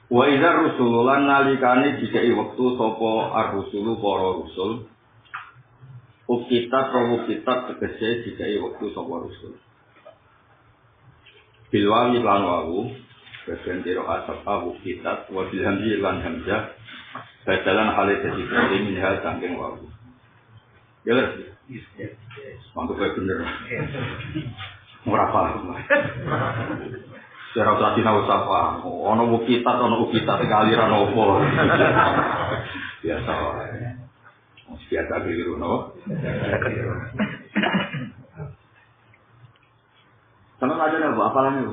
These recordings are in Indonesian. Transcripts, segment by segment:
Wa idza rusululan nalikane dikai wektu sapa ar-rusulu para rusul. Ukitat tegese dikai wektu sapa rusul. Bilwawi lan wawu bagian tiro asap ukitat wa bilhamdi lan hamzah badalan hale dadi dadi minhal saking wawu. Ya lho. Mantap bener. Ora paham. Secara tradisi apa? Ono ukitat kaliran opo. Biasa wae. Biasa keliru no. Sama aja nih, apalannya?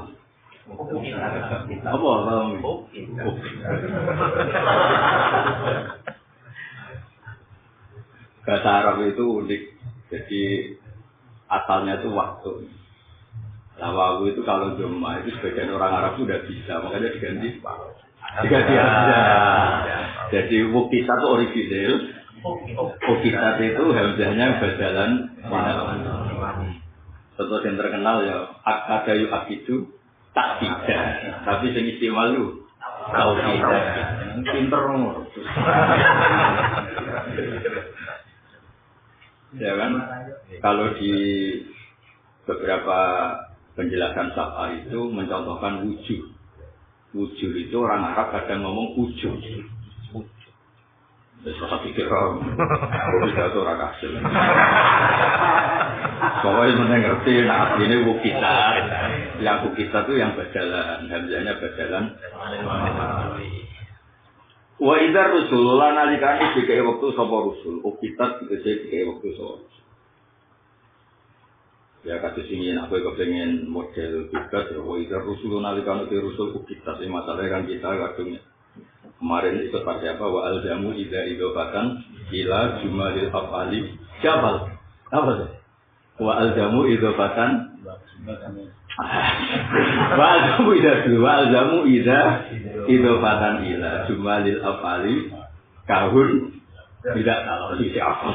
Apa apalannya? Bahasa Arab itu unik, jadi asalnya itu waktu. Nah, waktu itu kalau jumlah itu sebagian orang Arab sudah bisa, makanya diganti aja. Jadi wukitat itu original, wukitat itu hamzahnya berjalan. Contoh yang terkenal ya ada yu'akidu tak tidak, tapi yang istimewa itu tahu tidak. Pinter nomor. Ya kan? Kalau di beberapa penjelasan Sa'ar itu mencontohkan wujud. Wujud itu orang Arab kadang ngomong wujud. Terus rasa pikir bisa itu orang hasil. Pokoknya mana ngerti, nah ini wukitat. Yang wukitat itu yang berjalan, hamzahnya berjalan. Wa idza rusulullah nalikane dikai wektu sapa rusul, wukitat tegese dikai wektu sapa. Ya kados ini aku kepengen model bebas ya, wa idza rusulullah nalikane dikai rusul wukitat. Ini masalahnya kan kita kadang kemarin ikut pakai apa? Wa aljamu idza idofatan ila jumalil afali jabal. Apa sih? Wa aljamu idofatan wa aljamu idza idofatan ila jumalil afali kahun tidak tahu isi apa.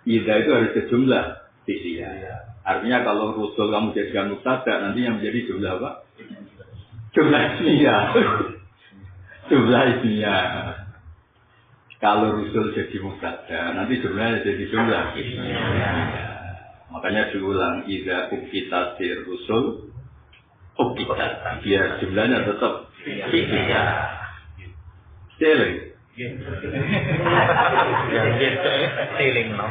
Idza itu harus sejumlah isinya. Artinya kalau rusul kamu jadikan mubtada nanti yang menjadi jumlah apa? Jumlah ismiyah. Jumlah isinya. Kalau rusul jadi mubtada, nanti jumlahnya jadi jumlah isinya. Makanya diulang idza ukitatir rusul ukitat. Biar jumlahnya tetap isinya. Stealing. Stealing no.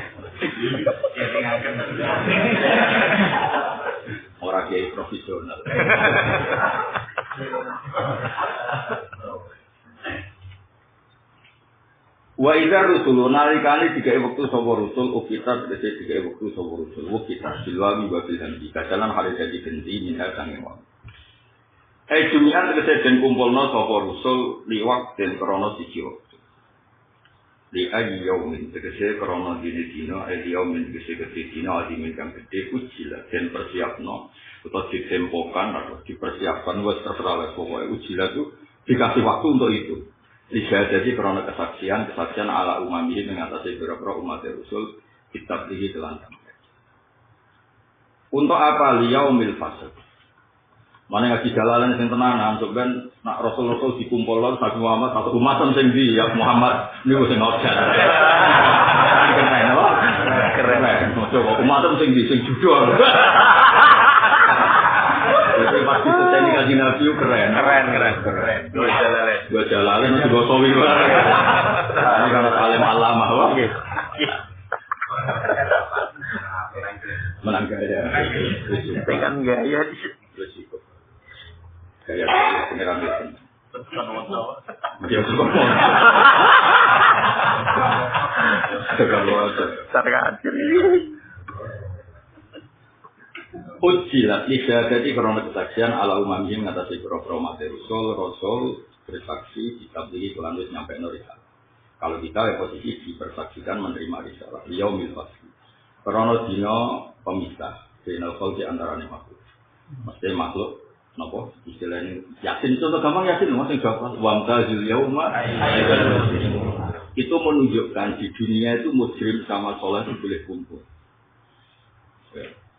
Orang kiai profesional. Wa idza rusulu nalikane digawe wektu sapa rusul ukitat tegese digawe wektu sapa rusul ukitat silwawi wa bil hamdi kadalan hale dadi genti minha sange wa jumian tegese den kumpulna sapa rusul liwak den krana siji wektu li ayi yaumin tegese krana dina yaumin tegese dina adi ingkang gedhe ujila den persiapno utawa ditempokan atau dipersiapkan wis terserah pokoke ujila itu dikasih waktu untuk itu. Lihat jadi karena kesaksian ala umami mengatasi beberapa umat Rasul kitab ini telanjang. Untuk apa liyaumil fasl? Mana ngaji jalalan sing tenanan sampean nak Rasul-rasul dikumpulkan satu Muhammad satu umat sing ndi ya Muhammad niku sing ngojar. Keren apa? Keren. Coba umat sing ndi sing jujur. Jadi pasti seteni kaji Nabi keren. Dua jalalan itu gak sawi banget. Ini kalau salim alamah wah. Menang gaya. Tekan gaya. Gaya beneran itu. Dia suka mau. Sarkacir. Ujilat lidah jadi karena kesaksian ala umamnya mengatasi pro-pro mati rasul bersaksi kitab ini kelanjut nyampe norisa. Kalau kita ya posisi dipersaksikan menerima risalah yaumil fasl. Karena dino pemisah dino kol di antaranya makhluk. Mesti makhluk napa istilahnya yasin itu gampang yasin masing jawab wamtazil yauma itu menunjukkan di dunia itu mujrim sama soleh itu boleh kumpul.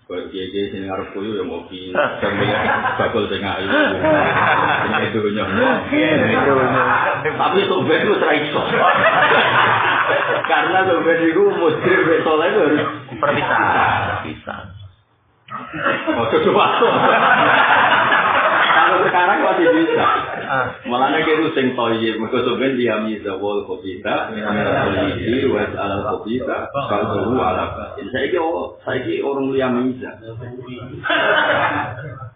Kalau dia sini ngarep koyo yang ngopi, sambil bakul tengah itu, ini dunia. Tapi sobat itu serai iso. Karena sobat itu muslim soleh itu harus Bisa. Oh, coba. Kalau sekarang masih bisa. Malahnya kita sing toyib, mereka sobat dia mizawal kobita, minalpolisi, was alal kobita, kalau ala. Saya ki orang liamiza.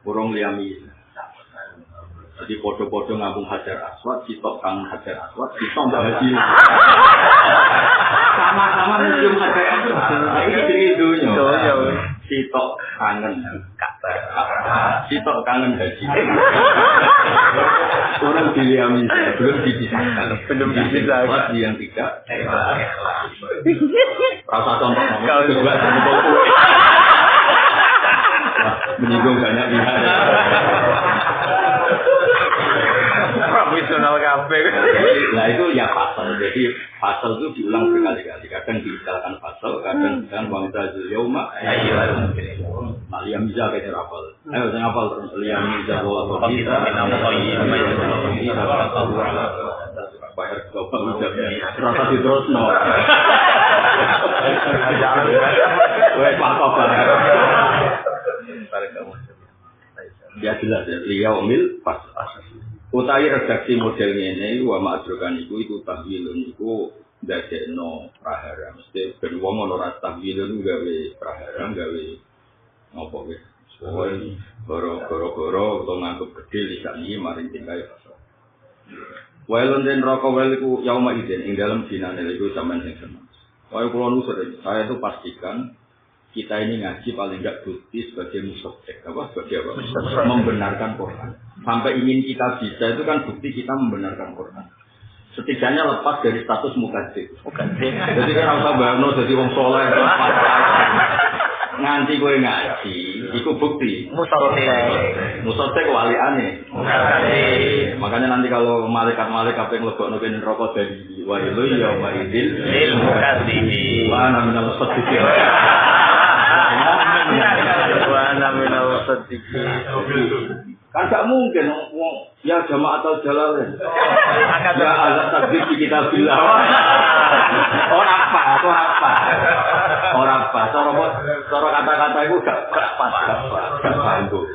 Orang liamiza. Jadi podo-podo ngambung Hajar Aswad, sitok kangen Hajar Aswad, sitok mbak Haji. Sama-sama museum Hajar Aswad. Ini jadi dunia. Sitok kangen sitok kangen Haji. Orang diliamiza, belum dipisahkan. Yang tidak. Rasa contoh kalau juga menyinggung banyak pihak. Profesional kafe. Nah itu ya pasal. Jadi pasal itu diulang berkali-kali. Kadang diistilahkan pasal, kadang dengan wanita yauma. Nah liamiza kayak rapal. Ayo saya hafal terus liamiza bahwa kita bayar coba rasa diterusno. Wes Pak Kobar. Ya jelas ya, liyaumil pas. Utawi redaksi model ngene wa ma'adrokan iku tahwilun iku ndadekno prahara. Mesti ben wong ora tahwilun gawe prahara, gawe apa wis. Soale goro-goro utawa nganggep gedhe lisani maring tingkae pasal. Wailun den roko wel iku yauma idin ing dalem dinane iku sampean sing seneng. Kaya kula nu saya itu pastikan kita ini ngaji paling enggak bukti sebagai musyrik sebagai apa? Membenarkan Quran. Sampai ingin kita bisa itu kan bukti kita membenarkan Quran. Setidaknya lepas dari status mukadzib. Jadi kan ora usah bayangno dadi wong saleh nganti kowe ngaji, iku bukti. Musyrik waliane. Makanya nanti kalau malaikat-malaikat yang lebokno kene neraka dari wailu ya maidil lil mukadzibi wa ana minal musaddiqin. Kan gak mungkin ya jamaah atau jalalain. Ya azab takdir kita bilang. Orang apa. Cara kata-kata itu gak bantu.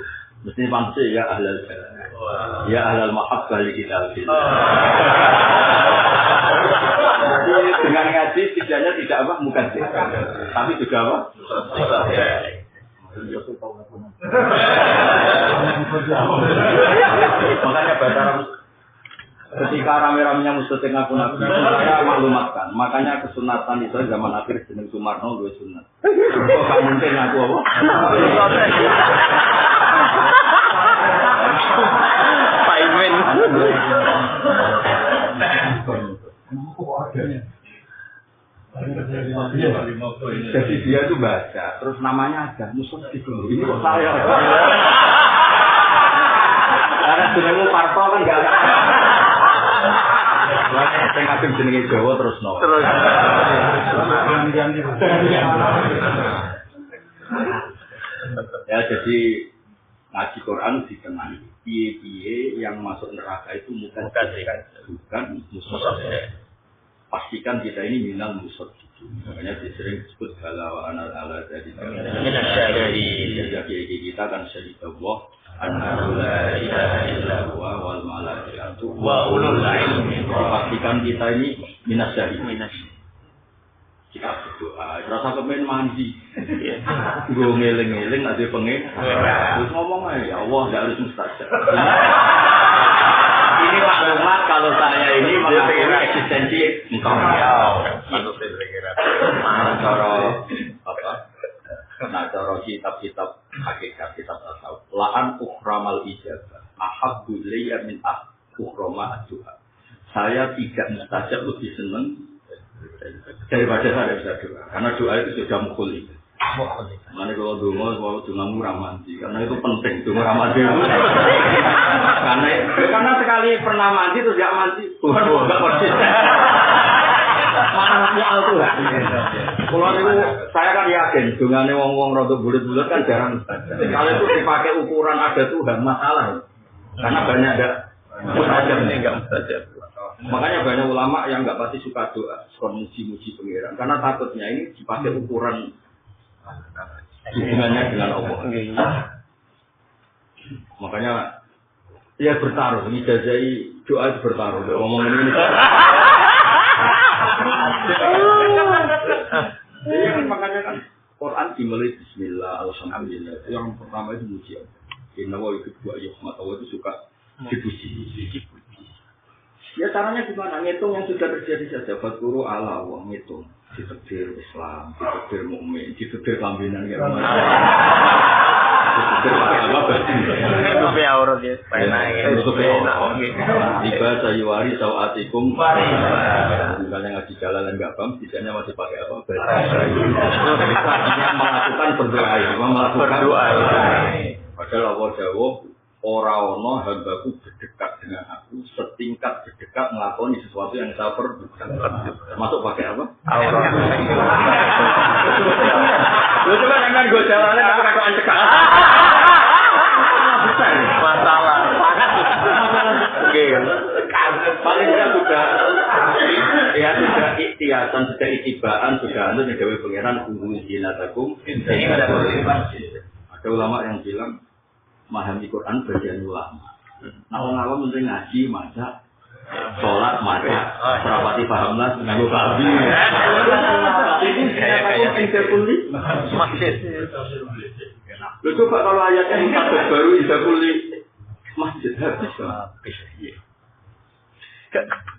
Mesti pantas ya ahlal jalal. Ya ahlal mahabbah li kita bilang. Jadi dengan ngaji tidaknya tidak apa mukadzib. Tapi juga apa? Makanya bahasa Arab ketika rame-ramenya musyrik ngaku nabi saya maklumatkan. Makanya kesunatan itu zaman akhir jeneng Sumarno dua sunat. Kok gak mungkin ngaku apa? Paimen. Jadi dia itu baca, terus namanya ada musyrik dulu. Ini kok saya? Karena jenengmu Parto kan enggak ada. Lah sing kadung jenenge Jawa terus no. Terus. Ya jadi ngaji Quran dikenali. Piye-piye yang masuk neraka itu bukan musyrik. Pastikan kita ini minal musyrik. Makanya sering disebut bala ala jadi kita kan syahid Allah annahu la ilaha illa huwa wal malaikatu wa ulul ilmi. Pastikan kita ini minas syahid. Kita berdoa, rasa kemen mandi. Gue ngeling-ngeling ada pengen. Terus ngomong aja, ya Allah tidak harus mustajab. Ini maklumat kalau saya ini mengakui eksistensi engkau. Cara kitab-kitab hakikat kitab tasawuf. La'an ukhramal ijabah. Ahabbu ilayya min ukhrama ad-du'a. Saya tidak mustajab lebih senang daripada saya bisa doa. Karena doa itu sudah mukhuli. Mana kalau doa murah mandi, karena itu penting doa mandi. Karena sekali pernah mandi terus gak mandi, Tuhan nggak konsisten. Mana soal Tuhan. Kalau itu saya kan yakin, dongane wong-wong rada bulat-bulat kan jarang mustajab. Kalau itu dipakai ukuran ada Tuhan masalah. Karena banyak ada Mustajab nih enggak mustajab. Makanya banyak ulama yang nggak pasti suka doa, suka muji-muji pengiran, karena takutnya ini dipakai ukuran hubungannya dengan Allah. Makanya ya bertaruh, ini jazai doa itu bertaruh. Ngomongin ini. Makanya kan Quran dimulai Bismillah, Alhamdulillah. Yang pertama itu muji Allah. Inna wa yuhibbu ayyuhmat Allah itu suka dipuji. Ya caranya gimana? Ngitung yang sudah terjadi saja. Fadkuru ala Allah, ngitung. Ditekdir Islam, ditekdir mukmin, ditekdir kambinan kayak mana? Ditekdir apa berarti? Itu aurat ya. Itu tiba sayuari sawatikum. Misalnya ngaji jalan enggak paham, sisanya masih pakai apa? Artinya melakukan berdoa, melakukan berdoa. Padahal Allah jawab, ora ono hambaku berdekat dengan aku setingkat berdekat ngelakoni sesuatu yang saya perbukan. Masuk pakai apa? Aurat. Lu coba jangan gue jalannya tapi kakoan cekak. Masalah. Oke. Paling kan sudah ya sudah ikhtiasan, sudah itibaan, sudah anu negawe pangeran guru jinatakum. Ada ulama yang bilang memahami Quran bagian ulama. Nah, orang awam mesti ngaji, maca, sholat, maca, serapati pahamlah, nganggo kalbi. Ini saya ingkepuli masjid. Lu coba kalau ayatnya mutabak baru ingkepuli masjid habis.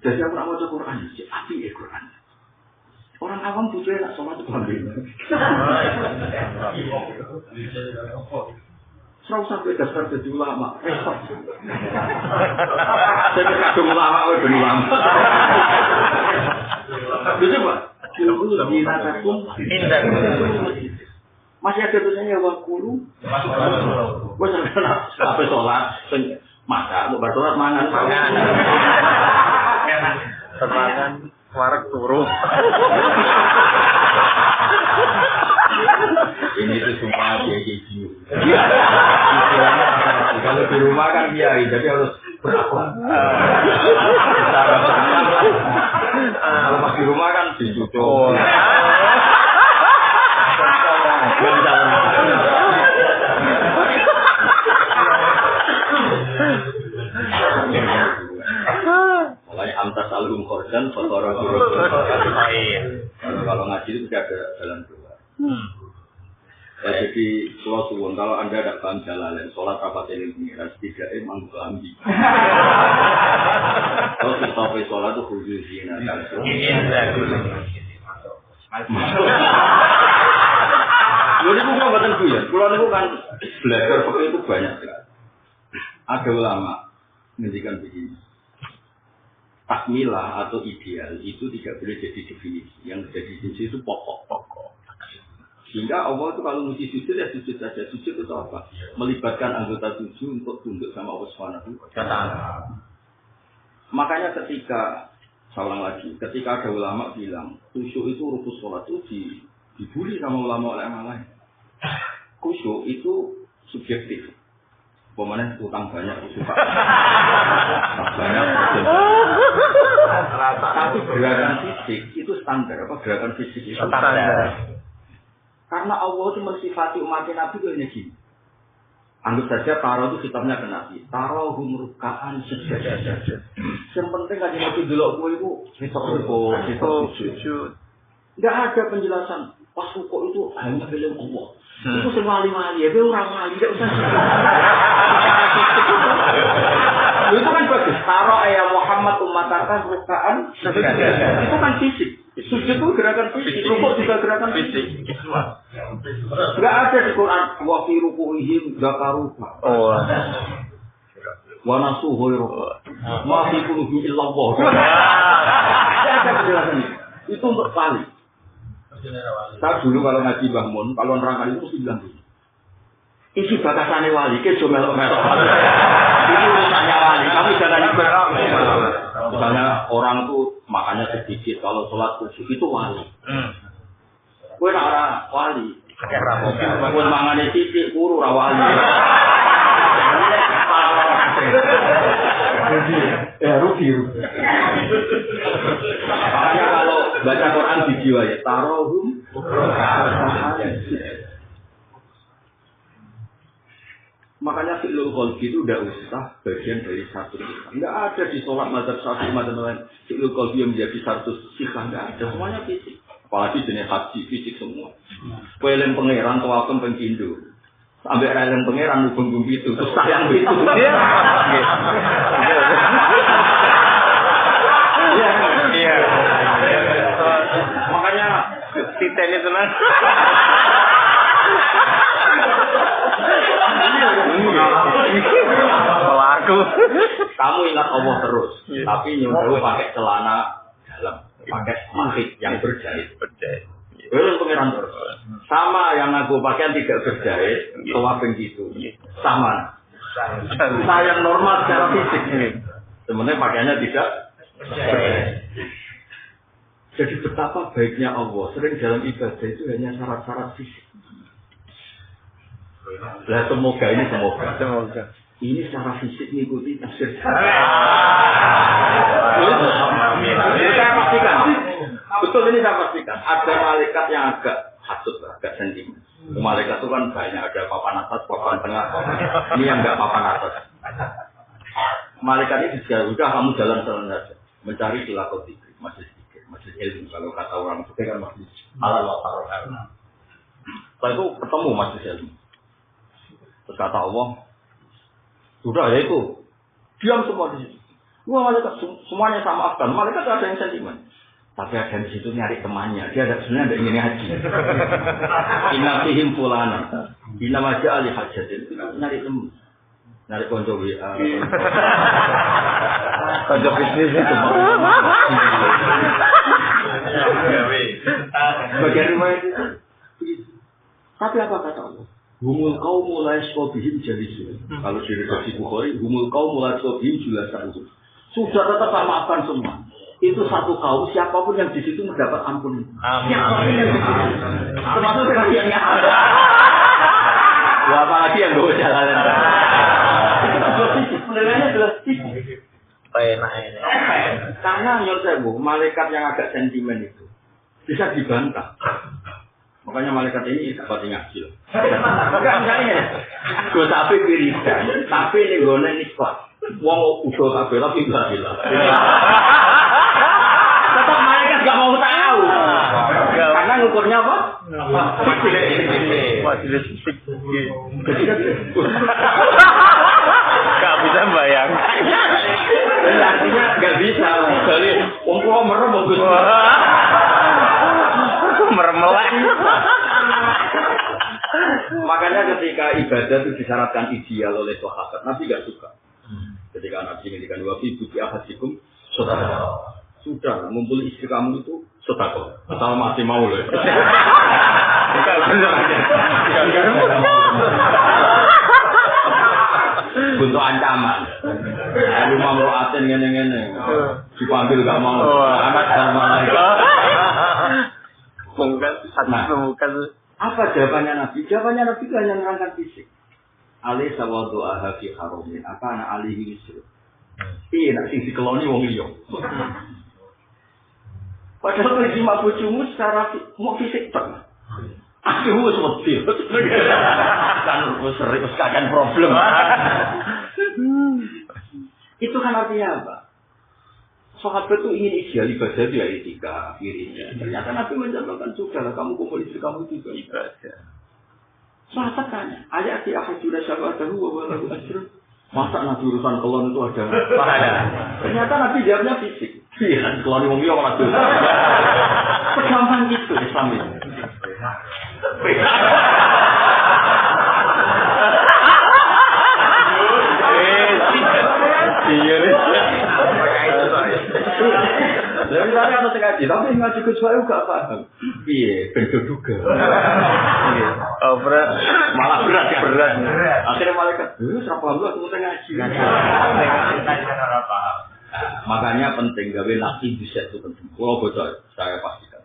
Jadi aku nak baca Quran, api ya Quran. Orang awam butuh nak sholat itu kalbi. Serau sampai dasar jadi ulama. Saya kadung ulama, benar ulama. Bisa pak? Masih ada tulisannya wakulu. Gue sampai sholat, maka mau bersolat mangan. Semangan, warak turu. Ini tuh sumpah dia gigi. Kalau di rumah kan biarin, jadi harus berakhlak. Kalau pas di rumah kan dicucuk. Makanya amtas alhum kordan, fotora turut. Kalau ngaji itu tidak ada jalan keluar. Jadi kalau suwon kalau anda tidak paham jalan sholat rapat ini pengiran setidaknya manggu ambi. Kalau kita sholat itu khusus zina. Jadi bukan buatan gue ya. Kalau itu kan belajar pakai itu banyak sekali. Ada ulama menjadikan begini. Takmilah atau ideal itu tidak boleh jadi definisi. Yang jadi definisi itu pokok-pokok. Sehingga Allah itu kalau mesti sujud ya sujud saja. Sujud itu apa? Melibatkan anggota tujuh untuk tunduk sama Allah Subhanahu wa Ta'ala. Makanya ketika saya ulang lagi, ketika ada ulama bilang khusyuk itu rukun sholat itu dibully sama ulama-ulama lain. Khusyuk itu subjektif. Pemain utang banyak khusyuk. Banyak. Tapi gerakan fisik itu standar. Apa gerakan fisik itu standar? Karena Allah itu mensifati umat Nabi itu hanya gini. Anggap saja taruh itu sifatnya ke Nabi. Taruh humrukaan sujud. Yang penting kan Nabi dulu itu sujud. Tidak ada penjelasan. Pas rukuk itu hanya film Allah. Itu semali-mali ya. Dia orang mali. Tidak usah. Itu kan bagus. Taruh ayat Muhammad ummatakan rukaan. Itu kan fisik. Sujud itu gerakan fisik, rukuk juga gerakan fisik. Enggak ada di Quran wa fi ruku'ihim zakaruha. Oh. Wa nasuhu ma fi qulubi illa Allah. Ada penjelasan itu untuk wali. Saya dulu kalau ngaji Mbah Mun, kalau nerangkan itu mesti bilang gini. Isi batasane wali ke jo melok-melok. Itu urusannya wali, kamu jangan ikut. Misalnya orang tuh makannya sedikit, kalau sholat khusyuk itu wali. Kue nak orang wali. Kue mangannya sedikit, kuru rawali. Rugi. Makanya kalau baca Quran video ya tarohum. Makanya fi'lul qalbi itu udah usah bagian dari satu sikah. Enggak ada di sholat mazhab satu mazhab lain fi'lul qalbi yang menjadi satu sikah, enggak ada, semuanya fisik. Apalagi jenis haji fisik semua. Kuelen pangeran tawafem pengkindo. Sampai relen pangeran hubung itu, terus sayang itu. Iya. Makanya Titen itu lah. Pelaku. Kamu ingat Allah terus, tapi nyuruh pakai celana dalam, pakai mahit yang berjahit. Belum pengiran terus. Sama yang aku pakaian tidak berjahit, tawafin gitu. Sama. Saya normal secara fisik. Sebenarnya pakaiannya tidak berjahit. Jadi betapa baiknya Allah. Sering dalam ibadah itu hanya syarat-syarat fisik. Lah semoga. Ini secara fisik mengikuti tafsir. Saya pastikan. Betul ini saya pastikan. Ada malaikat yang agak hasut, agak sentimen. Malaikat itu kan banyak. Ada papan atas, papan tengah. Ini yang enggak papan atas. Malaikat ini sudah kamu jalan-jalan saja. Mencari tilakot dikri. Masjid ilmu. Kalau kata orang itu kan masjid halal wa haram. Setelah itu ketemu masjid ilmu. Terus kata Allah, sudah ya itu, diam semua di situ. Wah malaikat semuanya sama afgan. Malaikat ada yang sentimen. Tapi ada di situ nyari temannya. Dia sebenarnya ada ingin haji. Ingatihim fulana. Bila maja alih hajatin. Nyari teman. Nyari konco WA. Konco bisnis itu. Bagian rumah itu. Tapi apa kata Allah? Humul kaum mulai skobihim jalisun. Kalau di redaksi Bukhari, humul kaum mulai skobihim julasan. Sudah tetap sama afgan semua. Itu satu kaum, siapapun yang di situ mendapat ampun. Siapapun yang di situ. Termasuk yang ada. Apalagi yang bawa jalanan. Itu adalah fisik. Sebenarnya adalah fisik. Karena nyontek malaikat yang agak sentimen itu bisa dibantah. Makanya malaikat ini dapat ngaji. Enggak misalnya, gue tapi wiridan, tapi ini gue nih kuat. Wong udah kabeh tapi enggak bilang. Tetap malaikat enggak mau tahu. Karena ngukurnya apa? Fisik. Enggak bisa bayangkan. Artinya enggak bisa. Jadi wong kula merem bagus. Meremelek. Makanya ketika ibadah itu disyaratkan ideal oleh sahabat, Nabi enggak suka. Ketika Nabi ngendikan wafi buki ahadikum sedekah. Sudah ngumpul istri kamu itu sedekah. Asal masih mau loh. Bentuk ancaman. Lalu mamroatin ngene-ngene. Dipanggil enggak mau. Anak dan malaikat. Apa jawabannya Nabi? Jawabannya Nabi itu hanya menerangkan fisik. Alih sawadu ahafi haromin. Apa anak alihi wisru. Iya, nak sing dikeloni wong liya. Padahal lagi mabuk cumu secara mau fisik tak. Aku wis wedi. Kan wis serius kakek problem. Itu kan artinya apa? Sahabat itu ingin ideal ibadah dia etika, akhirnya. Ternyata Nabi mencontohkan sudah lah kamu kumpul istri kamu juga ibadah. Sahabat tanya, ayat di akhir sudah syahadat wa walahu asrun. Masa Nabi urusan kelon itu ada? Ternyata Nabi jawabnya fisik. Iya, kelon wong liya malah dosa. Segampang itu Islam itu. Lalu misalnya ada ngaji, tapi ngaji kecuali gak paham. Iya, bentuk juga. Oh berat, malah berat ya. Berat. Akhirnya malaikat, serap paham lu aku ngaji. Makanya penting gawe nasi bisa itu penting. Kalau bocor, saya pastikan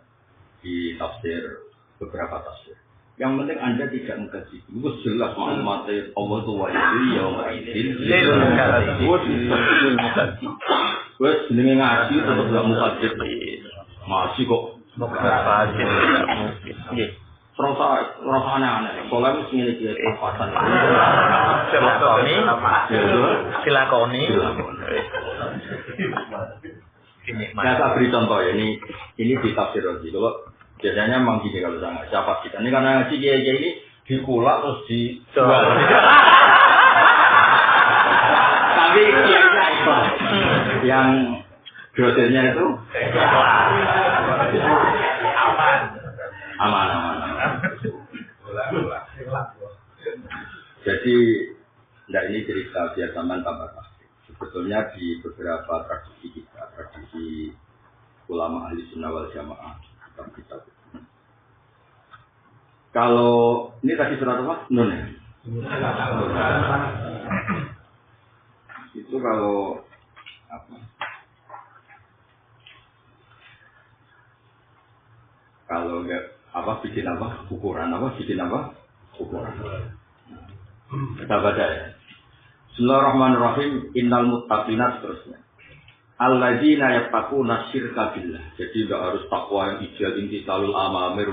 di tafsir beberapa tafsir. Yang penting Anda tidak mengkaji. Itu jelas maklumatnya Allah itu wajib ya wajib. Wes jenenge ngaji tetep gak mukaddim. Masih kok. Mukaddim tidak mungkin. Nggih. Terus aneh-aneh. Pola wis ngene iki papasan. Silakoni. Nah, saya beri contoh ya, ini di tafsir lagi. Kalau biasanya memang gini kalau saya siapa kita ini karena ngaji kiai ini dikulak terus dijual. Tapi kiainya ikhlas. Yang dosennya itu aman. Jadi, ini cerita biar zaman tambah. Sebetulnya di beberapa tradisi kita, tradisi ulama ahli sunnah wal jamaah, kita. Kalau ini tadi surat apa? Nun ya? Itu kalau apa? Kalau enggak bikin ukuran. Kita baca ya. Bismillahirrahmanirrahim. Innal muttaqina seterusnya. Alladzina yattaquna syirka billah. Jadi enggak harus takwa yang ideal intisalul amamir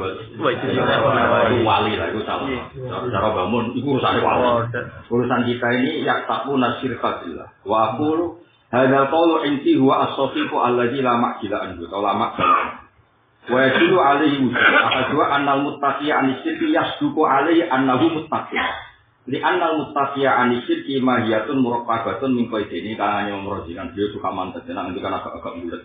wali lah itu salah. Cara bangun itu urusan wali. Urusan kita ini yattaquna syirka billah. Wa aqulu hadzal qawlu inti huwa as-safiqu alladzi la ma'jila anhu. Ulama wa yadullu alaihi wujud. Annal muttaqiya an-syirki yasduqu alaihi annahu muttaqi. Li annal muttaqiya an-syirki mahiyatun muraqqabatun min qaidini kan hanya memerhatikan dia suka mantep dan nanti kan agak bulat.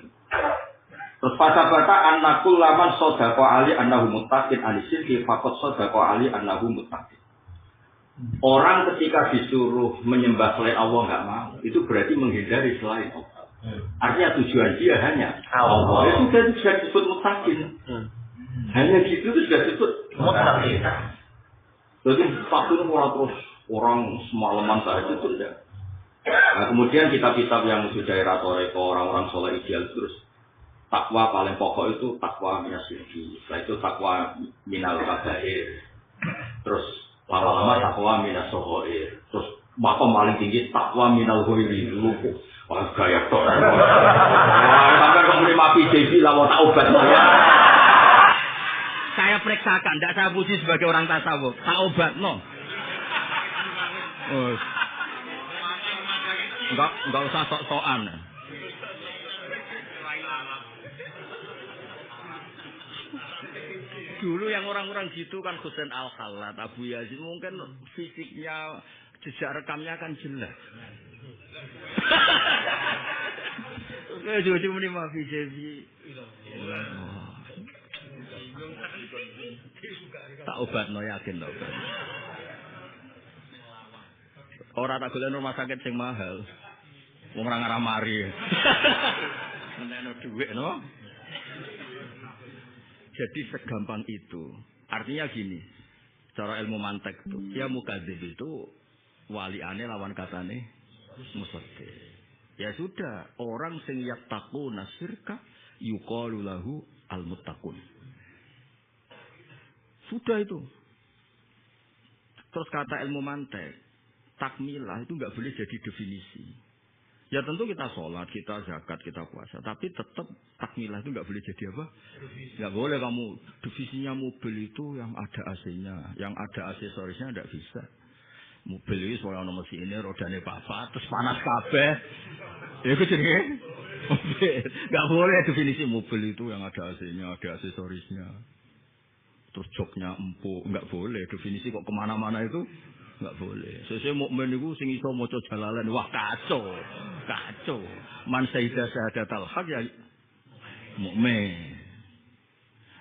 Terus pada annakul laman sadaqa ali annahu muttaqin an-syirki faqad sadaqa ali annahu muttaqi. Orang ketika disuruh menyembah selain Allah enggak mau, itu berarti menghindari selain Allah. Artinya tujuan dia hanya Allah. Itu sudah disebut muttaqin. Hanya gitu itu sudah disebut muttaqin. Jadi waktu itu orang semalaman saja itu tidak. Nah, kemudian kitab-kitab yang sudah retorika orang-orang soleh ideal terus takwa paling pokok itu takwa minasyirki. Setelah itu takwa minal kabair. Terus lama-lama takwa minasoghoir. Terus makom paling tinggi takwa minal ghoiri. Lupa. Wah gaya toh. Sampai kemudian mafi jadi lawan taubat. Saya periksakan, tidak saya puji sebagai orang tasawuf. Taubat, no. Enggak usah sok-sokan. Dulu yang orang-orang gitu kan Husain Al-Khallat, Abu Yazid mungkin fisiknya, jejak rekamnya kan jelas. Oke, jujur ini mafi jadi. Tak obat no yakin no. Orang tak golek rumah sakit sing mahal. Wong ora ngarah mari. Meneno dhuwit no. Jadi segampang itu. Artinya gini. Cara ilmu mantek itu, ya mukadzib itu waliane lawan katane musaddiq. Ya sudah, orang sing yattaquna syirka yuqalu lahu al-muttaqun. Sudah itu. Terus kata ilmu mantek, takmilah itu nggak boleh jadi definisi. Ya tentu kita sholat, kita zakat, kita puasa, tapi tetap takmilah itu nggak boleh jadi apa? Nggak boleh kamu definisinya mobil itu yang ada AC-nya, yang ada aksesorisnya nggak bisa. Mobil itu soalnya nomor ini rodanya papat, terus panas kabeh. Ya itu jadi mobil. Nggak boleh definisi mobil itu yang ada AC-nya, ada aksesorisnya. Terus joknya empuk, enggak boleh. Definisi kok kemana-mana itu enggak boleh. Sesuai mukmin itu sing iso maca jalalan, wah kacau. Man syahidah syahadatal haq ya mukmin.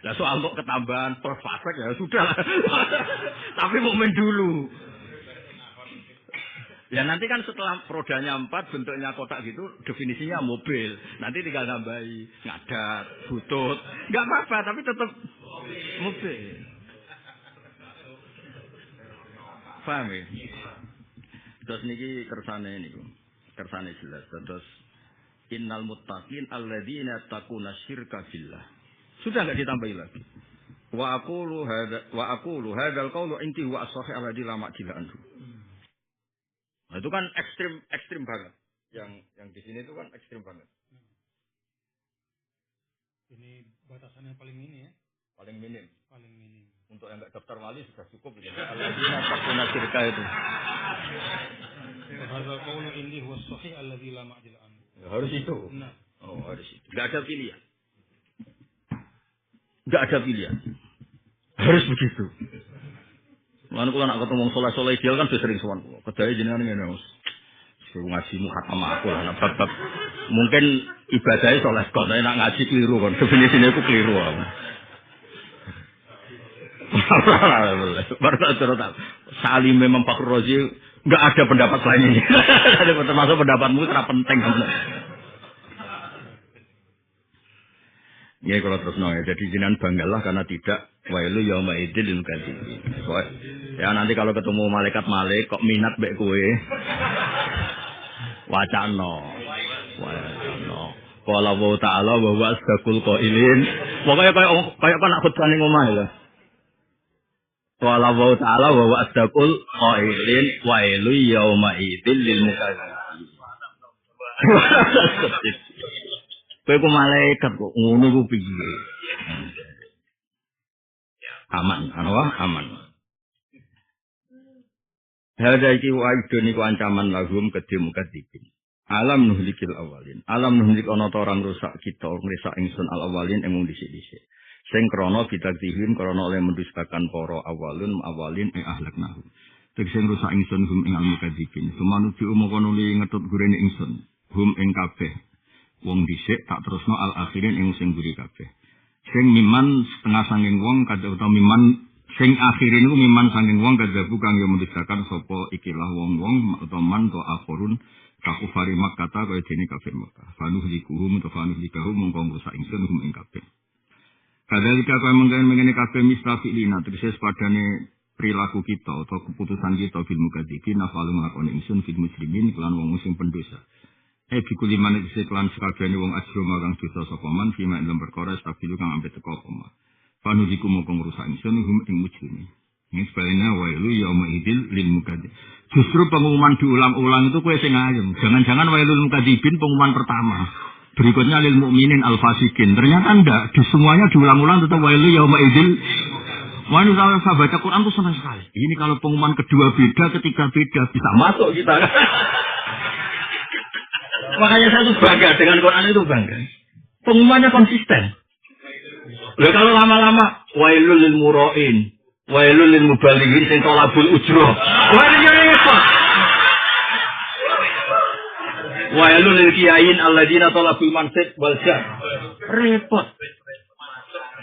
Lah soal kok ketambahan perfasek ya sudah. Tapi mukmin dulu. Ya nanti kan setelah rodanya 4 bentuknya kotak gitu definisinya mobil. Nanti tinggal nambahi ngadat, butut. Enggak apa-apa tapi tetap mobil. Paham ya? Terus niki kersane niku. Kersane jelas. Terus innal muttaqin alladzina yattaquna syirka billah. Sudah enggak ditambahi lagi. Wa aqulu hadzal qawlu inti wa as-sahih alladzi la ma'jila anhu. Nah, itu kan ekstrim banget. Yang di sini itu kan ekstrim banget. Ini batasannya paling ini ya. Paling minim. Paling minim. Untuk yang enggak daftar wali sudah cukup gitu. Alladzina takuna syirka itu. Hadza qawlu indi huwa sahih alladzi la ma'dil an. Ya, harus itu. Nah. Oh, harus itu. Enggak ada pilihan. Enggak ada pilihan. Harus begitu. Lalu kalau nak ketemu soleh-soleh ideal kan sudah sering sowan kula. Kedai jenengan ngene, Mas. Suruh ngajimu khatam aku lah, nak bab mungkin ibadahnya soleh kok, tapi nak ngaji keliru kan. Sebenarnya aku keliru. Baru tak Salim memang Pak Rozi nggak ada pendapat lain ini. Termasuk pendapatmu itu penting. Ya kalau terus ya. Jadi jenengan banggalah karena tidak wailu yauma idzil lil kadzibin. Ya nanti kalau ketemu malaikat kok minat mbek kowe. Wacana. Qala wa ta'ala wa huwa asdaqul qailin. Pokoke kaya nak khutbah ning omah lho. Qala wa ta'ala wa huwa asdaqul qailin wailu yauma idzil lil mukadzibin. Kowe ku malaikat kok ngono ku piye? Aman, aman. Hada iki waidun iku ancaman lahum kedhe mukadzibin. Alam nuhlikil awalin. Alam nuhlik ana ta orang rusak kita, ngrusak ingsun al awalin ing dhisik-dhisik. Sing krana bitaktihim krana oleh mendustakan para awalin ing ahlaknahu. Tegese rusak ingsun hum ing al mukadzibin. Sumanu diumoko nuli ngetut gurene ingsun. Hum ing kabeh wong dhisik tak terusno al akhirin ing sing guri kabeh. Sing miman setengah sanging wong kadha utawa miman sing akhirin iku miman sanging wong kadha kang yo mendustakan sapa ikilah wong-wong utawa man to akhirun kakufari Makkah kaya dene kafir Makkah. Fanuh likuhum to fanuh likahum mongko ngrusak ingsun hum ing kabeh. Kadhalika kaya mengene kabeh mistafilina tegese padane perilaku kita atau keputusan kita fil mukadzibin nafalu nglakoni ingsun fil muslimin kelan wong sing pendosa. Bikuli maneh seklan sakabehane wong ajro marang dosa sapa man fima ing perkara stabilu kang ambek teko koma. Panudiku moko ngrusak ingsun hum ing mujrimi. Ing sebaliknya wailu yauma idzil lil mukadzib. Justru pengumuman diulang-ulang itu kowe sing ayem. Jangan-jangan wailul mukadzibin pengumuman pertama. Berikutnya lil mukminin al fasikin. Ternyata enggak, di semuanya diulang-ulang tetap wailu yauma idzil. Wani saya baca Quran tuh senang sekali. Ini kalau pengumuman kedua beda, ketiga beda, bisa masuk kita. Makanya saya tuh bangga dengan Quran itu bangga. Pengumumannya konsisten. Loh kalau lama-lama wailul lil murain, wailul lil mubalighin sing talabul ujrah. Wailul repot. Wailul lil kiyain alladzina talabul mansib wal jah. Repot.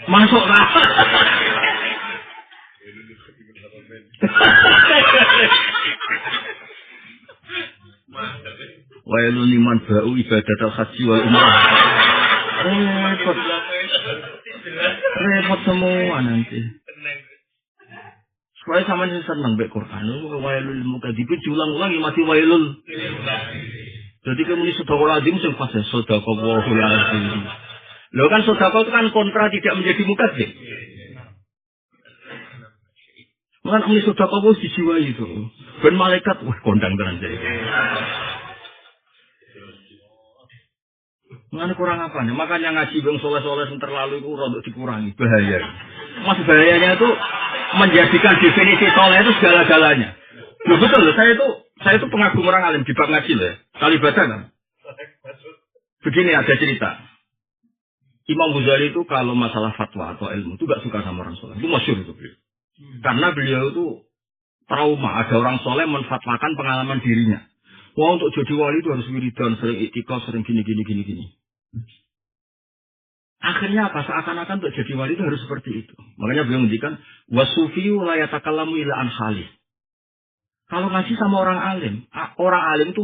Masuk lah. Wailul liman ba'u ibadatul haji wal umrah. Repot semua nanti. Supaya sama sih senang baca Quran. Wailul mukadzibin diulang-ulang masih wailul. Jadi kamu ini sedekah lazim sing pas sedekah wahul lazim. Lo kan sedekah itu kan kontra tidak menjadi mukadzib. Maka ini sedekah wis dijiwai itu. Ben malaikat wah kondang tenan jadi. Mengenai kurang apa nih? Makanya ngaji bang soleh-soleh yang terlalu itu rodok dikurangi. Bahaya. Mas bahayanya itu menjadikan definisi soleh itu segala-galanya. Loh betul loh, saya itu pengagum orang alim di bab ngaji loh. Kali baca kan? Begini ada cerita. Imam Ghazali itu kalau masalah fatwa atau ilmu itu gak suka sama orang soleh. Itu masyhur itu beliau. Karena beliau itu trauma. Ada orang soleh menfatwakan pengalaman dirinya. Wah untuk jadi wali itu harus wiridan, sering iktikaf, sering gini. Akhirnya apa? Seakan-akan untuk jadi wali itu harus seperti itu. Makanya beliau menjadikan wasufiyu la yatakallamu ila an khalih. Kalau ngaji sama orang alim itu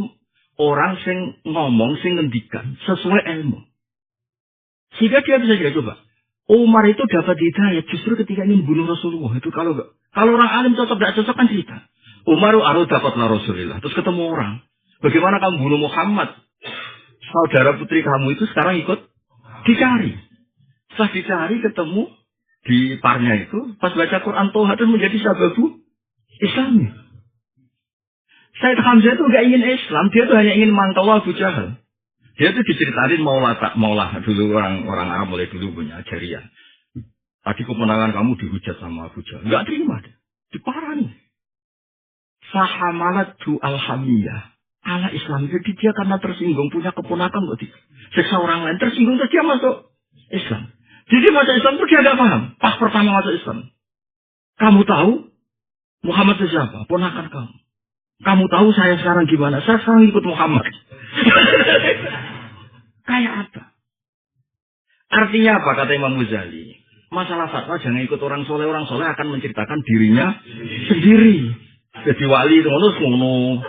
orang sing ngomong, sing ngendikan sesuai ilmu. Sehingga dia bisa jadi coba. Umar itu dapat hidayah justru ketika ingin bunuh Rasulullah. Itu kalau orang alim cocok tidak cocok kan cerita. Umar itu dapatlah Rasulullah. Terus ketemu orang. Bagaimana kamu bunuh Muhammad? Saudara putri kamu itu sekarang ikut dicari. Setelah dicari ketemu di parnya itu. Pas baca Quran Toha itu menjadi sababu Islami. Said Hamzah itu gak ingin Islam. Dia tuh hanya ingin mantau Abu Jahal. Dia tuh diceritain maulah dulu orang Arab mulai dulu punya jariah. Tadi kemenangan kamu dihujat sama Abu Jahal. Enggak terima deh. Diparani. Fahamalat du alhamiyah. Ala Islam. Jadi dia karena tersinggung punya keponakan kok siksa orang lain tersinggung terus dia masuk Islam. Jadi masuk Islam itu dia nggak paham. Pas pertama masuk Islam. Kamu tahu Muhammad itu siapa? Ponakan kamu. Kamu tahu saya sekarang gimana? Saya sekarang ikut Muhammad. Kayak apa? Artinya apa kata Imam Ghazali? Masalah fatwa jangan ikut orang soleh akan menceritakan dirinya sendiri. Jadi wali itu ngono.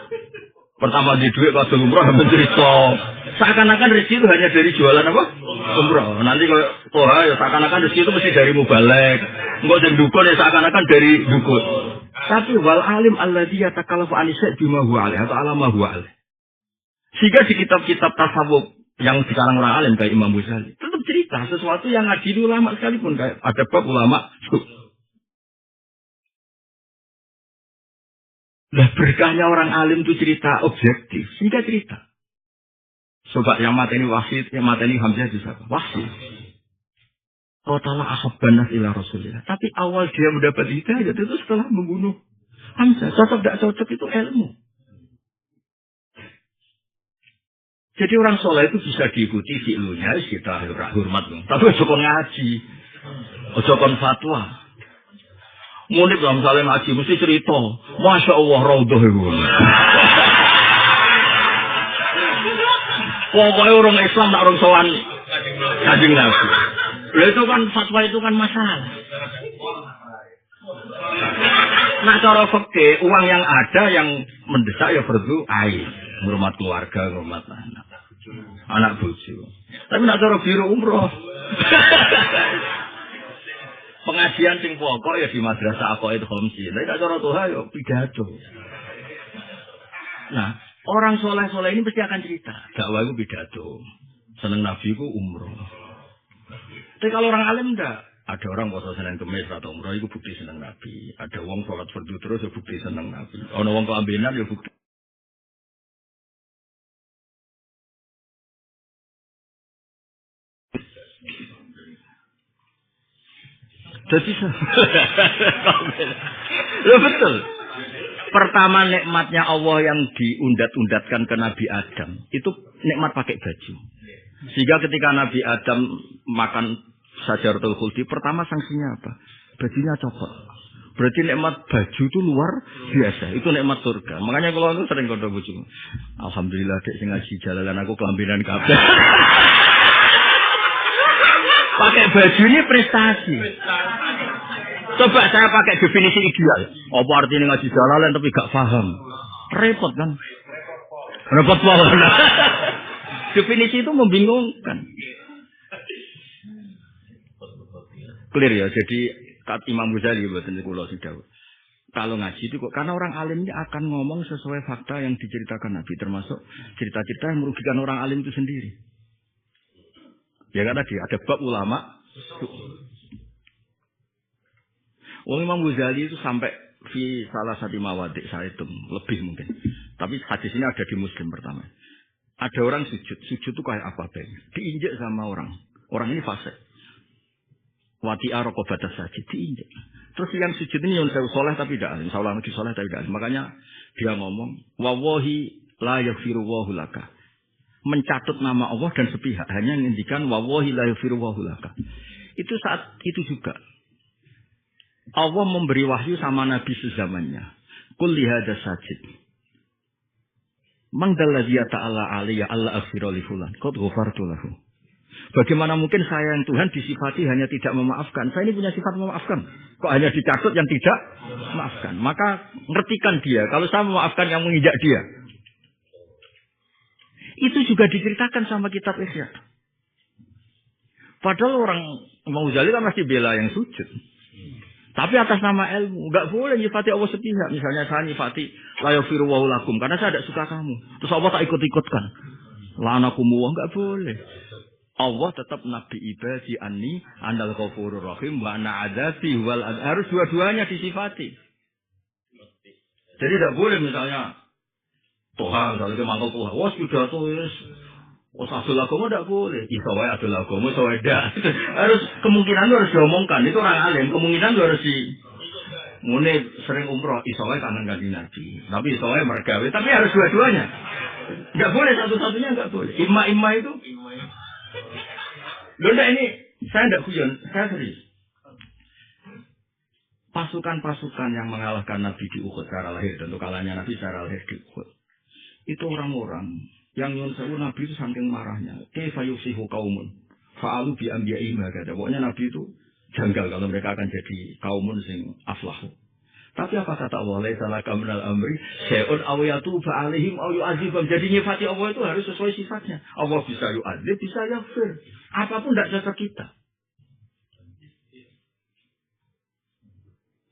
Pertama di duit kalau umroh mencerita. Seakan-akan rezeki itu hanya dari jualan apa? Umroh. Nanti kalau toha ya seakan-akan rezeki itu mesti dari mubalek. Enggak dari dukun ya seakan-akan dari dukun. Tapi wal alim alladzi yatakallafu anisya bima huwa alaihi atau alama huwa alaihi. Sehingga di kitab-kitab tasawuf yang sekarang orang alim kayak Imam Ghazali tetap cerita sesuatu yang ngaji ulama sekalipun kayak ada bab ulama. Lah berkahnya orang alim itu cerita objektif, sehingga cerita. Coba yang mata ini Wasid, yang mata ini Hamzah itu siapa? Wasid. Qatala ahabban nas ila Rasulillah. Tapi awal dia mendapat hidayah itu setelah membunuh Hamzah. Cocok tidak cocok itu ilmu. Jadi orang soleh itu bisa diikuti fi'lunya, kita hormat. Tapi ojo ngaji, ojo fatwa. Munib dalam saling ngaji mesti cerita, Masya Allah raudhah itu. Pokoknya orang Islam tak orang sowan Kanjeng Nabi. Lah itu kan fatwa itu kan masalah. Nah cara fikih uang yang ada yang mendesak ya perlu air, hormat keluarga, hormat anak bojo. Tapi nak cara biru umroh. Pengajian sing pokok ya di madrasah apa itu homsi. Tapi nak cara toha ya pidato. Nah, orang soleh-soleh ini pasti akan cerita. Dakwah itu pidato. Seneng Nabi itu umroh. Tapi kalau orang alim enggak. Ada orang puasa Senin Kemis atau umroh itu bukti seneng Nabi. Ada wong sholat fardu terus ya bukti seneng Nabi. Ono wong kelambenan ya bukti. Jadi loh betul. Pertama nikmatnya Allah yang diundat-undatkan ke Nabi Adam itu nikmat pakai baju. Sehingga ketika Nabi Adam makan Syajaratul Khuldi, pertama sanksinya apa? Bajunya copot. Berarti nikmat baju itu luar biasa. Itu nikmat surga. Makanya kalau aku sering kondo bojoku. Alhamdulillah dek sing ngaji jalalan aku kelambinan kabeh. Pakai baju ini prestasi. Coba saya pakai definisi ideal. Apa artinya ngaji jalalan tapi gak paham? Repot kan? Repot banget. Definisi itu membingungkan. Clear ya. Jadi Imam Ghazali buatan kula sudah. Kalau ngaji itu kok karena orang alim ini akan ngomong sesuai fakta yang diceritakan Nabi, termasuk cerita-cerita yang merugikan orang alim itu sendiri. Ya kan tadi ada bab ulama. Imam Ghazali itu sampai di salah satu mawadik saya itu lebih mungkin. Tapi hadis ini ada di Muslim pertama. Ada orang sujud itu kayak apa Ben? Diinjek sama orang. Orang ini fasik. Wati'a raqabatas sajid diinjek. Terus yang sujud ini yang soleh tapi tidak alim. Saulah lagi soleh tapi tidak alim. Makanya dia ngomong, wawahi la yaghfirullahu laka. Mencatut nama Allah dan sepihak. Hanya menghentikan wawahi la yaghfirullahu laka. Itu saat itu juga. Allah memberi wahyu sama Nabi sezamannya. Qul lihada sajid. Mangdalladzi ta'ala alaiya alla aghfira li fulan. Qad ghafartu lahu. Bagaimana mungkin saya yang Tuhan disifati hanya tidak memaafkan? Saya ini punya sifat memaafkan. Kok hanya dicatut yang tidak memaafkan? Maka ngertikan dia. Kalau saya memaafkan yang menginjak dia. Itu juga diceritakan sama kitab Ihya. Padahal orang Imam Ghazali kan masih bela yang sujud. Tapi atas nama ilmu. Enggak boleh nyifati Allah sepihak. Misalnya saya nyifati la yaghfirullahu lakum. Karena saya tidak suka kamu. Terus Allah tak ikut-ikutkan. La'anakumullah. Enggak boleh. Allah tetap Nabi ibadi anni anal ghafurur rahim wa ana adabi wal harus dua-duanya disifati. Jadi tidak boleh misalnya Tuhan kalau dia manggil Tuhan, wah sudah tuh Oh, adol agama tidak boleh. Iso wae adol agama, iso wae ndak. Harus kemungkinan harus diomongkan. Itu orang alim. Kemungkinan harus Mune sering umroh, iso wae kangen kanjeng Nabi. Tapi iso wae mergawe, tapi harus dua-duanya. Enggak boleh satu-satunya, enggak boleh. Imma itu. Loh enggak, ini saya enggak guyon, saya serius. Pasukan-pasukan yang mengalahkan Nabi di Uhud secara lahir, tentu kalahnya Nabi secara lahir di Uhud. Itu orang-orang yang nyuwun sewu Nabi itu saking marahnya. Kaifa yusihu qaumun fa'alu bi anbiya'ihim kata. Pokoknya Nabi itu janggal kalau mereka akan jadi kaumun sing aflahu. Tapi apa kata Allah? Laisa laka minal amri syai'un aw yatuba 'alaihim aw yu'adzibum. Jadi nyifati Allah itu harus sesuai sifatnya. Allah bisa yu'adzib, bisa yaghfir. Apapun tidak cocok kita.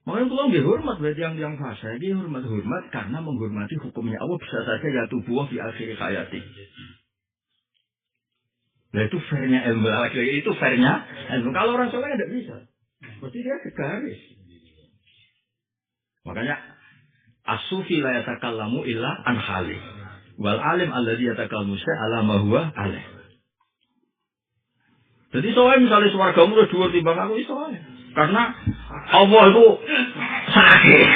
Makanya kalau nggih hormat berarti yang fase iki hormat karena menghormati hukumnya Allah bisa saja ya tubuh di akhir hayati. Nah itu fairnya ilmu lagi itu fairnya ilmu. Kalau orang soleh tidak bisa, berarti dia garis. Makanya as-sufi la yatakallamu illa an hali, wal alim alladhi yatakallamu ala ma huwa alaih. Jadi soalnya misalnya swargamu udah dhuwur timbang aku iso ae. Karena Allah itu sakit.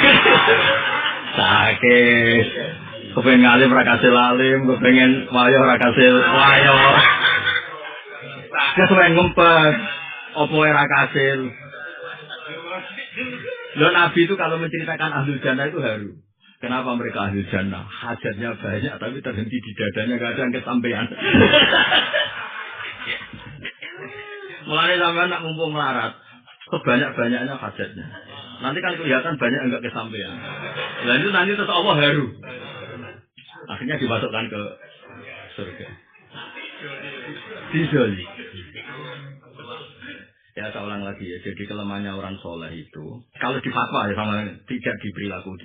Kepengen ngalim ra kasil alim, kepengen wayo ra kasil wayo. Kesuwen ngempet, apa ora kasil. Loh Nabi itu kalau menceritakan ahlul jannah itu haru. Kenapa mereka ahlul jannah? Hajatnya banyak tapi terhenti di dadanya, gak ada yang kesampaian. Mulai sampai nak mumpung melarat, sebanyak-banyaknya hajatnya. Nanti kan kelihatan banyak enggak kesampaian. Nah itu nanti terus Allah haru. Akhirnya dimasukkan ke surga. Dijoli. Ya saya ulang lagi ya. Jadi kelemahannya orang soleh itu, kalau di fatwa ya sama tidak di perilaku,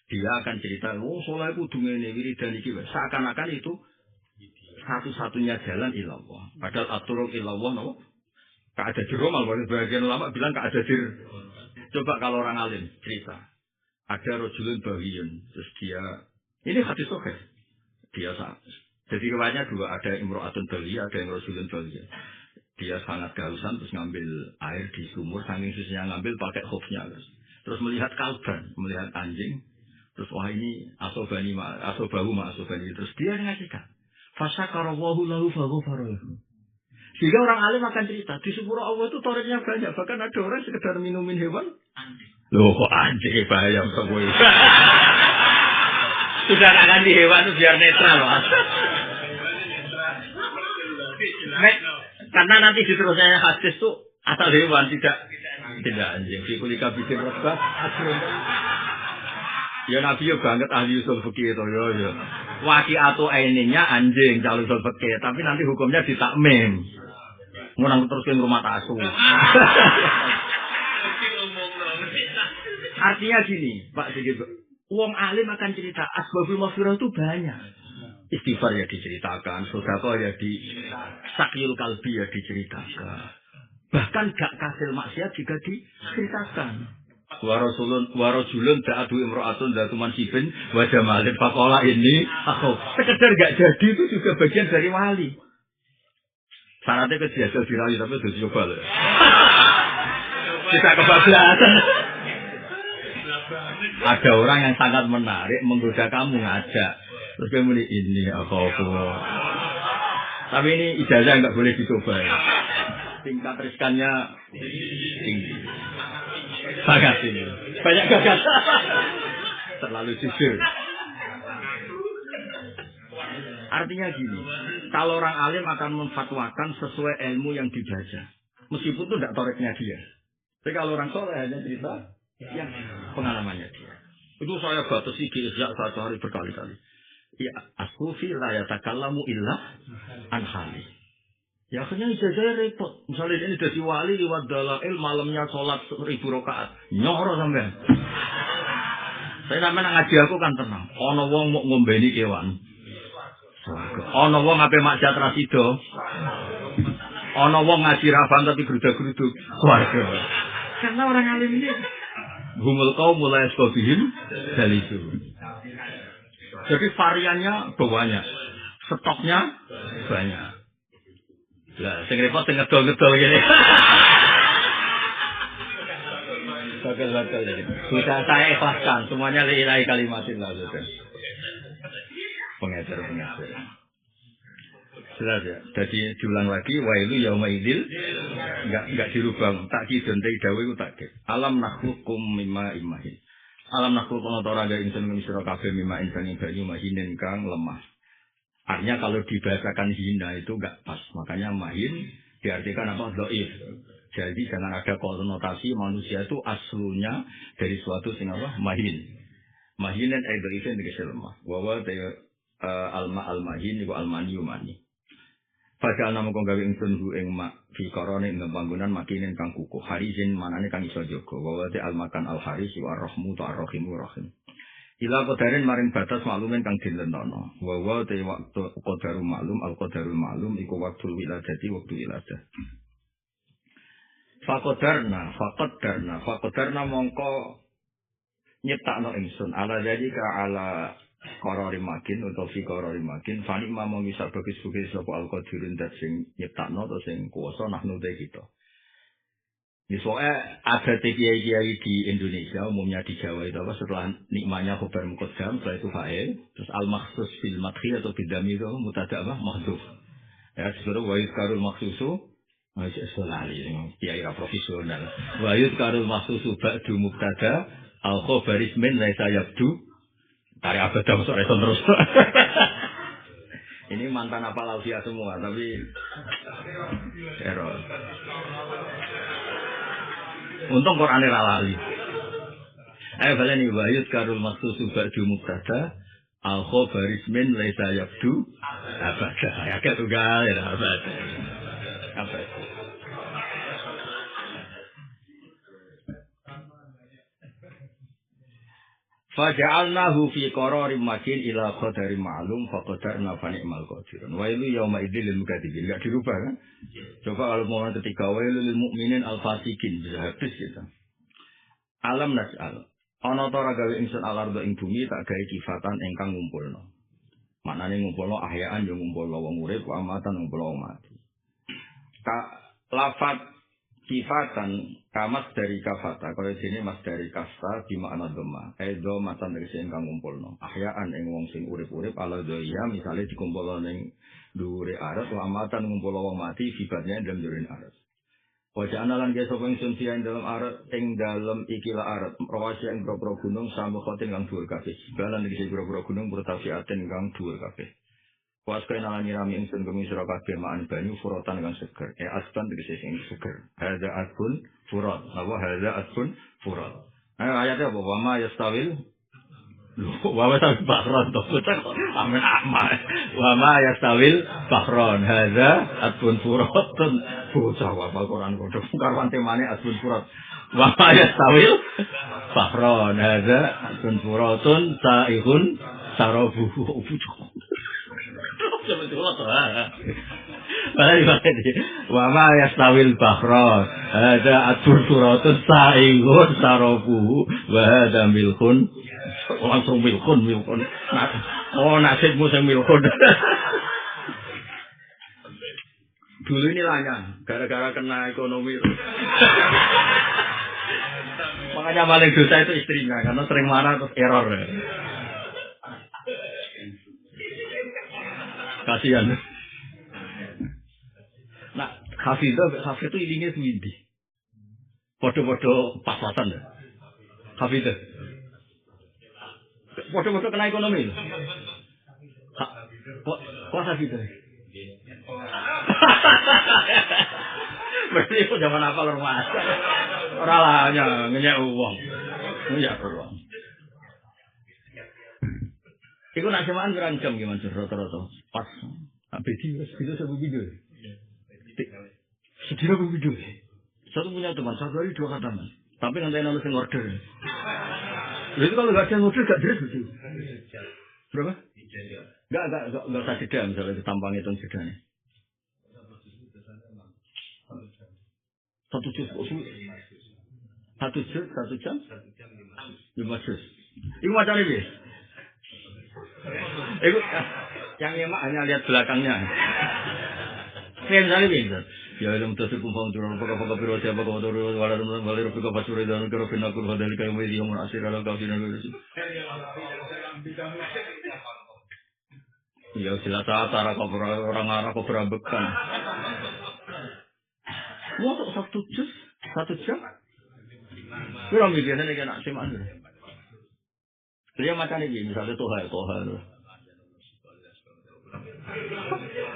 dia akan cerita, oh soleh itu dungene wiridan iki, seakan-akan itu satu-satunya jalan ilallah. Padahal aturuk ilallah, no? Kak ada jero malah bagian ulama bilang kak ada jero. Coba kalau orang alim cerita, ada rojulun bahiyun, terus dia, ini hadis sahih, dia sah. Jadi riwayatnya dua, ada imro'atun bahiyah, ada yang rojulun bahiyah. Dia sangat kehausan terus ngambil air di sumur, saking susahnya ngambil pakai khufnya terus melihat kalban, melihat anjing, terus wah ini asobani terus dia ngasihkan fasyakarallahu lahu faghfara lahu. Sehingga orang alim akan cerita di sumur Allah itu toreknya banyak, bahkan ada orang sekedar minumin hewan anjing. Loh kok anjing bahaya semua. Sudah akan di hewan itu biar netral Mas. Karena nanti diterusnya hadis itu asal hewan tidak anjing. Kulika bikin rosbah asrun. Ya Nabi yo banget ahli usul fikih itu yo. Waki atau aininya anjing calon usul fikih, tapi nanti hukumnya ditakmim. Ngunang terus ke rumah tasu. Artinya gini, Pak Sigit. Wong alim akan cerita asbabul maghfirah itu banyak. Istighfar ya diceritakan, sedekah ya di sakyul kalbi ya diceritakan. Bahkan gak kasil maksiat juga diceritakan. Warajulun da'adu imra'atun datu mansibin wa jamalin faqala ini aku sekedar gak jadi itu juga bagian dari wali. Syaratnya kejadian dirayu tapi udah coba loh. Kita kebablasan. Ada orang yang sangat menarik menggoda kamu ngajak. Terus kamu ini apa. Tapi ini ijazah nggak boleh dicoba ya. Tingkat riskannya tinggi. Sangat tinggi. Banyak gagal. Terlalu jujur. Artinya gini, kalau orang alim akan memfatwakan sesuai ilmu yang dibaca. Meskipun itu tidak toreknya dia. Tapi kalau orang soleh hanya cerita yang pengalamannya dia. Itu saya batasi sejak 1 hari berkali-kali. Ya, as-sufi la yatakallamu illa an hali. Ya akhirnya ijazahnya repot. Misalnya ini dari wali lewat dalail malamnya sholat 1000 rakaat. Nyoro sampean. Saya sampean ngaji aku kan tenang. Ono wong mau ngombeni kewan. Ono wong ape maksiat ra sida. Ono wong ngaji rafan tapi gerudak-geruduk. Warga. Karena orang alim ini humul qaum mulai sekobihim dari itu. Jadi variannya banyak. stoknya banyak. Lah sing repot sing ngedol-ngedol gini. Bakal jadi. Sudah saya ikhlaskan semuanya lillahi kalimatillah sudah. Pengecer. Jelas ya. Jadi diulang lagi wailu yauma idzil enggak dirubah. Tak kidon te dawe iku tak ke. Alam nakhluqum mimma imahin. Alam nakhluqum ora ada ingsun ngisira kabeh mimma insani banyu mahinen kang lemah. Artinya kalau dibahasakan hina itu enggak pas. Makanya mahin diartikan apa? Dhaif. Jadi jangan ada konotasi manusia itu aslunya dari suatu sing apa? Mahin. Mahinen dhaifin tegese lemah. Wa te alma-almahin iku almani mani. Padahal nama kau gawe ingsun hu ing mak fi korone ing bangunan makinen kang kukuh harizin manane kang iso jaga wa te almakan al haris wa rahmu ta rahimu rahim ila qadarin maring batas maklumen kang dilenono wa te waktu qadarul maklum al qadarul maklum iku waktu wiladati waktu wiladah faqadarna mongko nyiptakno ingsun ala jadi ka ala korori makin atau fi korori makin fani mamong bisa bagus-bagus sapa al-qadirun dat sing nyiptakno atau sing kuwasa nahnu te kita. Misalnya ada kiai-kiai di Indonesia umumnya di Jawa itu apa setelah nikmatnya khabar muqaddam setelah itu fa'il terus al-makhsus bil madhi atau bidami itu mutada apa mahdhuf. Ya sesuatu wa yuzkarul makhsusu masih selali kiai profesional. Wa yuzkarul makhsusu ba'du mubtada al-khabar ismin laisa yabdu tarik abadah masuk reson terus. Ini mantan apa lausia semua, tapi error. Untung Quran lali. Ayo balen iki wayut karul maksusu ba'du mubtada al khabarismin laisa yabdu abadah. Ya ketugal ya abadah. Apa? Faja'alnahu fi qararin makin ila qadarin ma'lum faqadarna fa ni'mal qadirun. Wailu yauma idzil lil mukadzibin. Enggak dirubah kan? Coba kalau mau ketika wailu lil mukminin al fasikin habis kita. Alam nas'al. Ana ta ora gawe ingsun alardo ing bumi tak gawe kifatan ingkang ngumpulno. Maknane ngumpulno ahyaan yo ngumpulno wong urip, amatan ngumpulno wong mati. Lafat kifatan kamas dari kafata kalau sini mas dari kasta di makna doma edo matan dari sing kang ngumpulno ahyaan ing wong sing urip-urip ala doya misale dikumpulno ning dhuwure arat wa amatan ngumpulno wong mati sifatnya dalam dhuwure arat wajah analan ge sapa ingsun sian dalam arat ing dalam ikilah arat rawasi ing boro gunung sama khotin kang dhuwur kabeh balan iki boro gunung bertafiaten kang dhuwur kabeh was kaya nalani rami ingsun kemi sira kabeh maan banyu furotan kang seger. Asban tegese sing seger. Hadza asbun furat. Apa hadza asbun furat. Ayatnya apa? Wa ma yastawil wa ma yastawil bahron to. Amin amal. Wa ma yastawil bahron. Hadza asbun furatun. Bocah apa Quran kok karwan temane asbun furat. Wa ma yastawil bahron. Hadza asbun furatun sa'ihun sarabuhu. Wa ma yastawil bahra hada atur suratun sa'igun sarabu wa hada milkun langsung milkun oh nasibmu sing milkun dulu ini lanya gara-gara kena ekonomi makanya paling dosa itu istrinya karena sering marah terus error kasihan. Nah, Hafid itu ilinya semindi. Podo-podo pas-pasan dah. Hafid. Podo-podo kena ekonomi. Kok Hafid? Berarti itu zaman apa rumah? Ora lah ngenyek uang. Ngenyek uang. Iku nak semaan kurang jam gimana rata-rata pas bisa satu video sedira video satu punya teman satu hari 2 kataman tapi nanti nulis yang order itu kalau nggak ada yang order nggak jelas betul berapa nggak usah jeda misalnya ditampang hitung jedanya 1 jam 5 juz itu macam ini Iku Yang nyemak hanya lihat belakangnya. Misalnya gitu. Ya ilmu tasawuf pun turun apakah biro siapa kau turun walau walau rupika pasuri dan kau pernah kau hadal kau mesti yang menasir kalau kau tidak beres. Ya jelas cara kau orang Arab kau berambekan. Wah satu jam. Kira mikirnya ni kan nak semak. Dia macam ni misalnya toha.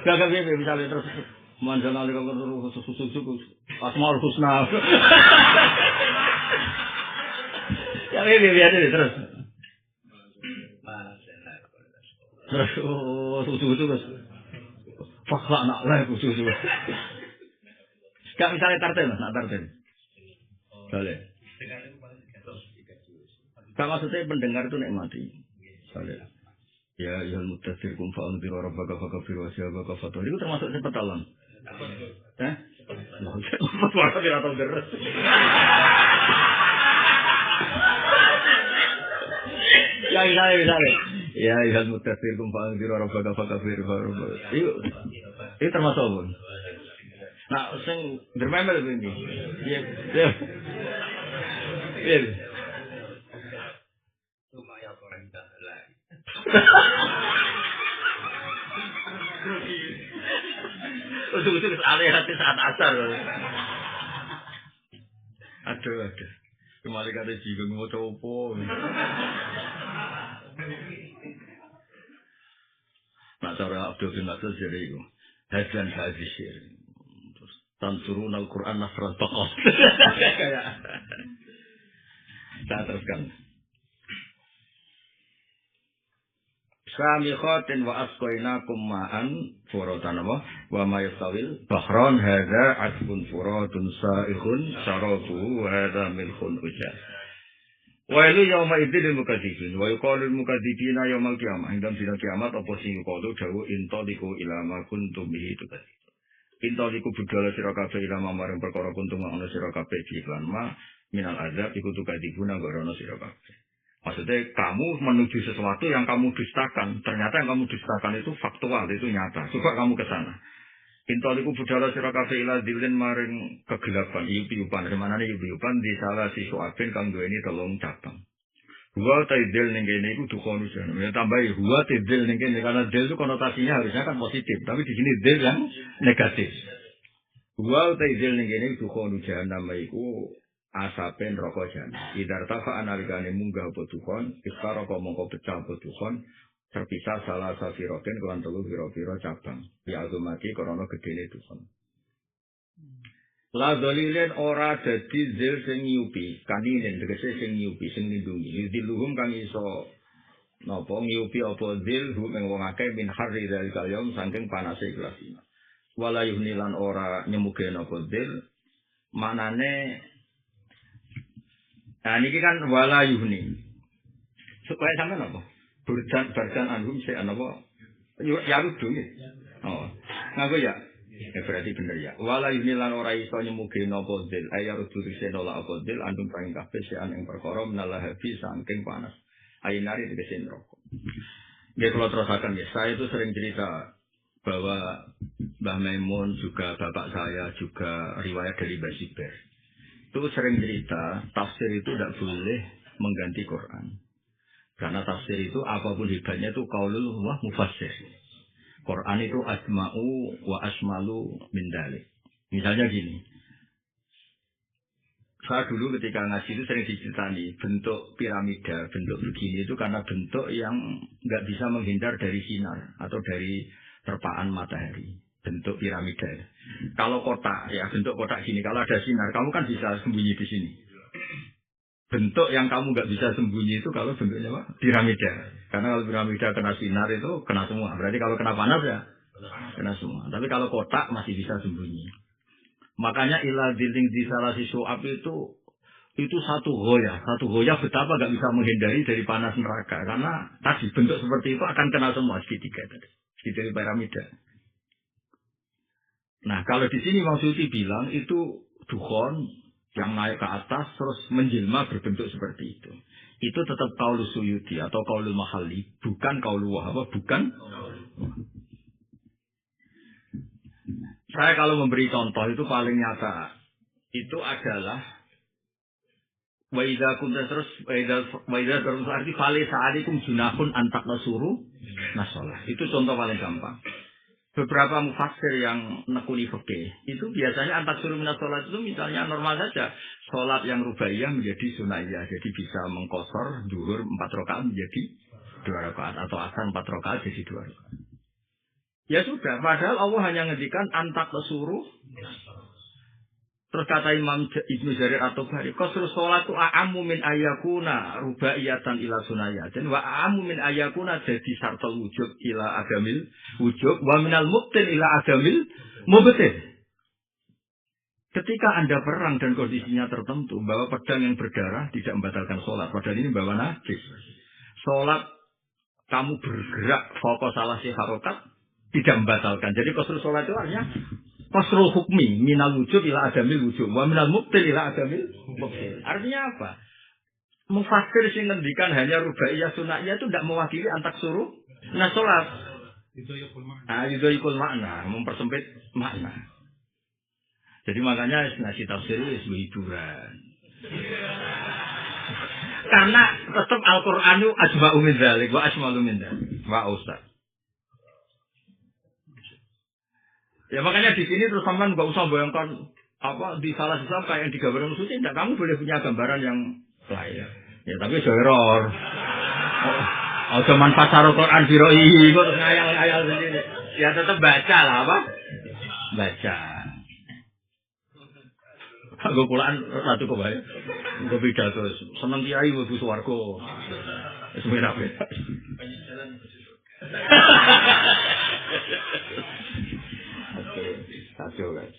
Gak misalnya terus. Manjalah kalau susu Asmaul Husna. Ya biar terus. Terus susu terus. Faklah nak lah susu. Gak misalnya tarten. Boleh. Gak maksudnya pendengar itu nikmati. Boleh. Ya yang mutasir kumfaun biro rabbaka fakafir wa syabaka fatul. Itu termasuk sepetalan. Suara tidak tahu deres. Ya misalnya. Ya yang mutasir kumfaun biro rabbaka fakafir wa itu termasuk apa? Nah, sing dermemel ini. Iya. Usul alih hati saat asar. Aduh. Kembali kata jika mau coba. Nak cara Abdul bin Nasir jadi itu. Hasan hadisir. Terus tansurun Al-Quran nasran tokoh. Kayak. Saya teruskan. Samikhatin wa asqainakum ma'an furatan wa ma yastawil bahran hadza asbun furatun sa'ikhun syarabu wa hadza milhun ujah wa ilu yauma idzil mukadzibin wa yuqalu lil mukadzibina yaumal qiyamah indam dina kiamat apa sing yuqalu dawu intaliku ila ma kuntum bihi tukadzib intaliku budala sira kabeh ila maring perkara kuntum ana sira kabeh iklan ma minal azab iku tukadzibuna gorono sira kabeh. Maksudnya kamu menuju sesuatu yang kamu dustakan. Ternyata yang kamu dustakan itu faktual, itu nyata. Coba kamu ke sana. Intaliku budala sira kabeh ila dilin maring kegelapan, yup-yupan. Dari mana nih yup-yupan di salah si suapin kang duweni telung cabang. Huwa taidil ning kene iku dukhonu jan. Ya tambahi huwa taidil ning kene karena dil itu konotasinya harusnya kan positif, tapi di sini dil yang negatif. Huwa taidil ning kene dukhonu jan nama iku asapen rokok jan. Idar tafa analikane munggah apa dukhon, iskara kok mongko pecah apa dukhon, terpisah salah safiroken kelan telu pira-pira cabang. Ya azumati krana gedene dukhon. La dalilen ora dadi zil sing nyupi, kaninen tegese sing nyupi, sing lindungi. Diluhum kang iso napa nyupi apa zil hu ing wong akeh min harri dari kalyom saking panase iklasina. Wala yuhnilan ora nyemuge napa zil, manane nah niki kan wala yuhni. Supaya sampean apa? Berjan anhum saya apa? Ya ludu nggih. Oh. Nganggo ya. Ya berarti bener ya. Wala yuhni lan ora iso nyemuge napa zil. Ayar durise nolak apa zil andum paring kabeh sean ing perkara menalah habi saking panas. Ainari tegese neraka. Nggih kula terusaken ya. Saya itu sering cerita bahwa Mbah Maimun juga bapak saya juga riwayat dari Mbah Siber. Itu sering cerita, tafsir itu tidak boleh mengganti Quran. Karena tafsir itu apapun hebatnya itu qaulul wa mufassir. Quran itu asma'u wa asmalu min dalik. Misalnya gini. Saya dulu ketika ngaji itu sering diceritani bentuk piramida, bentuk begini itu karena bentuk yang nggak bisa menghindar dari sinar atau dari terpaan matahari. Bentuk piramida. Kalau kotak, ya bentuk kotak gini, kalau ada sinar, kamu kan bisa sembunyi di sini. Bentuk yang kamu nggak bisa sembunyi itu kalau bentuknya apa? Piramida. Karena kalau piramida kena sinar itu kena semua. Berarti kalau kena panas ya kena semua. Tapi kalau kotak masih bisa sembunyi. Makanya ilah diling di salah si suap itu satu goyah betapa nggak bisa menghindari dari panas neraka. Karena tadi bentuk seperti itu akan kena semua segitiga tadi. Segitiga piramida. Nah, kalau di sini Maksudi bilang itu dukhon yang naik ke atas terus menjelma berbentuk seperti itu. Itu tetap qaul Suyuti atau qaulul Mahalli, bukan qaul Wahhab, bukan. Saya kalau memberi contoh itu paling nyata. Itu adalah wa idza kunta terus wa idza terus arti fali sa'alikum junahun antak nasuru nasolah. Itu contoh paling gampang. Beberapa mufassir yang nekuni fikih itu biasanya antak suruh minas sholat itu misalnya normal saja sholat yang rubaiyah menjadi sunaiyah, jadi bisa mengkosor zuhur 4 rakaat menjadi 2 rakaat atau asar 4 rakaat jadi 2 rakaat. Ya sudah, padahal Allah hanya ngendikan antak suruh. Terus kata Imam Ibnu Jarir at-Tabari, qasrus sholatu a'ammu min ayyakuna rubaiyatan ila sunayatin wa a'ammu min ayyakuna jadi syartul wujub ila adamil wujub wa minal mubtil ila adamil mubtil. Ketika Anda perang dan kondisinya tertentu, bawa pedang yang berdarah tidak membatalkan sholat. Padahal ini bawa najis. Sholat kamu bergerak fokus salah si harokat tidak membatalkan. Jadi qasrus sholat itu artinya qasrul hukmi minal wujud ila adamil wujud wa minal mubtil ila adamil mubtil. Artinya apa? Mufassir sing ngendikan hanya rubaiyah sunaiyah itu tidak mewakili antak suruh nah salat. Itu makna, mempersempit makna. Jadi makanya nasi tafsir itu hiburan. Karena tetap Al-Qur'an itu ajma'u min dzalik wa asmalu min dzalik wa ustaz. Ya makanya di sini terus sampean nggak usah bayangkan apa di salah satu kayak yang digambarkan suci, tidak, kamu boleh punya gambaran yang lain. Ya tapi itu error. Oh, cuman pasar Quran biroi, terus ngayal-ngayal sendiri. Ya tetap baca lah apa? Baca. Aku pulaan satu kebaik. Gue beda terus. Senang kiai butuh swarga. Semuanya apa? Kacau kan.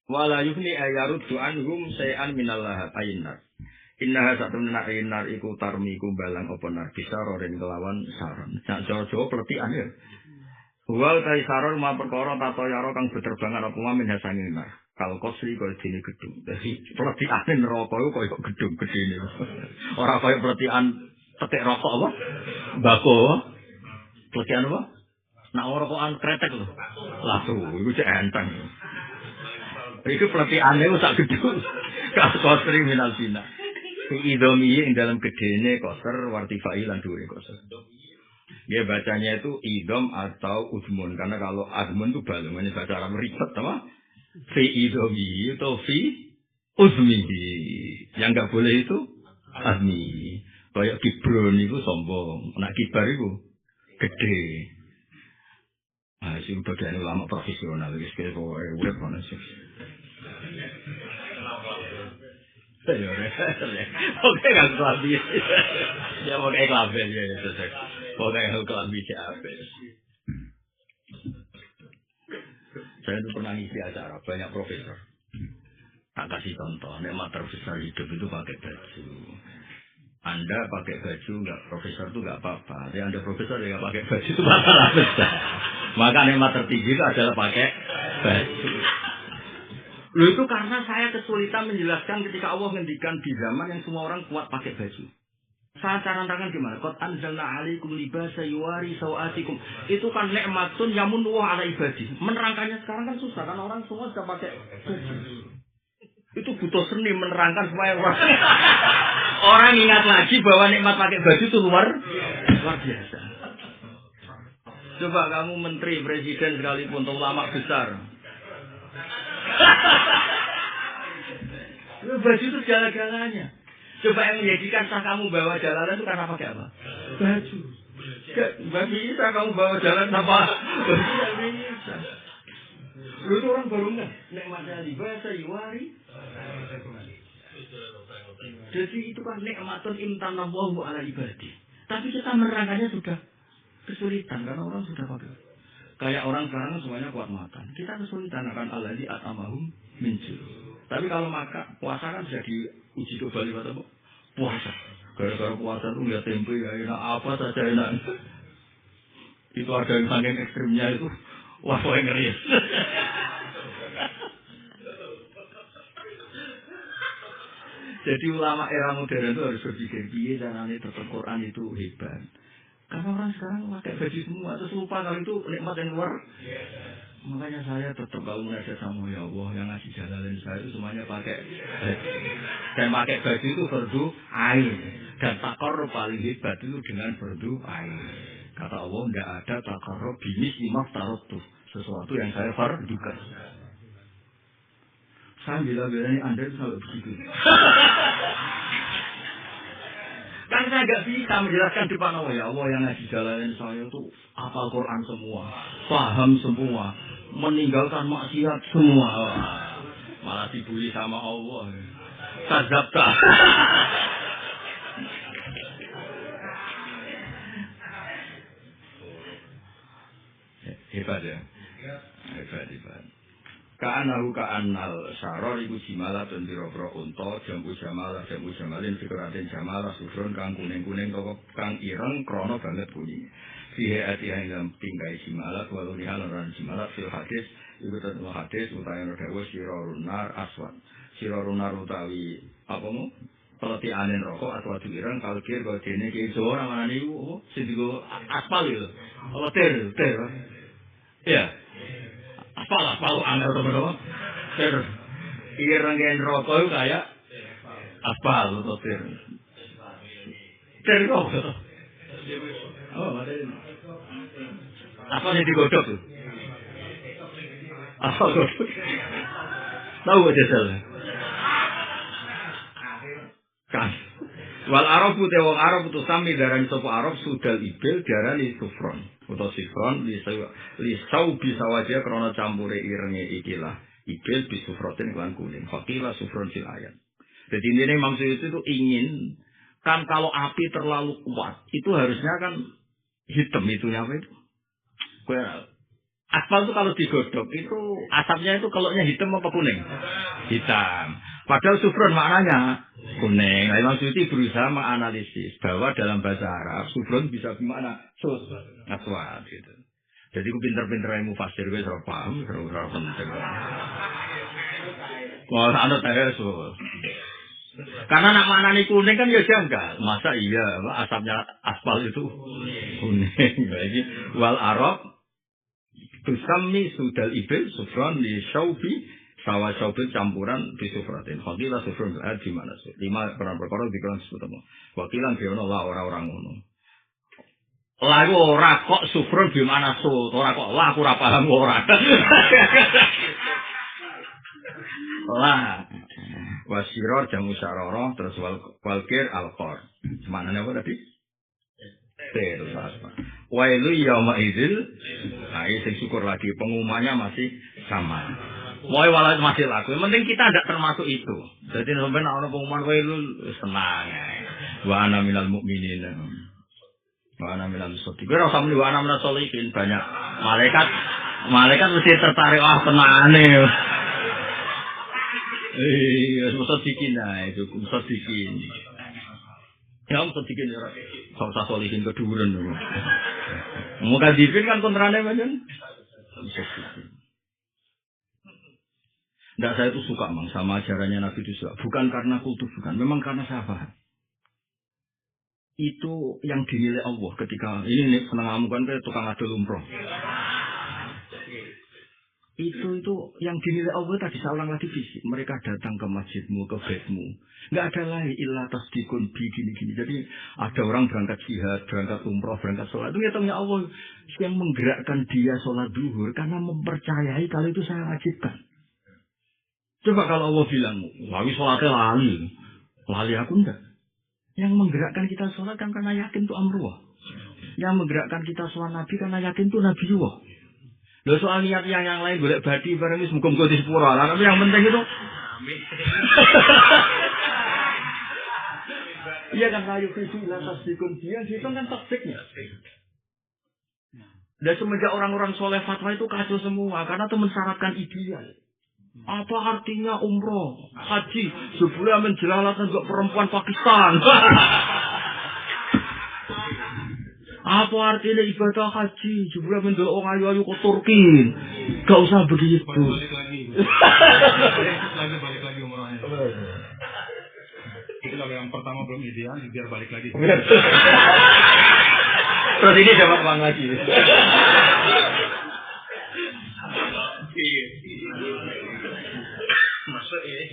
Wala yufni ayaruddu anhum sayan minallah aynar. Innaha satamna aynar iku tarmi iku balang apa nar bisa roren kelawan saron. Sak Jawa pletikan ya. Wal kai saron ma perkara tato yaro kang beterbangan apa min hasangin nar. Kal kosri kaya dene gedung. Dadi pletikane neraka iku kaya gedung gedene. Ora kaya pletikan tetek rokok apa? Bako. Pletikan apa? Nak rokokan kretek lho. Langsung iku cek enteng. Iku pelatihannya sak gedung. Kosri minal bina. Idomi ing dalam gedene koser wartifai lan dhuwure koser. Dia bacanya itu idom atau udmun karena kalau admun itu balungannya baca Arab ribet apa? Fi idomi atau fi uzmi. Yang enggak boleh itu azmi. Kayak kibron itu sombong, nak kibar itu gede. Ah, sih bagian ulama profesional, guys, kayak urip mana sih? Oke, nggak kelabih. Ya mau kayak kelabih ya itu sih. Mau kayak kelabih siapa? Saya itu pernah ngisi acara banyak profesor. Tak kasih contoh, nikmat terbesar hidup itu pakai baju. Anda pakai baju nggak profesor itu nggak apa-apa. Tapi Anda profesor ya nggak pakai baju itu masalah besar. Maka nikmat tertinggi itu adalah pakai baju. Loh itu karena saya kesulitan menjelaskan ketika Allah ngendikan di zaman yang semua orang kuat pakai baju. Saya terangkan gimana? Qad anzalna 'alaikum libasa yuwari sawatikum. Itu kan nikmatun yamunnu 'ala ibadi. Menerangkannya sekarang kan susah kan orang semua sudah pakai baju. Itu butuh seni menerangkan supaya orang ingat lagi bahwa nikmat pakai baju itu luar biasa. Coba kamu menteri, presiden sekalipun, ulama besar. Baju itu segala-galanya. Coba yang menjadikan sah kamu bawa jalanan itu karena pakai apa? Baju. Gak bisa kamu bawa jalan apa? Baju gak bisa. Lu itu orang baru nggak? Nikmatnya libasa yuwari. Jadi itu kan nikmatun imtanallahu ala ibadi. Tapi kita menerangkannya sudah kesulitan karena orang sudah pakai. Kayak orang sekarang semuanya kuat makan. Kita kesulitan akan alladzi atamahum min ju'. Tapi kalau makan puasa kan sudah diuji coba lewat apa? Puasa. Gara-gara puasa itu lihat tempe ya enak apa saja enak. Itu ada yang saking ekstrimnya itu. Wah, kok ngeri. Jadi ulama era modern itu harus berpikir, piye caranya tetap Quran itu hebat. Karena orang sekarang pakai baju semua, terus lupa kalau itu nikmat yang luar. Makanya saya tetap kalau mengajar sama ya Allah yang ngasih jalan saya itu semuanya pakai baju. Dan pakai baju itu fardu ain. Dan takarrub paling hebat itu dengan fardu ain. Kata Allah tidak ada takarrub bimis imaf tarotuh. Sesuatu yang saya fardukan. Saya bilang-bilangnya Anda itu sampai begitu. Kan saya nggak bisa menjelaskan di depan Allah. Ya Allah yang ngasih jalanin saya itu hafal Quran semua, paham semua, meninggalkan maksiat semua. Malah dibully sama Allah. Kadzabta. Hebat ya. Hebat. Ka'annal syaror iku jimalatun biro-biro unta jambu jamalin fikiratin jamalah sufron kang kuning-kuning toko kang ireng krono banget kuning fihe atiha dalam tingkai jimalat walau nihalan jimalat fil hadis iku tentu hadis utawi dawa sirorunar aswad sirorunar utawi apa mu peleti anen rokok atau adu ireng kalkir kau dene ki Jawa namane iku sing digo aspal lho apa ter ya Aspal angel teman-teman. Ireng rokok itu kayak aspal atau ter. Ter kok. Oh, ada ini. Apa yang digodok tuh? Apa godok? Tahu aja salah. Kan. Wal Arabu te wong Arab itu sami darani sapa Arab sudal ibil darani sufron. Utawa sifron li sau bisa wajah karena campure irenge ikilah ibil bisufrotin lan kuning fakilah sufron fil ayat. Jadi ini maksud itu ingin kan kalau api terlalu kuat itu harusnya kan hitam itunya apa itu aspal itu kalau digodok itu asapnya itu kalaunya hitam apa kuning hitam padahal sufron maknanya kuning. Nah, Imam Suyuti berusaha menganalisis bahwa dalam bahasa Arab sufron bisa bermakna aswad gitu. Jadi aku pinter-pinter ilmu fasir gue serap paham, serap penting. Wah, anda tahu karena nak maknanya kuning kan ya janggal. Masa iya asapnya aspal itu kuning. Jadi wal Arab tusammi sudal ibil sufron li syaubi sawa syaubi campuran bisufratin. Wakilah sufron di mana sih? 5 perkara dikelan sebutama. Wakilan biono lah orang-orang ngono. Lagu ora kok sufron di mana so? Ora kok lah aku ora paham ora. Lah wasiror jamu syaroro terus walkir alqor. Semanane apa tadi? Terus apa? Wailu yauma idzil. Nah, sing syukur lagi pengumumannya masih sama. Mau walau masih laku. Yang penting kita tidak termasuk itu. Jadi sampai nak pengumuman wailu senang. Wa ana minal mu'minin. Wa ana minal mushrikin. Ora usah muni wa ana minal sholihin banyak. Malaikat mesti tertarik tenane. Mesti bikin itu, mesti bikin. Ya mesti bikin ya. Usah sholihin keduren. Muka dipin kan kontrane macam. Mesti bikin. Tidak, saya itu suka mang sama ajarannya Nabi itu suka. Bukan karena kultus, bukan. Memang karena saya paham. Itu yang dinilai Allah ketika ini senang kamu kan kayak tukang adol umroh. Itu yang dinilai Allah tadi saya ulang lagi fisik. Mereka datang ke masjidmu, ke bedmu. Nggak ada lagi illa tasdikun bi gini-gini. Jadi ada orang berangkat jihad, berangkat umroh, berangkat sholat. Itu ngitungnya Allah yang menggerakkan dia sholat duhur karena mempercayai kalau itu saya wajibkan. Coba kalau Allah bilang, lawi sholatnya lali aku enggak. Yang menggerakkan kita sholat kan karena yakin itu amruah. Yang menggerakkan kita sholat Nabi karena yakin itu Nabi Allah. Loh soal niat yang lain boleh badi bareng ini semoga-moga di sepura. Tapi yang penting itu, iya kan layu visi lantas dikun dia itu kan taktiknya. Dan semenjak orang-orang soleh fatwa itu kacau semua karena itu mensyaratkan ideal. Apa artinya umroh, haji, sebulan menjelalatan juga perempuan Pakistan. Apa artinya ibadah haji, sebulan menjelok orang ayu-ayu ke Turki. Gak usah begitu. Balik lagi umrohnya. Jadi kalau yang pertama belum ideal, biar balik lagi. Terus ini dapat uang lagi. Masuk ini.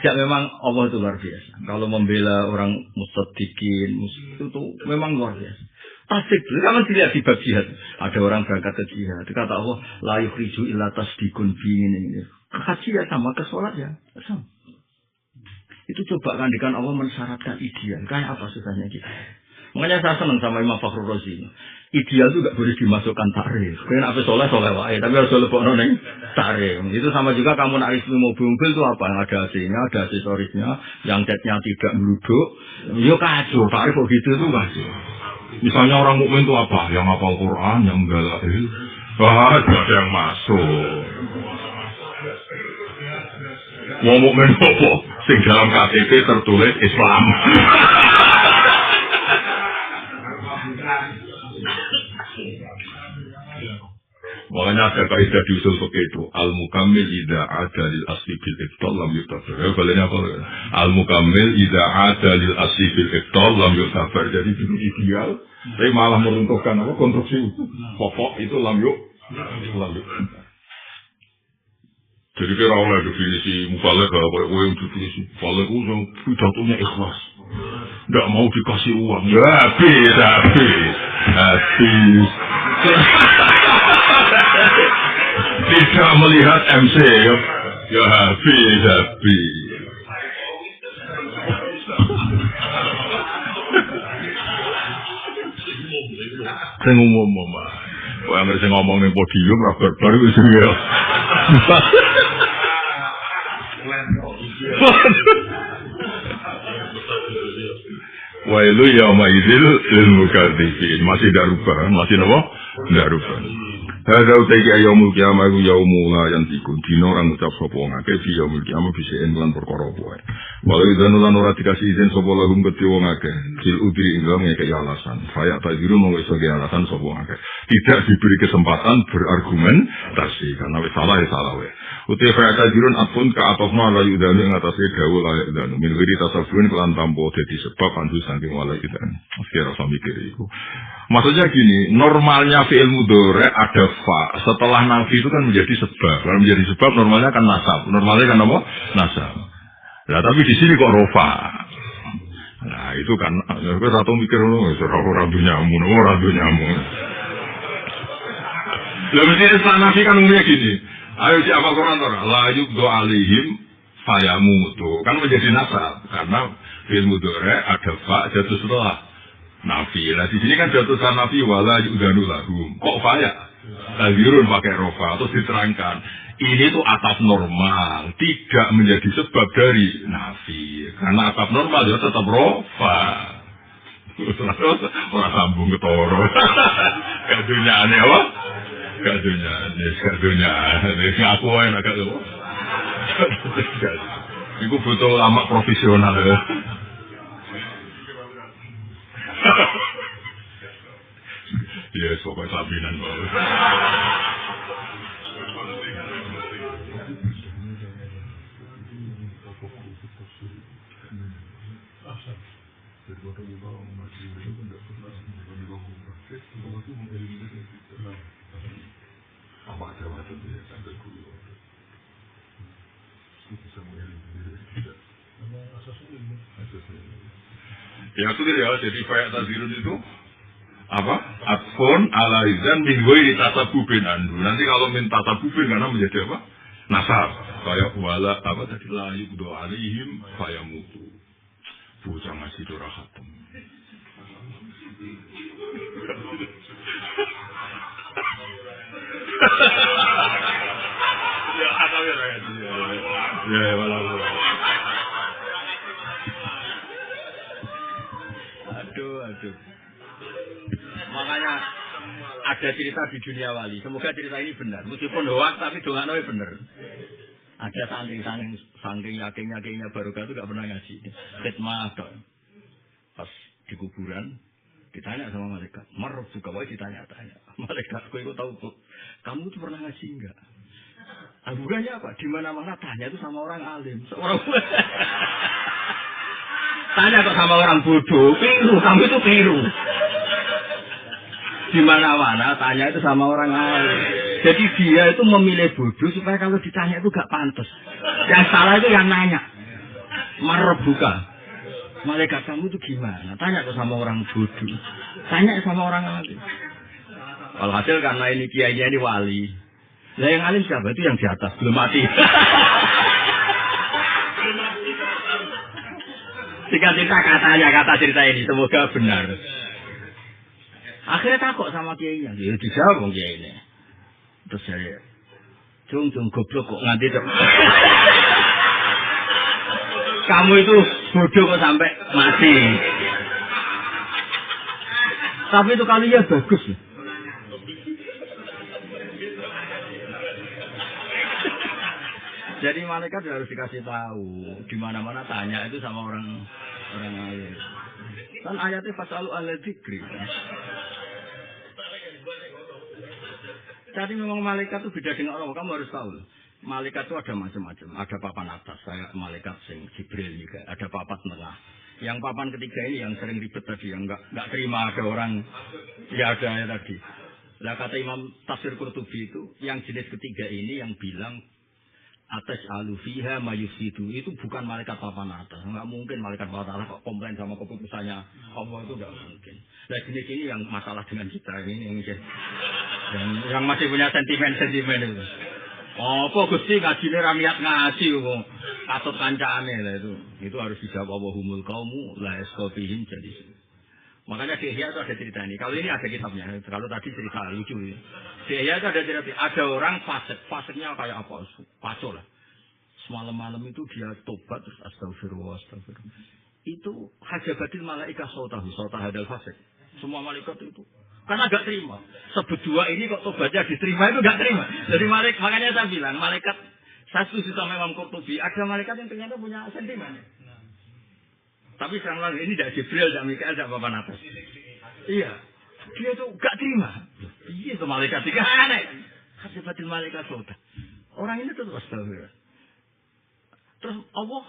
Ya memang Allah itu luar biasa. Kalau membela orang mustadikin, itu memang luar biasa. Tasdik, kamu dilihat di bab jihad. Ada orang berangkat ke jihad. Kata Allah, la yukhriju illa tasdikun bingin ini. Ke jihad sama ke sholat ya. Sama. Itu coba kandikan Allah mensyaratkan ideal. Kayak apa susahnya kita. Makanya saya senang sama Imam Fakhrul Razi. Ideal itu gak boleh dimasukkan tarikh. Kalian apa soleh wae, tapi harus lebokno ning tarikh. Itu sama juga kamu nak resmi mobil itu apa? Yang ada AC-nya, ada aksesorisnya, yang catnya tidak meluduk. Yo kacau, tarikh kok gitu tuh kacau. Misalnya orang mukmin itu apa? Yang hafal Quran, yang galail. Wah, ada yang masuk. Mau mukmin apa? Sing dalam KTP tertulis Islam. Makanya ada kaidah di usul fikih itu al-mukammil idza ada lil asli bil iftal lam yuktafar. Ya balenya apa? Al-mukammil idza ada lil asli bil iftal lam yuktafar. Jadi itu ideal, tapi malah meruntuhkan apa konstruksi pokok itu lam yuk. Jadi kira oleh definisi mubalik apa yang definisi mubalik itu pidatonya ikhlas. Enggak mau dikasih uang. Ya habis. Tidak melihat MC ya habis. Saya ngomong kok yang ngerti ngomong ning podium ra barbar wis ya. Wailu yauma idzil lil mukadzibin. Masih darubah, masih napa? Darubah. Hadza utai yaumul qiyamah yaumul la yantikun. Dino orang ngucap sapa wong akeh fi yaumul qiyamah bisa lan perkara wae. Walau idzan lan ora dikasih izin sapa lahum kedhe wong akeh. Fil udri ingkang ngekek alasan. Saya tak diru mung iso alasan sapa wong akeh. Tidak diberi kesempatan berargumentasi karena wis salah ya salah wae. Utai fa tajirun apun ka atofna la yudani ing atase dawuh la yudani. Min wiri tasawwurin kelan tampo dadi sebab andu saking wala yudani. Kira usah mikir iku. Maksudnya gini, normalnya fi'il mudhari ada fa. Setelah nafi itu kan menjadi sebab. Kalau menjadi sebab normalnya kan nasab. Normalnya kan apa? Nasab. Nah, tapi di sini kok rofa. Nah, itu kan satu mikir orang dunyamu, orang dunyamu. Lah mesti setelah nafi kan umumnya gini. Ayo siapa Quran ora? La yubdu alaihim fayamutu. Kan menjadi nasab karena fi'il mudhari ada fa jatuh setelah nafi. Nah di sini kan jatuhkan nafi wala yudanu lahum. Kok faya? Tazirun pakai rofa. Terus diterangkan ini tuh atap normal, tidak menjadi sebab dari nafi. Karena atap normal ya tetap rofa. Orang sambung ke toro. Kadunya aneh apa? Kadunya aneh. Ngaku enak agak apa? Itu butuh lama profesional ya. Ya, sobat sabinan baru. Apa ada macam dia sampai dulu. Bisa mengelak. Ya itu dia, jadi kayak tazirun itu apa? Atfon ala izan min ghairi tasabubin andu. Nanti kalau min tasabubin karena menjadi apa? Nasab. Kayak wala apa tadi la yubdu alaihim fayamutu. Bocah ngasih dora khatam. Ya khatam ya rakyat. Ya wala. Aduh. Makanya ada cerita di dunia wali. Semoga cerita ini benar. Meskipun hoax tapi dongano benar. Ada saking yakinnya barokah itu gak pernah ngaji. Khidmah pas di kuburan ditanya sama malaikat. Maruf juga ditanya-tanya. Malaikat, aku tahu kok. Kamu tuh pernah ngaji enggak? Aburannya apa? Di mana-mana tanya itu sama orang alim. Tanya kok sama orang bodoh, keliru, kamu itu keliru. Di mana-mana tanya itu sama orang alim. Jadi dia itu memilih bodoh supaya kalau ditanya itu gak pantas. Yang salah itu yang nanya. Marbuka. Malaikat kamu itu gimana? Tanya kok sama orang bodoh. Tanya sama orang alim. Walhasil karena ini kiainya ini wali. Lah yang alim siapa? Itu yang di atas, belum mati. Singkat cerita katanya, kata cerita ini semoga benar. Akhirnya takut sama kiainya. Ya dijawab kiai ini. Terus saya, jong goblok kok nganti tuh. Kamu itu bodoh kok sampai mati. Tapi itu kalinya bagus. Jadi malaikat harus dikasih tahu. Di mana-mana tanya itu sama orang alim. Kan ayatnya fasalu ala dzikri. Jadi memang malaikat itu beda dengan Allah. Kamu harus tahu. Malaikat itu ada macam-macam. Ada papan atas, saya malaikat sing Jibril juga. Ada papan tengah. Yang papan ketiga ini yang sering ribet tadi, yang nggak terima ada orang. Ya ada ya tadi. Lah kata Imam Tafsir Qurtubi itu, yang jenis ketiga ini yang bilang atas alufiha mayusidu itu bukan malaikat papan atas. Nggak mungkin malaikat papan atas kok komplain sama keputusannya Allah, itu nggak mungkin. Nah jenis ini yang masalah dengan kita ini yang masih punya sentimen itu. Apa Gusti ngajine ra niat ngaji kok katut kancane lah itu. Itu harus dijawab wahumul qaumu la yasqafihim jadi. Makanya di Ihya itu ada cerita ini. Kalau ini ada kitabnya. Kalau tadi cerita lucu ya. Di Ihya itu ada cerita. Ada orang fasik. Fasiknya kayak apa? Paco lah. Semalam-malam itu dia tobat terus astagfirullah. Itu hajabatil malaikat sautah hadal fasik. Semua malaikat itu. Karena gak terima. Seberdua ini kok tobatnya diterima itu gak terima. Jadi makanya saya bilang malaikat saya setuju sama Imam Qurtubi. Ada malaikat yang ternyata punya sentimen. Tapi sekarang lagi ini tidak Jibril, tidak Mikael, tidak papan atas. Iya. Dia tuh gak terima. Iya itu malaikat tiga aneh. Hajabatil malaikat sautah. Orang ini tuh astagfirullah. Terus Allah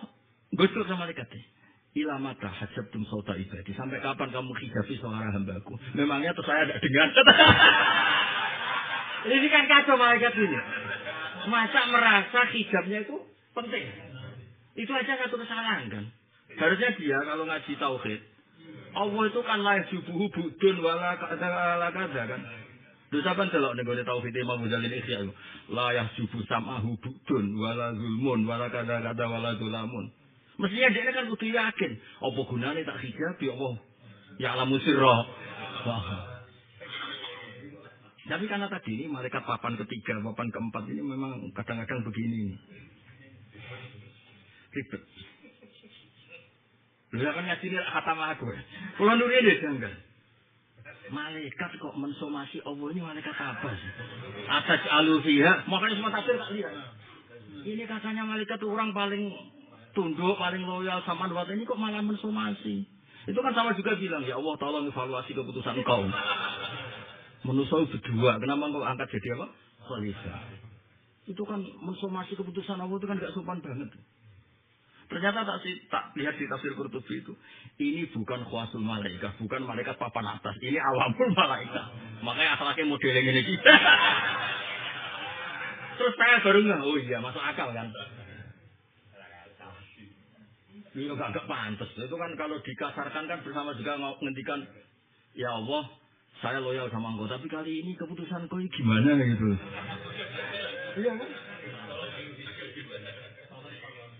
gosok sama malaikatnya. Ilamata hajabtum sauta ibadi. Sampai kapan kamu hijabi suara hambaku? Memangnya tuh saya tidak dengar. Ini kan kacau malaikat ini. Masa merasa hijabnya itu penting. Itu aja satu kesalahan kan. Harusnya dia kalau ngaji tauhid. Allah itu kan la yubuhu budun wala kada kan. Dosa kan delok ning gone tauhid Imam Ghazali Ihya. La yubuhu samahu budun wala zulmun wala kada wala zulamun. Mestinya dia kan kudu yakin, apa gunane tak hijabi Allah ya alamu sirra. Tapi karena tadi ini malaikat papan ketiga, papan keempat ini memang kadang-kadang begini. Ribet. Lu kan ngasih khatam aku. Kula nuri deh janggal. Malaikat kok mensomasi Allah ini malaikat apa sih? Atas alufiha, makanya semua tafsir tak lihat. Ini katanya malaikat itu orang paling tunduk, paling loyal sama dua ini kok malah mensomasi. Itu kan sama juga bilang, ya Allah tolong evaluasi keputusan engkau. Manusia berdua, kenapa engkau angkat jadi apa? Khalifah. Itu kan mensomasi keputusan Allah itu kan gak sopan banget. Ternyata tak lihat di tafsir Qurtubi itu, ini bukan khawasul malaikat, bukan malaikat papan atas, ini awamul malaikat. Makanya asalnya modelnya ini kita. Terus saya baru nggak, oh iya masuk akal kan. Ini agak pantas. Itu kan kalau dikasarkan kan bersama juga ngendikan, ya Allah, saya loyal sama engkau, tapi kali ini keputusan kau gimana gitu. Iya kan?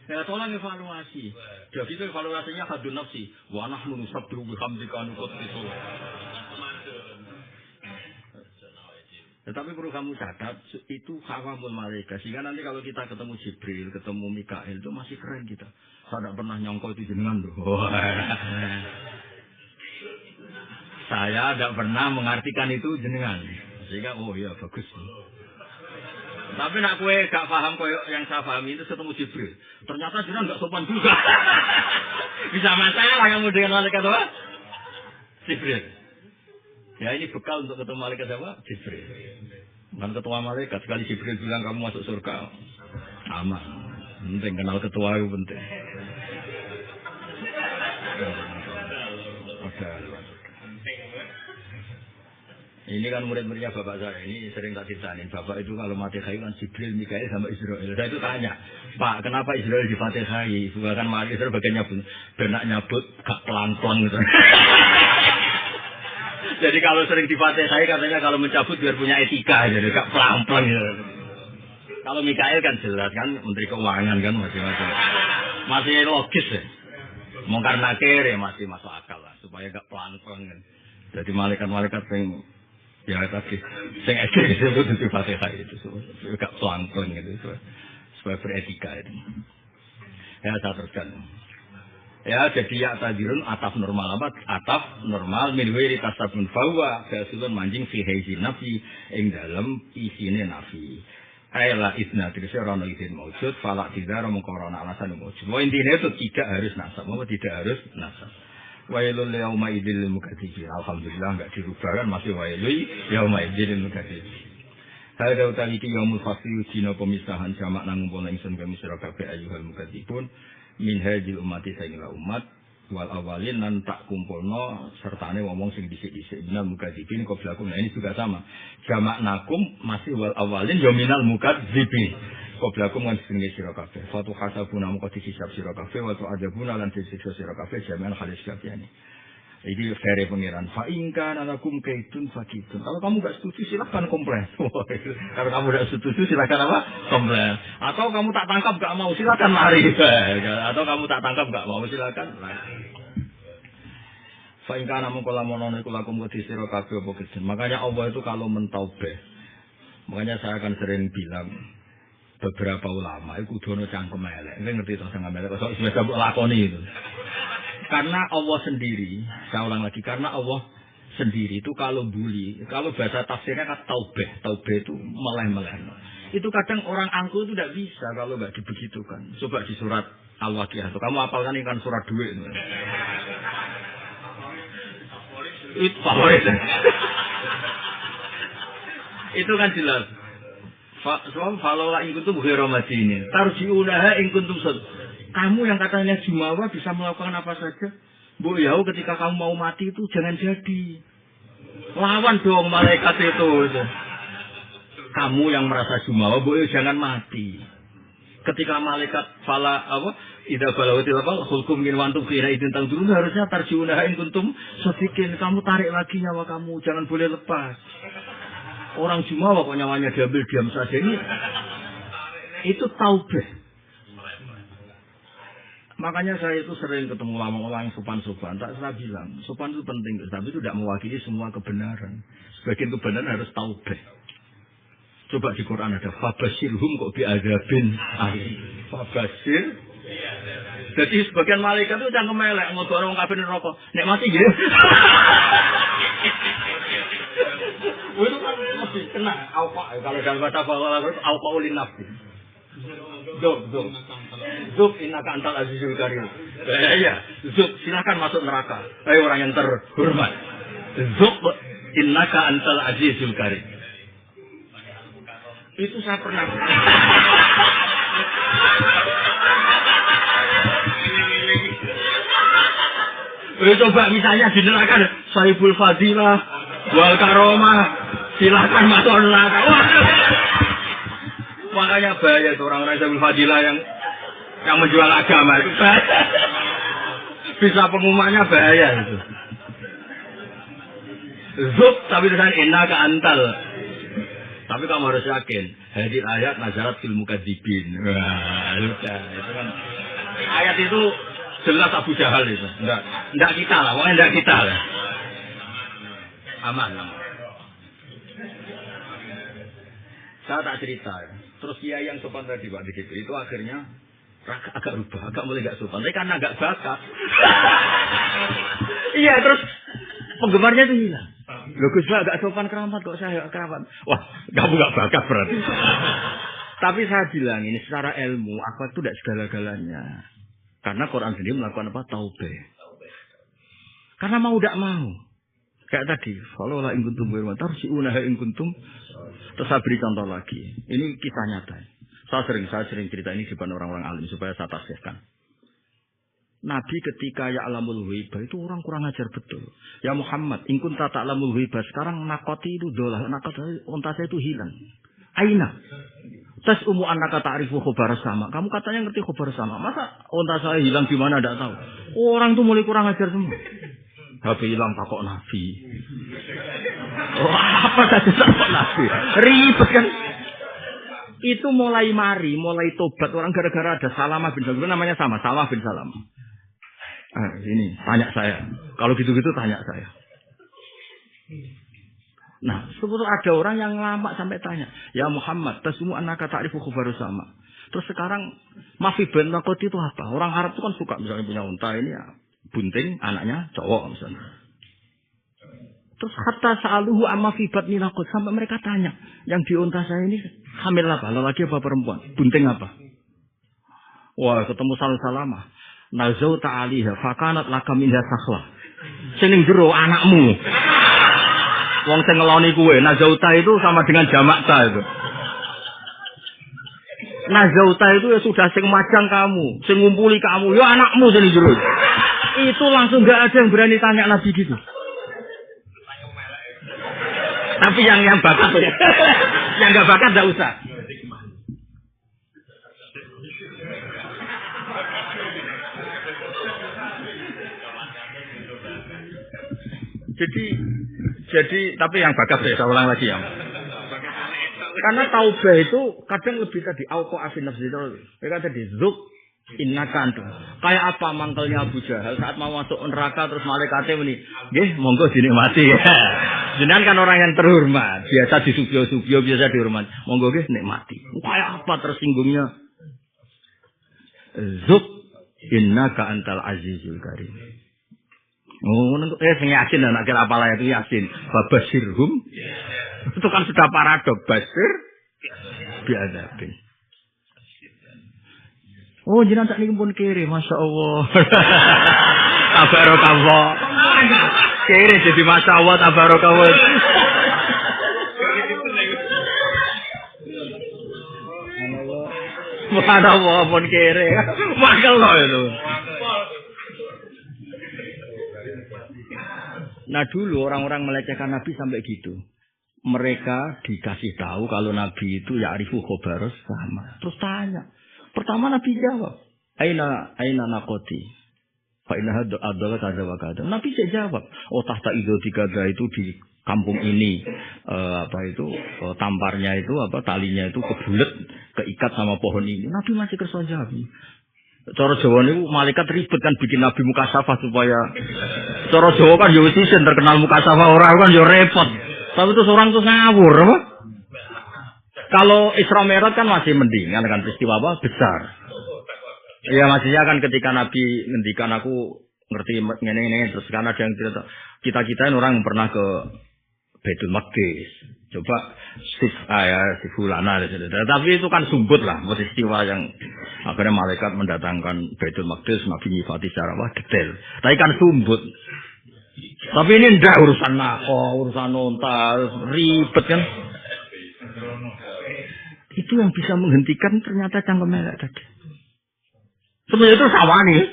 Ya tolong evaluasi. Jadi itu evaluasinya hadun nafsi. Wa nahnu nusabbihu bihamdika wa nuqaddisu. Tetapi perlu kamu catat, itu khawamul malaikat. Sehingga nanti kalau kita ketemu Jibril, ketemu Mikael, itu masih keren kita. Saya tidak pernah nyongkol itu jenengan loh. Saya tidak pernah mengartikan itu jenengan. Sehingga, oh iya bagus. Tapi nak kue gak paham kue yang saya pahami itu ketemu Jibril. Ternyata jenengan gak sopan juga. Bisa masalah kamu dengan malaikat apa? Jibril. Ya ini bekal untuk ketemu malaikat apa? Jibril. Bukan ketua malaikat, sekali Jibril bilang kamu masuk surga, aman. Penting kenal ketua itu penting. Ini kan murid-muridnya bapak saya, ini sering tak ceritain. Bapak itu kalau Fatihah kan Jibril, Mikail sama Israel. Saya itu tanya, Pak, kenapa Israel di Fatihah? Bukan malah Israel bagian nyabut, benak nyabut, gak pelan-pelan gitu. Jadi kalau sering di Fatihah katanya kalau mencabut biar punya etika, jadi gak pelan-pelan gitu. Kalau Mikail kan jelas kan, Menteri Keuangan kan masih logis ya. Mungkar nakir ya masih masuk akal lah, supaya gak pelan-pelan kan. Jadi malaikat-malaikat yang ya tadi sing disebut di Fatihah itu gak pelan-pelan gitu supaya beretika itu. Ya saya teruskan. Ya jadi ya tadirun ataf normal apa? Ataf normal min wiri tasabun fawa gasulun manjing fi haizin nafi ing dalam isine nafi. Ayolah isna terus orang izin maujud falak tidak orang korona alasan maujud. Mau intinya itu tidak harus nasab, mau tidak harus nasab. Wailul yauma idzil mukadzibin. Alhamdulillah enggak dirubah kan masih wailul yauma idzil mukadzibin. Hadza utawi iki yaumul fasli dina pemisahan jamak nang ngumpul ingsun kami sira kabeh ayyuhal mukadzibun min hadzil ummati sayyidil umat wal awalin nan tak kumpulno sertane ngomong sing dhisik-dhisik minal mukadzibin qablakum. Nah ini juga sama. Jamak nakum masih wal awalin ya minal mukadzibin. Qablakum kan jenenge sira kabeh. Fatu hasabuna mung disisab sira kabeh wa tu'adzabuna lan disiksa sira kabeh jami'an khalis kabehane. Ini fere pengiran. Fa in kana lakum kaitun fakitun. Kalau kamu enggak setuju silakan komplain. Kalau kamu enggak setuju silakan apa? Komplain. Atau kamu tak tangkap enggak mau silakan lari. Atau kamu tak tangkap enggak mau silakan lari. Fa in kana mung kala mono iku lakum sira kabeh apa kejen. Makanya Allah itu kalau mentaubah. Makanya saya akan sering bilang beberapa ulama itu kudu cangkem elek. Ngerti to sing elek kok wis mbok lakoni itu. Karena Allah sendiri, saya ulang lagi, karena Allah sendiri itu kalau bully, kalau bahasa tafsirnya kan taubah itu meleh-meleh. Itu kadang orang angkuh itu tidak bisa kalau nggak dibegitukan. Coba di surat Al-Waqiah itu, kamu hafalkan ini kan surat duit. Itu favorit. Itu kan jelas. Falola ingkuntum ghairomadinin tarji'unaha ingkuntum sad. Kamu yang katanya jumawa bisa melakukan apa saja. Bu Yau ketika kamu mau mati itu jangan jadi. Lawan dong malaikat itu. Kamu yang merasa jumawa, Bu Yau jangan mati. Ketika malaikat fala apa? Idza balawatil apa? Hulkum min wantum khira idin tangdurun harusnya tarji'unaha ingkuntum sadiqin. Kamu tarik lagi nyawa kamu, jangan boleh lepas. Orang jumawa kok nyawanya diambil diam saja ini. Itu taubah. Makanya saya itu sering ketemu ulama-ulama yang sopan-sopan. Tak saya bilang, sopan itu penting, tapi itu tidak mewakili semua kebenaran. Sebagian kebenaran harus taubah. Coba di Quran ada fabashirhum kok bi'adzabin alim. Fabashir. Jadi sebagian malaikat itu jangan melek mau dorong kafir neraka. Nek mati nggih. Itu kan lebih kena auqa. Kalau dalam bahasa Arab auqa ulin nafsi. Zub innaka antal azizul karim. Iya, Zub silakan masuk neraka. Orang yang terhormat. Zub innaka antal azizul karim. Itu saya pernah. Coba misalnya di neraka Saibul Fadilah wal Karomah silakan masuk neraka. Makanya bahaya tuh orang-orang Saibul Fadilah yang menjual agama itu bisa pengumumannya bahaya itu. Zub tapi dengan innaka antal. Tapi kamu harus yakin hadir ayat nazarat fil mukadzibin. Wah, sudah itu kan ayat itu jelas Abu Jahal itu. Enggak kita lah, pokoknya enggak kita lah. Aman. Saya tak cerita ya. Terus kiai yang sopan tadi Pak di situ itu akhirnya agak rubah, agak mulai gak sopan. Tapi karena agak bakat. Iya, terus penggemarnya itu hilang. Loh Gus Pak agak sopan keramat kok saya keramat. Wah, kamu gak bakat berarti. Tapi saya bilang ini secara ilmu akhlak itu tidak segala-galanya. Karena Quran sendiri melakukan apa? Taubah. Karena mau tidak mau. Kayak tadi, kalau lah in kuntum tarji'una in kuntum. Terus saya beri contoh lagi. Ini kisah nyata. Saya sering cerita ini di depan orang-orang alim supaya saya tasihkan. Nabi ketika ya'lamul ghaibah itu orang kurang ajar betul. Ya Muhammad, in kunta ta'lamul ghaibah, sekarang nakoti itu dolah, nakoti unta saya itu hilang. Aina. Tas annaka ta'rifu khabar sama. Kamu katanya ngerti khabar sama. Masa unta saya hilang di mana enggak tahu. Orang tuh mulai kurang ajar semua. HP hilang takok Nabi. Apa saja takok Nabi. Ribet kan? Itu mulai tobat orang gara-gara ada Salamah bin Salamah, namanya sama, Salamah bin Salamah. Ini tanya saya. Kalau gitu-gitu tanya saya. Nah, sebetulnya ada orang yang lama sampai tanya, ya Muhammad, tasmu annaka ta'rifu khabar sama. Terus sekarang mafi bin nakoti itu apa? Orang Arab itu kan suka misalnya punya unta ini ya, bunting, anaknya cowok misalnya. Terus hatta sa'aluhu amma fi batni nakot, sampai mereka tanya, yang di unta saya ini hamil apa? Lelaki apa perempuan? Bunting apa? Wah, ketemu Salamah. Nazau ta'aliha fakanat laka minha sakhla. Sing ning jero anakmu. Wong sing ngeloni kuwe, nazauta itu sama dengan jamakta itu. Nazauta itu ya sudah sing majang kamu, sing ngumpuli kamu, ya anakmu sing jero. Itu langsung enggak ada yang berani tanya Nabi gitu. Tapi yang bakat ya. Yang enggak bakat enggak usah. Jadi tapi yang bakat saya ulang lagi ya. Karena taubah itu kadang lebih tadi auqa afin nafsi itu. Mereka tadi zuk innaka antum. Kayak apa mangkelnya Abu Jahal saat mau masuk neraka terus malaikatnya muni, nggih monggo dinikmati ya. Jenengan kan orang yang terhormat, biasa disubyo-subyo, biasa dihormat. Monggo nggih nikmati. Kayak apa tersinggungnya? Zuk innaka antal azizul karim. Oh, sing Yasin anak kira apalah itu Yasin. Babasirhum. Itu kan sudah paradok basir biadabin. Oh, jenengan tak niki pun kiri, Masya Allah. Tabarakallah. Kiri jadi Masya Allah, tabarakallah. Subhanallah pun kiri. Makallah itu. Nah dulu orang-orang melecehkan Nabi sampai gitu. Mereka dikasih tahu kalau Nabi itu ya'rifu khobaros sama. Terus tanya. Pertama Nabi jawab. Aina nakoti. Fa'inah adalah kada wa kada. Nabi saya jawab. Oh tahta idho dikada itu di kampung ini. Tamparnya itu, talinya itu kebulet. Keikat sama pohon ini. Nabi masih kerso jawab. Cara Jawa niku malaikat ribet kan bikin Nabi mukasafah supaya cara Jawa kan yo wis terkenal mukasafah orang kan yo repot. Tapi itu orang tuh ngawur apa? Kalau Isra Mi'raj kan masih mendingan kan peristiwa apa besar. Ya maksudnya kan ketika Nabi ngendikan aku ngerti ngene-ngene terus kan ada yang cerita kita orang pernah ke Baitul Maqdis. Coba si fulana tapi itu kan sumbut lah peristiwa yang akhirnya malaikat mendatangkan Baitul Maqdis Nabi nyifati secara detail. Tapi kan sumbut. Tapi ini ndak urusan urusan unta, ribet kan. Itu yang bisa menghentikan ternyata cangkem elek tadi. Sebenarnya itu sawani.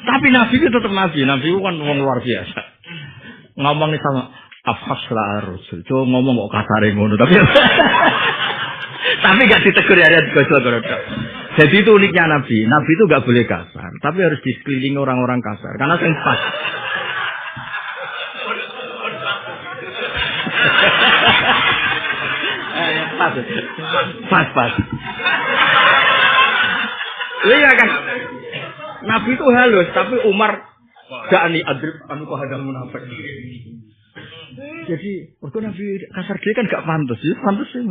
Tapi Nabi itu tetap Nabi. Nabi itu kan orang luar biasa. Ngomong sama afasla rasul. Coba ngomong kok kasare ngono tapi gak ditegur ya digosok. Jadi itu uniknya Nabi. Nabi itu gak boleh kasar, tapi harus disekelilingi orang-orang kasar karena sing pas. Pas. Iya kan? Nabi itu halus, tapi Umar gak adrib kok hadang munafik. Jadi, waktu Nabi kasar dia kan gak pantas, ya pantas sih.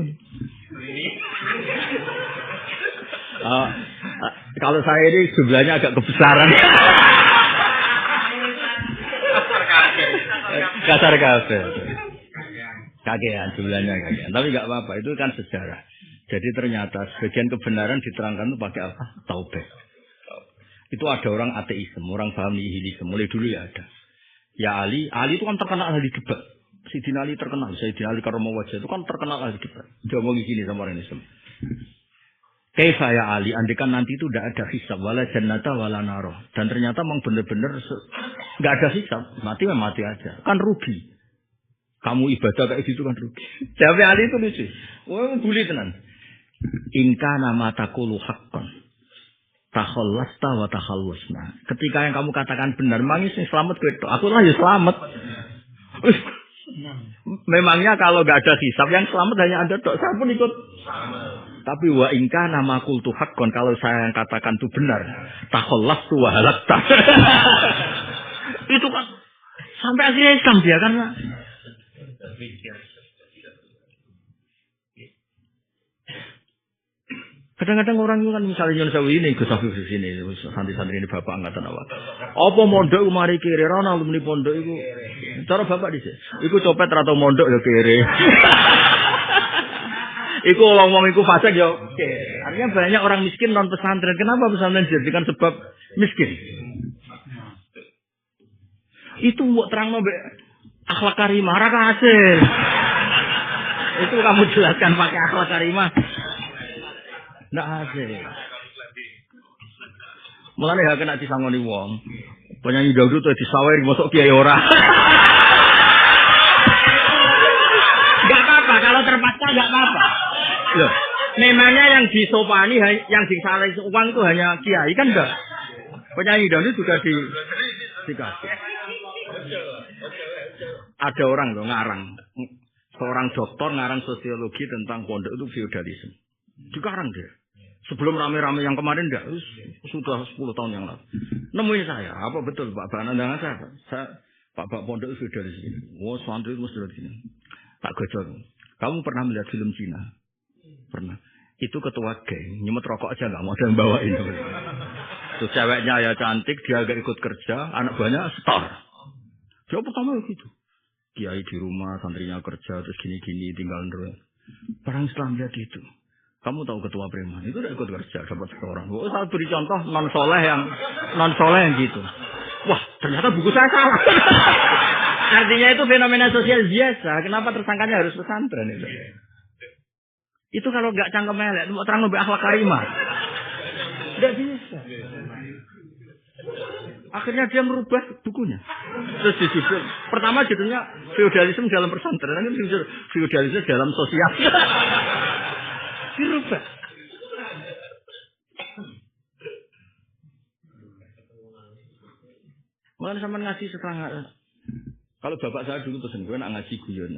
Kalau saya ini jumlahnya agak kebesaran. Kasar kafe. Kakean jumlahnya kakean. Tapi gak apa-apa, itu kan sejarah. Jadi ternyata sebagian kebenaran diterangkan itu pakai apa? Taubah. Itu ada orang ateisme, orang paham nihilisme. Mulai dulu ya ada. Ya Ali itu kan terkenal ahli debat. Sayyidina Ali terkenal, Sayyidina Ali karomah wajah itu kan terkenal ahli debat. Dia ngomong gini sama orang Islam. Kaifa ya Ali, andikan nanti itu tidak ada hisab, wala jannata wala naroh. Dan ternyata memang benar-benar nggak ada hisab, mati aja. Kan rugi. Kamu ibadah kayak gitu kan rugi. Jawab Ali itu lucu. Wah, bully tenan. Inka nama takulu haqqan. Takhallasta wa takhallusna. Ketika yang kamu katakan benar, mangis yang selamat gue itu. Aku lah ya selamat. Memangnya kalau nggak ada hisab, yang selamat hanya Anda dok. Saya pun ikut. Tapi wa inka nama kultu haqqan, kalau saya yang katakan itu benar, takhallastu wa halakta. Itu kan sampai akhirnya Islam dia karena kadang-kadang orang itu kan misalnya Nyun Sewu ini Gus Afif di sini, santri-santri ini bapak angkatan awal. Apa mondok mari kiri, rana alumni pondok itu. Cara bapak di sini, itu copet atau mondok ya kiri. Iku ngomong iku fasik ya. Artinya banyak orang miskin non pesantren. Kenapa pesantren dijadikan sebab miskin? Itu buat terang nombek akhlak karimah, raka hasil. Itu kamu jelaskan pakai akhlak karimah. Nggak hasil. Mulane ya kena disangoni wong. Penyanyi dangdut tuh disaweri masuk kiai ora. Enggak apa-apa kalau terpaksa enggak apa-apa. Loh, memangnya yang disopani yang disalahi uang itu hanya kiai kan enggak? Penyanyi dangdut juga dikasih. Ada orang loh ngarang, seorang dokter ngarang sosiologi tentang pondok itu feodalisme. Dikarang dia. Sebelum rame-rame yang kemarin enggak, sudah 10 tahun yang lalu. Nemuin saya, apa betul Pak Banandangan saya Pak pondok itu feodalisme. Oh, santri itu mesti dari sini. Tak gojol. Kamu pernah melihat film Cina? Pernah. Itu ketua geng, nyemet rokok aja enggak mau ada yang bawain. Terus ceweknya ya cantik, dia agak ikut kerja, anak banyak star. Dia pertama gitu. Kiai di rumah, santrinya kerja, terus gini-gini, tinggal terus. Orang Islam lihat itu. Kamu tahu ketua preman, itu udah ikut kerja, dapat seorang. Oh, saya beri contoh non-soleh yang gitu. Wah, ternyata buku saya salah. Artinya itu fenomena sosial biasa. Kenapa tersangkanya harus pesantren itu? Itu kalau nggak cangkem elek, mau terang lebih akhlak karimah. Nggak bisa. Akhirnya dia merubah bukunya. Terus dijudul. Pertama judulnya feodalisme dalam pesantren. Nanti feodalisme dalam sosial. Dirubah. Makanya sama ngaji setengah. Kalau bapak saya dulu pesen gue nak ngaji guyon.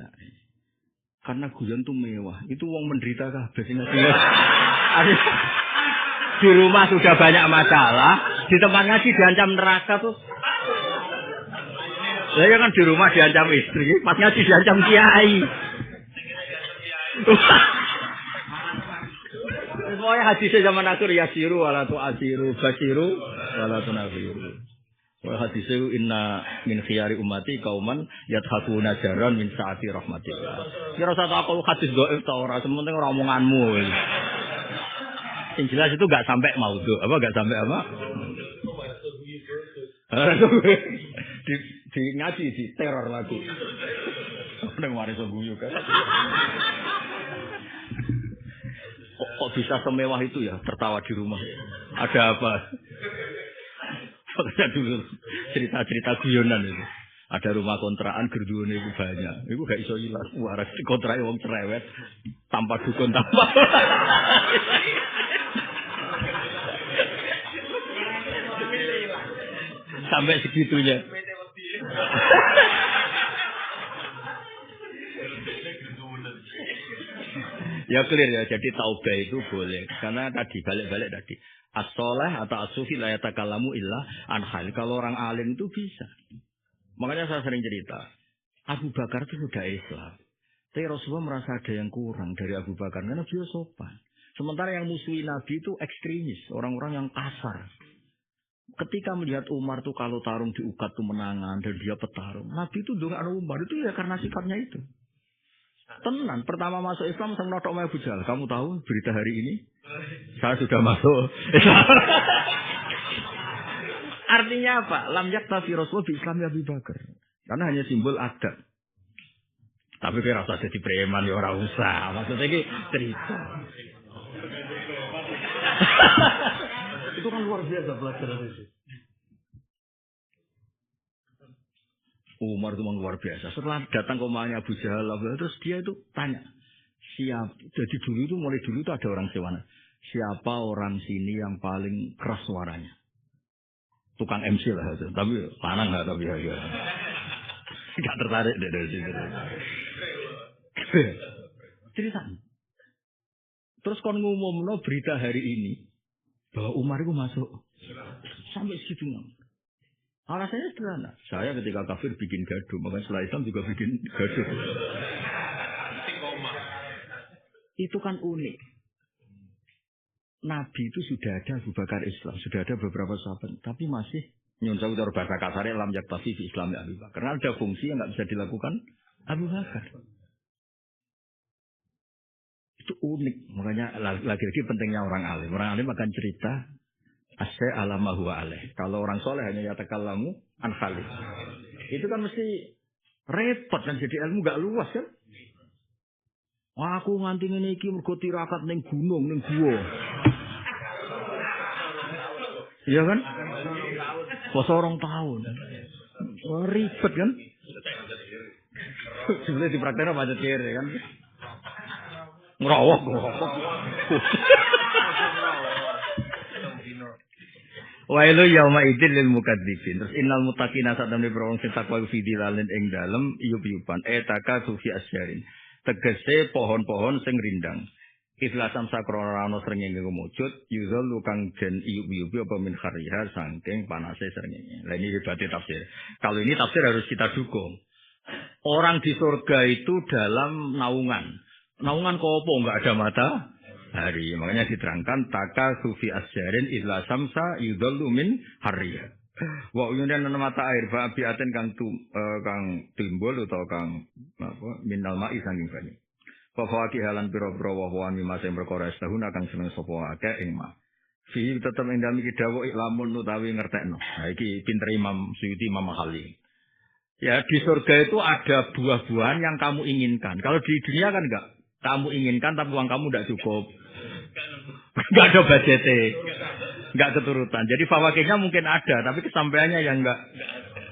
Karena guyon tuh mewah. Itu wong menderita kah? Biasanya di rumah sudah banyak masalah. Di tempat ngaji diancam neraka tuh. Saya kan di rumah diancam istri. Pas ngaji diancam kiai. Semuanya hadisnya zaman akhir yasiru walatu asiru basiru walatu nafiru. Wa hadisnya inna min khiyari ummati kauman yathakuna jaran min saati rahmatillah. Kira usah aku hadis dhaif ta ora, sementing ora omonganmu. Yang jelas itu enggak sampai maudhu. Apa enggak sampai apa? di ngaji di teror lagi. Nang waris guyu kan. Kok bisa semewah itu ya tertawa di rumah? Ada apa? Pokoknya dulu cerita-cerita guyonan itu. Ada rumah kontrakan gerduone itu banyak. Itu gak iso ilang. Waras kontrakan wong cerewet tanpa dukun tanpa. Sampai segitunya. Ya clear ya, jadi taubah itu boleh. Karena tadi, balik-balik tadi. As-soleh atau as-sufi la yatakallamu illa an hal. Kalau orang alim itu bisa. Makanya saya sering cerita. Abu Bakar itu sudah Islam. Tapi Rasulullah merasa ada yang kurang dari Abu Bakar. Karena beliau sopan. Sementara yang musuhi Nabi itu ekstremis. Orang-orang yang kasar. Ketika melihat Umar tuh kalau tarung diukat tuh menangan. Dan dia petarung. Nabi itu doa Umar itu ya karena sifatnya itu. Tenan, pertama masuk Islam sang notok Abu Jahal. Kamu tahu berita hari ini? Saya sudah masuk Islam. Artinya apa? Lam yaktafi Rasulullah bi Islam Abu Bakar. Karena hanya simbol adat. Tapi kira rasa jadi preman ya ora usah. Maksudnya iki cerita. Itu kan luar biasa pelajaran itu. Umar itu memang luar biasa. Setelah datang ke rumahnya Abu Jahal, terus dia itu tanya, jadi dulu itu mulai dulu itu ada orang Sewana. Siapa orang sini yang paling keras suaranya? Tukang MC lah itu. Tapi lanang nggak tapi ya. Nggak tertarik deh dari situ. Cerita. Terus kon ngumumno berita hari ini bahwa Umar itu masuk sampai segitu. Alasannya sederhana. Saya ketika kafir bikin gaduh, maka setelah Islam juga bikin gaduh. Itu kan unik. Nabi itu sudah ada Abu Bakar Islam, sudah ada beberapa sahabat, tapi masih nyunsau cara bahasa kasarnya lam yaktafi fi Islam Abu Bakar. Karena ada fungsi yang nggak bisa dilakukan Abu Bakar. Itu unik. Makanya lagi-lagi pentingnya orang alim. Orang alim akan cerita asy alama huwa alaih. Kalau orang soleh hanya yatakallamu an khalid. Itu kan mesti repot kan jadi ilmu gak luas kan. Wah, aku nganti ngene iki mergo tirakat ning gunung ning gua. Iya kan? Poso 2 tahun. Wah, ribet kan? Sebenarnya di prakteknya macet kiri kan. Ngerawok. Wailu yauma idzil lil mukadzibin. Terus innal muttaqina satamne wong sing takwa fi dilalin ing dalem iyub-iyuban etaka sufi asyarin. Tegese pohon-pohon sing rindang. Islasam sakrona ana srengenge kemujud yuzal kang den iyub-iyub apa min khariha saking panase srengenge. Lah ini berarti tafsir. Kalau ini tafsir harus kita dukung. Orang di surga itu dalam naungan. Naungan kok apa enggak ada mata? Hari, makanya diterangkan taka sufi asjarin isla samsa yudallu min harriya. Wa uyunan mata air fa biaten kang timbul utawa kang apa minal ma'i sanging banyu. Fa fawaki halan pira-pira woh-wohan mimase perkara setahun kang seneng sapa akeh ing mah. Fi tetep ing dalem iki dawuh iklamun utawi ngertekno. Nah iki pinter Imam Suyuti Imam Mahali. Ya di surga itu ada buah-buahan yang kamu inginkan. Kalau di dunia kan enggak. Kamu inginkan tapi uang kamu tidak cukup. Enggak ada budgetnya. Enggak keturutan. Jadi fawakihnya mungkin ada, tapi kesampaiannya yang enggak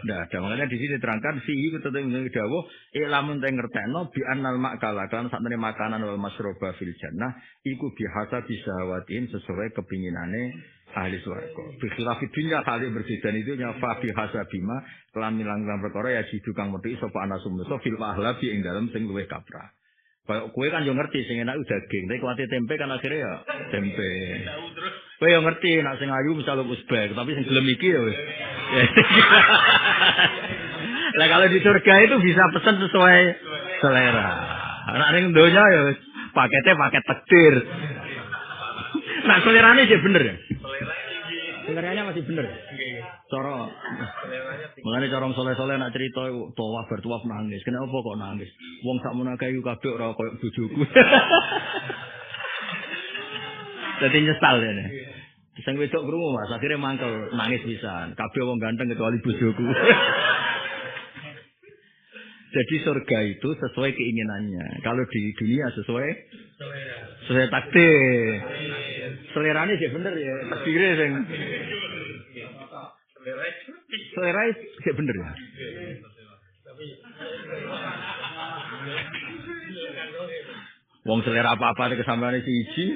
ada. Makanya di sini diterangkan fihi ketutup dawuh ilamun ta ngertekno bi annal ma'kala kan sakmene makanan wal masroba fil jannah iku bihasa bisawatin sesuai kepinginane ahli swarga. Bi khilafi dunya kali berbeda itu nya fa bihasa bima kelan milang-milang perkara ya jidu kang metu sapa anasum so fil ahlabi ing dalem sing luwih kaprah. Kowe kan yo ngerti sing enak daging, tapi kuwate tempe kan akhirnya ya tempe. Kowe yo ngerti nek sing ayu misal usbek, tapi sing gelem iki ya wis. Lah kalau di surga itu bisa pesan sesuai selera. Nek ning donya ya paketnya paket takdir. Nah, selerane sih bener ya? Seleranya masih bener. Cara mengenai cara soleh-soleh nak cerita tawaf bertuaf nangis. Kenapa kok nangis? Wong sak menawa kayu kabeh ora koyo bojoku. Dadi nyesal ya. Sing wedok krungu Mas, akhirnya mangkel nangis pisan. Kabeh wong ganteng kecuali bojoku. Jadi surga itu sesuai keinginannya. Kalau di dunia sesuai takdir. Selerane sih bener ya. Takdire sing selera sih bener ya. Wong selera apa-apa nek kesampeane siji.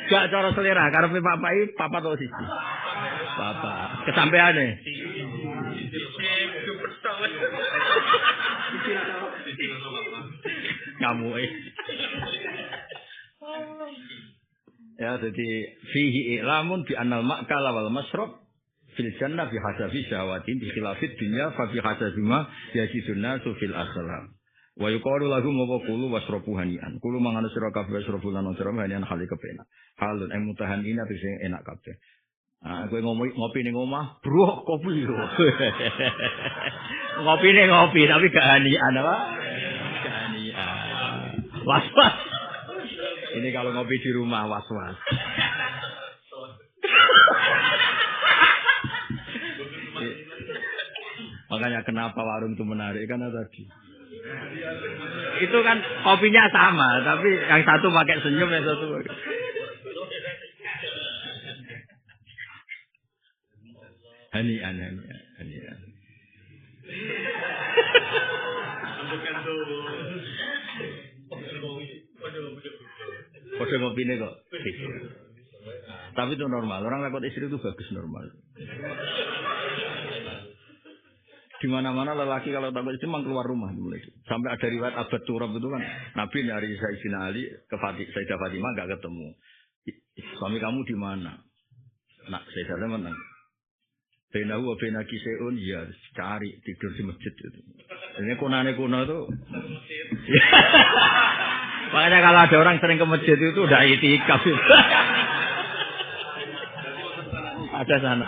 Gak cara selera, karepe papake papa to siji. Papa, kesampeane. Ngamuke. Ya, jadi fihi i'lamun bi annal ma'kala wal masrab fil jannah bi hasabi syahawatin bi khilafid dunya fa bi hasabi ma yajiduna fil akhirah. Wa yuqalu lahum wa qulu wasrabu hanian. Kulo mangane sira kabeh wasrabu lan sira hanian hale kepenak. Halun mutahan ina sing enak kabeh. Ah, kowe ngopi ning omah, bro, kopi lho. Ngopine ngopi tapi gak hanian apa? Gak hanian. Was-was. Ini kalau ngopi di rumah was-was. Makanya kenapa warung itu menarik karena tadi. Itu kan kopinya sama, tapi yang satu pakai senyum, yang satu pakai. Hanian. Kode kopi ini kok. Tapi itu normal. Orang takut istri itu bagus normal. Di mana-mana lelaki kalau takut istri memang keluar rumah mulai. Sampai ada riwayat Abad Turab itu kan Nabi nyari Sayyidina Ali ke Sayyidah Fatimah enggak ketemu. Suami kamu di mana? Nak Sayyidah mana? Benahu wa benaki seun ya cari tidur di masjid itu. Ini kuna itu. Makanya kalau ada orang sering ke masjid itu udah itikaf. Ada sana.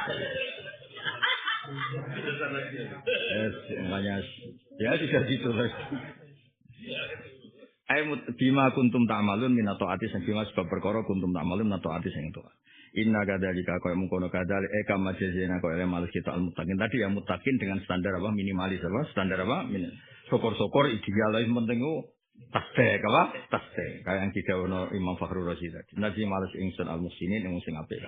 Makanya ya sudah gitu lah. Ayo bima kuntum ta'malun min ta'ati sing bima sebab perkara kuntum ta'malun min ta'ati sing ta'at. Inna kadzalika kaya mungkono kadzal kama jazina kaya malas kita al-muttaqin. Tadi yang muttaqin dengan standar apa? Minimalis apa? Standar apa? Syukur-syukur ideal yang penting tasbih apa? Tasbih. Kayak yang didhawuhna Imam Fakhrul Razi tadi. Nabi malas ingsun al-muslimin yang sing apik.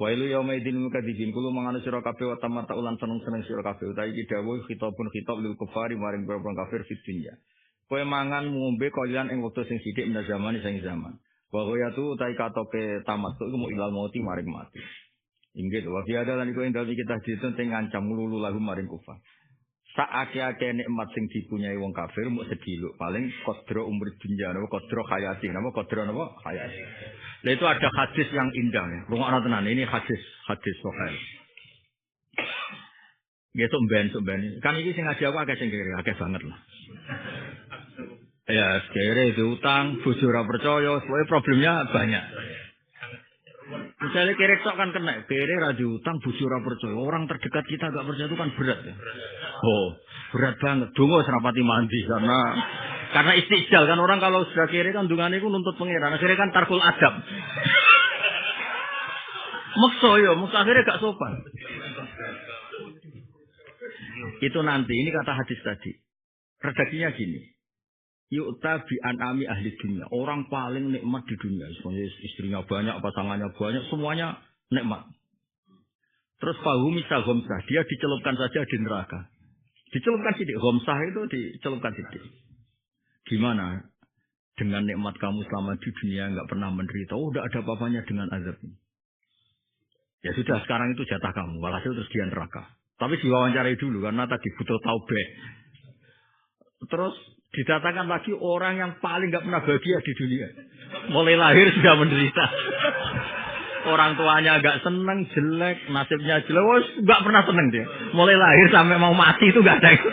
Wa ilu yauma idin mukadzibin kulo mangane sira kabeh wa tamata ulan seneng-seneng sira kabeh utawi iki dawuh khitab lil kufari maring para kafir fid dunya. Kowe mangan ngombe kalian ing wektu sing sithik menawa zaman sing zaman. Bahwa ya tu utai katoke tamat tu mau ilal mauti maring mati. Inggih wa fi adalan iku endal kita ditun teng ngancam lulu lagu maring kufar. Saake-ake nikmat sing dipunyai wong kafir muk sediluk paling qadra umur dunya napa qadra hayati napa qadra napa hayati. Lah itu ada hadis yang indah ya. Rungokno tenan ini hadis sahih. Nggih sok ben. Kan iki sing ngaji aku akeh sing kere akeh banget lah. Ya, kere diutang, bojo ora percaya, soalnya problemnya banyak. Misalnya kere tok kan kena, kere ra diutang, bojo ora percaya. Orang terdekat kita enggak percaya itu kan berat ya. Oh, berat banget. Donga serapati mandi karena istijal kan orang kalau sudah kere kan dungane iku nuntut pangeran. Akhirnya kan tarkul adab. Maksa akhirnya gak sopan. Itu nanti, ini kata hadis tadi. Redaksinya gini. Yu'ta bi an'ami ahli dunia. Orang paling nikmat di dunia. Istrinya banyak, pasangannya banyak, semuanya nikmat. Terus fahu misal ghamsah. Dia dicelupkan saja di neraka. Dicelupkan sidik. Ghamsah itu dicelupkan sidik. Gimana? Dengan nikmat kamu selama di dunia enggak pernah menderita. Oh, tidak ada apa-apanya dengan azab ini. Ya sudah, sekarang itu jatah kamu. Walhasil terus dia neraka. Tapi diwawancarai dulu karena tadi butuh taubeh. Terus didatangkan lagi orang yang paling gak pernah bahagia di dunia. Mulai lahir sudah menderita. Orang tuanya agak seneng, jelek, nasibnya jelek, gak pernah seneng dia. Mulai lahir sampai mau mati itu gak ada itu.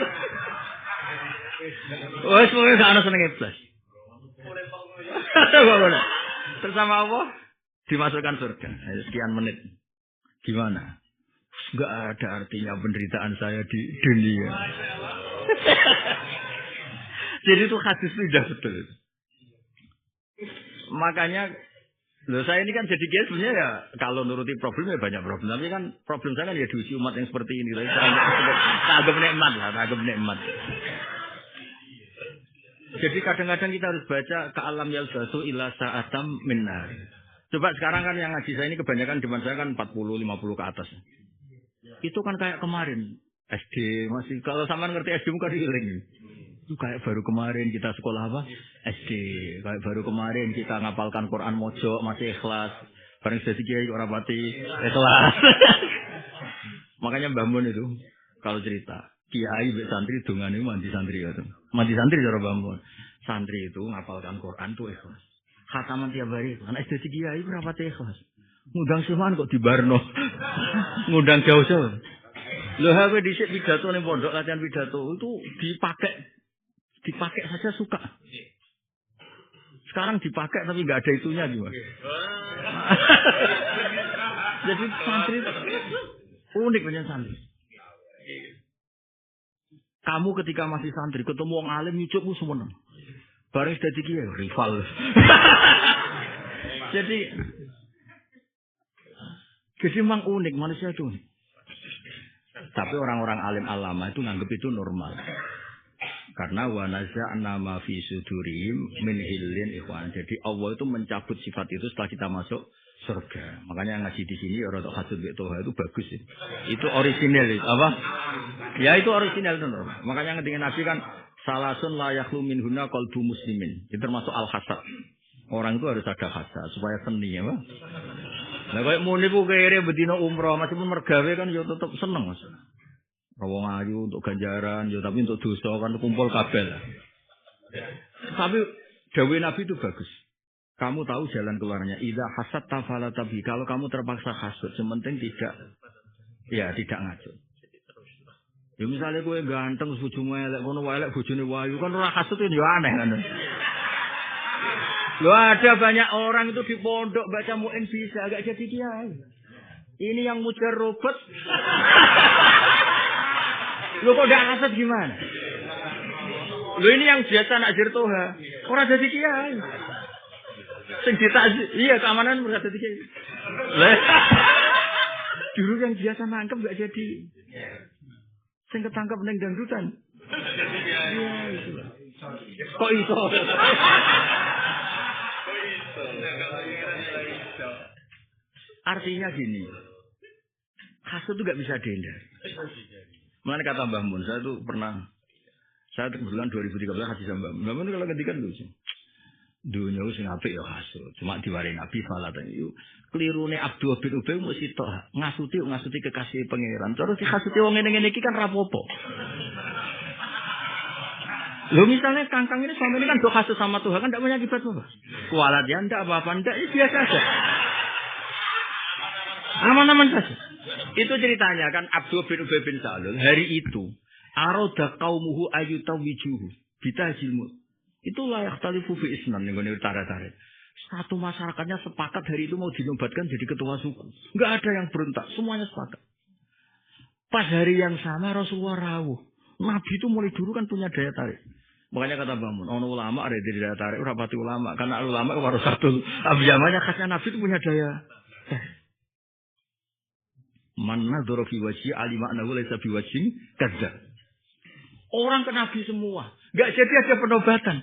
Semuanya gak ada seneng iblis. Terus sama Allah dimasukkan surga. Sekian menit. Gimana? Gak ada artinya penderitaan saya di dunia. Jadi itu hadis itu sudah betul. Makanya, saya ini kan jadi kiai sebenarnya ya kalau nuruti problemnya banyak problem. Tapi kan problem saya kan ya diuji umat yang seperti ini. Saya anggap nikmat. Jadi kadang-kadang kita harus baca ka'alam yalbasu ila sa'atam minnar. Coba sekarang kan yang ngaji saya ini kebanyakan di saya kan 40-50 ke atas. Itu kan kayak kemarin. SD masih, kalau sama ngerti SD muka diiling. Itu kayak baru kemarin kita sekolah apa? SD. Kayak baru kemarin kita ngapalkan Quran mojo masih ikhlas. Bareng jadi kiai orang mati ikhlas. Makanya Mbah Mun itu kalau cerita kiai mbek santri dongane mandi santri itu. Mandi santri cara Mbah Mun. Santri itu ngapalkan Quran tuh ikhlas. Khataman tiap hari itu. Anak SD kiai berapa ikhlas? Ngundang semuanya kok di Barno. Ngundang jauh-jauh. Loh, HP dhisik pidato ning pondok latihan pidato itu dipakai saja suka. Sekarang dipakai tapi nggak ada itunya gimana? Jadi santri unik banyak santri. Kamu ketika masih santri ketemu orang alim nyucukmu seneng. Bareng dadi kiai rival. Jadi memang unik manusia itu. Tapi orang-orang alim alama itu nganggap itu normal. Karena wa naza'na ma fi sudurihim min hillin ikhwan. Jadi Allah itu mencabut sifat itu setelah kita masuk surga. Makanya ngaji di sini ya rada hasud bi toha itu bagus ya. Itu orisinal itu apa? Ya itu orisinal itu normal. Makanya ngendingin Nabi kan salasun la yakhlu minhunna qalbu muslimin. Itu termasuk al-hasad. Orang itu harus ada hasad supaya seni ya, Pak. Lah koyo muni ku kere bedino umroh meskipun mergawe kan yo tetep seneng Mas. Wong ayu untuk ganjaran yo tapi untuk dosa kan kumpul kabel. Tapi dawuh Nabi itu bagus. Kamu tahu jalan keluarnya. Idza hasadta fala tabi. Kalau kamu terpaksa hasud, sementing tidak ngaco. Ya misalnya kowe ganteng bojomu elek kono wae elek bojone wayu kan ora hasud yo aneh kan. Loh ada banyak orang itu di pondok baca mu'in bisa agak jadi kiai. Ini yang mujar robot. Loh kok gak hasad gimana? Loh ini yang biasa nak jirtoha. Orang jadi kiai. Sing iya keamanan ora jadi kiai. Lah. Dulu yang biasa nangkep gak jadi. Sing ketangkep ning dangdutan. Iya itu. Kok iso? Artinya gini, hasud itu gak bisa dihindari. Mana kata Mbah Mun, saya kebetulan 2013 haji sama Mbah Mun kalau ngendikan lucu. Dunia sing apik ya hasud, cuma diwarai Nabi salatan itu. Kelirune Abdul bin Ubay mesti tok ngasuti kekasih pangeran. Terus dihasuti wong ngene-ngene iki kan rapopo. Loh misalnya kangkang ini selama ini kan doa hasud sama Tuhan kan tidak punya akibat apa? Kualat ya tidak apa-apa, tidak ini biasa saja. Aman-aman saja. Itu ceritanya kan Abdul bin Ubay bin Salul hari itu aroda kaumuhu ayutawijuhu bitahjilmu. Itu layak talifu fi isnan yang tarik-tarik. Satu masyarakatnya sepakat hari itu mau dinobatkan jadi ketua suku. Enggak ada yang berontak, semuanya sepakat. Pas hari yang sama Rasulullah rawuh. Nabi itu mulai dulu kan punya daya tarik. Makanya kata Bangun, ono ulama ada di daya tarik, rapati ulama. Karena ulama warasatul abiyamanya khasnya Nabi itu punya daya tarik. Man nadzara fi wajhi alima annahu laysa bi wajhin kadzdzab. Orang ke Nabi semua. Enggak jadi ada penobatan.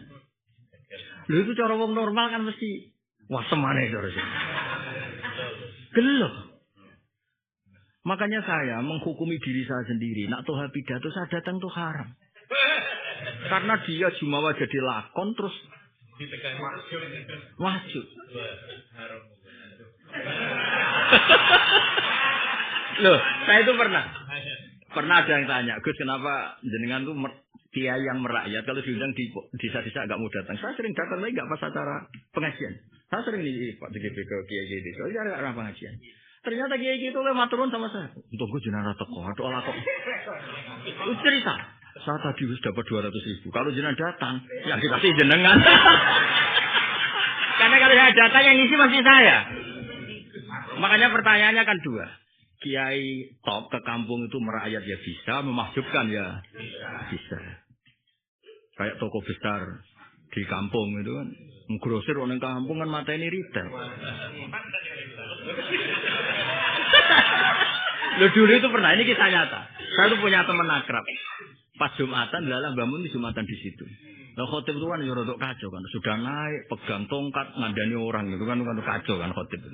Lho itu cara wong normal kan mesti wah semane terus. Gelem. Makanya saya menghukumi diri saya sendiri. Nak toha pidato saya datang tuh haram. Karena dia jumawa jadi lakon terus wajib. Loh, saya itu pernah ada yang tanya, Gus kenapa jenengan tuh kiai yang merakyat kalau diundang di desa-desa agak mau datang. Saya sering datang lagi nggak pas acara pengajian. Saya sering di Pak DGP ke kiai di desa, ada orang pengajian. Ternyata kiai itu lewat turun sama saya. Untuk gue jenengan teko, atau olah kok. Cerita, saya tadi dapat 200.000. Kalau jenengan datang, yang dikasih jenengan. Karena kalau saya datang yang ngisi masih saya. Makanya pertanyaannya kan dua. Kiai top ke kampung itu merakyat ya bisa, memahjubkan ya bisa. Kayak toko besar di kampung itu kan, menggrosir orang kampung kan mata ini retail. Loh dulu itu pernah, ini kisah nyata. Saya tuh punya teman akrab. Pas Jumatan, lalang bangun di Jumatan di situ. Lah khotib itu kan rodok kacau kan, sudah naik pegang tongkat ngandani orang gitu kan kacau kan khotib.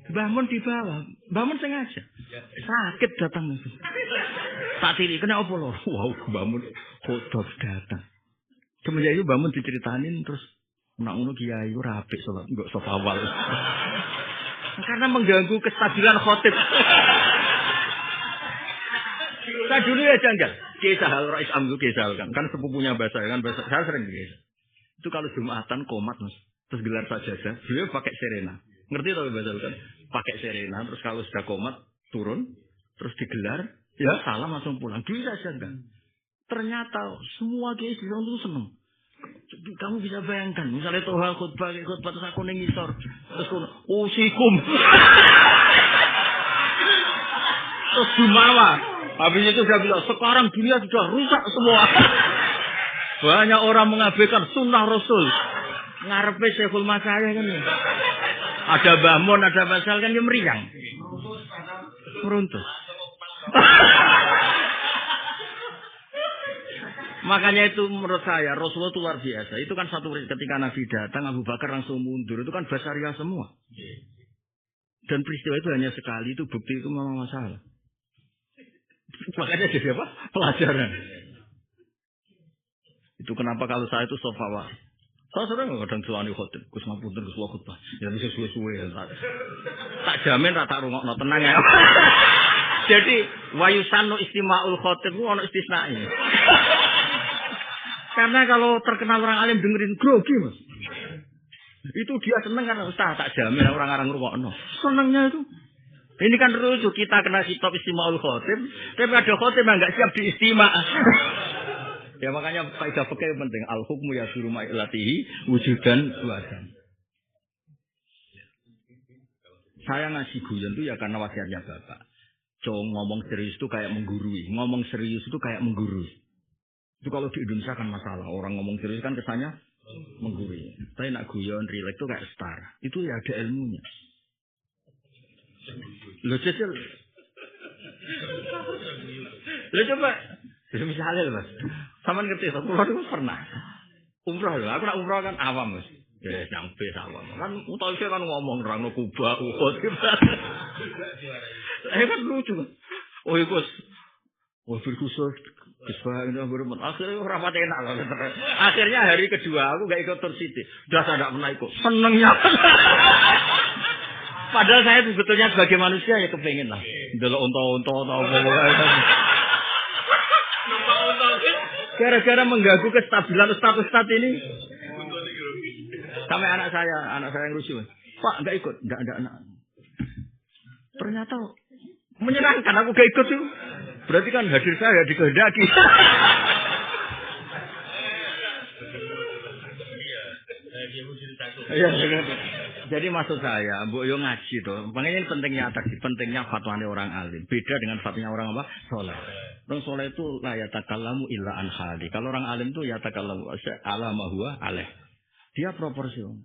Bangun di bawah, bangun sengaja. Sakit datang itu. Tak tiri, kena apa lho? Wow, bangun khotib datang. Semenjak itu bangun diceritainin terus nak ngono kiai ora apik salat enggak saf awal. Karena mengganggu kestabilan khotib. Saya dulu ya janggal. Kiai Sahal Rais Amdu Kiai Sahal kan sepupunya bahasa kan bahasa saya sering gitu. Itu kalau Jumatan komat Mas, terus gelar sajadah, beliau pakai serena. Ngerti tau bahasa kan? Pakai serena terus kalau sudah komat turun terus digelar ya salam langsung pulang. Dulu saya janggal. Ternyata semua kiai di sana itu seneng. Kamu bisa bayangkan, misalnya toha khutbah terus aku nengisor, terus usikum, terus jumawa. Habis itu saya bilang, sekarang dunia sudah rusak semua. Banyak orang mengabaikan sunnah Rasul. Ngarepe Syekhul Masyayikh kan. Ada Mbah Mun, ada Basal kan dia meriang. Meruntuh. Makanya itu menurut saya Rasulullah itu luar biasa. Itu kan satu ketika Nabi datang Abu Bakar langsung mundur. Itu kan basaria semua. Dan peristiwa itu hanya sekali. Itu bukti itu memang masalah. Makanya jadi apa? Pelajaran. Itu kenapa kalau saya itu sofawa. Saya sering kadang suami khotib. Kus ngapunten kus khotbah. Ya bisa suwe-suwe. Tak jamin rata rungokno tenang ya. Jadi wayusanu istima'ul khotib itu ono istisnae. Karena kalau terkenal orang alim dengerin grogi mas. Itu dia seneng kan Ustaz, tak jamin orang-orang ngrungokno. Senengnya itu. Ini kan lucu, kita kena kitab istima'ul khotib, tapi ada khotib yang enggak siap diistima'. Ya makanya faedah fikih penting. Al-hukmu yasuru ma'ilatihi wujudan wajan. Saya ngasih guyon itu ya karena wasiatnya Bapak. Ngomong serius itu kayak menggurui. Ngomong serius itu kayak menggurui. Itu kalau di Indonesia kan masalah. Orang ngomong serius kan kesannya menggurui. Tapi nak guyon, relax itu kayak star. Itu ya ada ilmunya. Lo cecil. Lo coba. Jadi misalnya mas. Sama ngerti. Aku pernah. Umroh loh. Aku nak umroh kan awam mas. Ya nyampe awam. Kan utawisnya kan ngomong. Rangno kubah, uhud. Kan lucu kan. Oh iya bos. Oh berkhusus. Akhirnya rapat enak loh. Akhirnya hari kedua aku gak ikut tur Siti. Udah saya gak pernah ikut. Senengnya. Padahal saya sebetulnya sebagai manusia ya kepengen lah. Delok unta-unta gara-gara mengganggu kestabilan ustaz ini. Sampai anak saya yang rusuh. Pak gak ikut. Gak anak. Ternyata menyenangkan aku gak ikut tuh. Berarti kan hadir saya dikehendaki. Iya, jadi maksud saya, Bu yo ngaji tuh. Makanya ini pentingnya tadi, pentingnya fatwanya orang alim. Beda dengan fatwanya orang apa? Soleh. Orang soleh itu la yatakallamu illa an hali. Kalau orang alim tuh yatakallamu ala ma huwa alaih. Dia proporsional.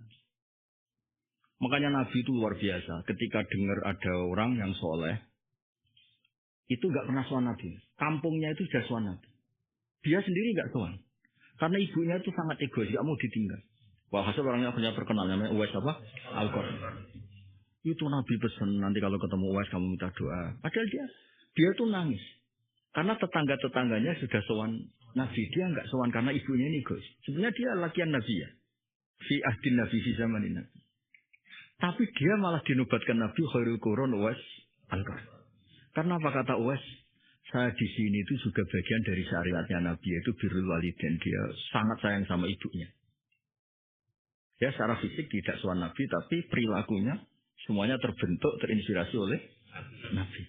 Makanya Nabi itu luar biasa. Ketika dengar ada orang yang soleh, itu nggak pernah sowan Nabi. Kampungnya itu sudah sowan Nabi. Dia sendiri nggak sowan. Karena ibunya itu sangat egois, nggak mau ditinggal. Wah, hasil orangnya punya terkenal namanya Uwais apa? Al-Qarni. Itu Nabi pesan nanti kalau ketemu Uwais kamu minta doa. Padahal dia tuh nangis. Karena tetangga-tetangganya sudah sowan Nabi. Dia nggak sowan karena ibunya ini egois. Sebenarnya dia lakian Nabi ya. Fi ahdin Nabi fi zamanin Nabi. Tapi dia malah dinubatkan Nabi khairul qurun Uwais Al-Qarni. Karena apa kata Uwais? Saya di sini itu juga bagian dari syariatnya Nabi, yaitu birrul walidain. Dia sangat sayang sama ibunya. Ya secara fisik tidak sowan Nabi, tapi perilakunya semuanya terbentuk, terinspirasi oleh Nabi.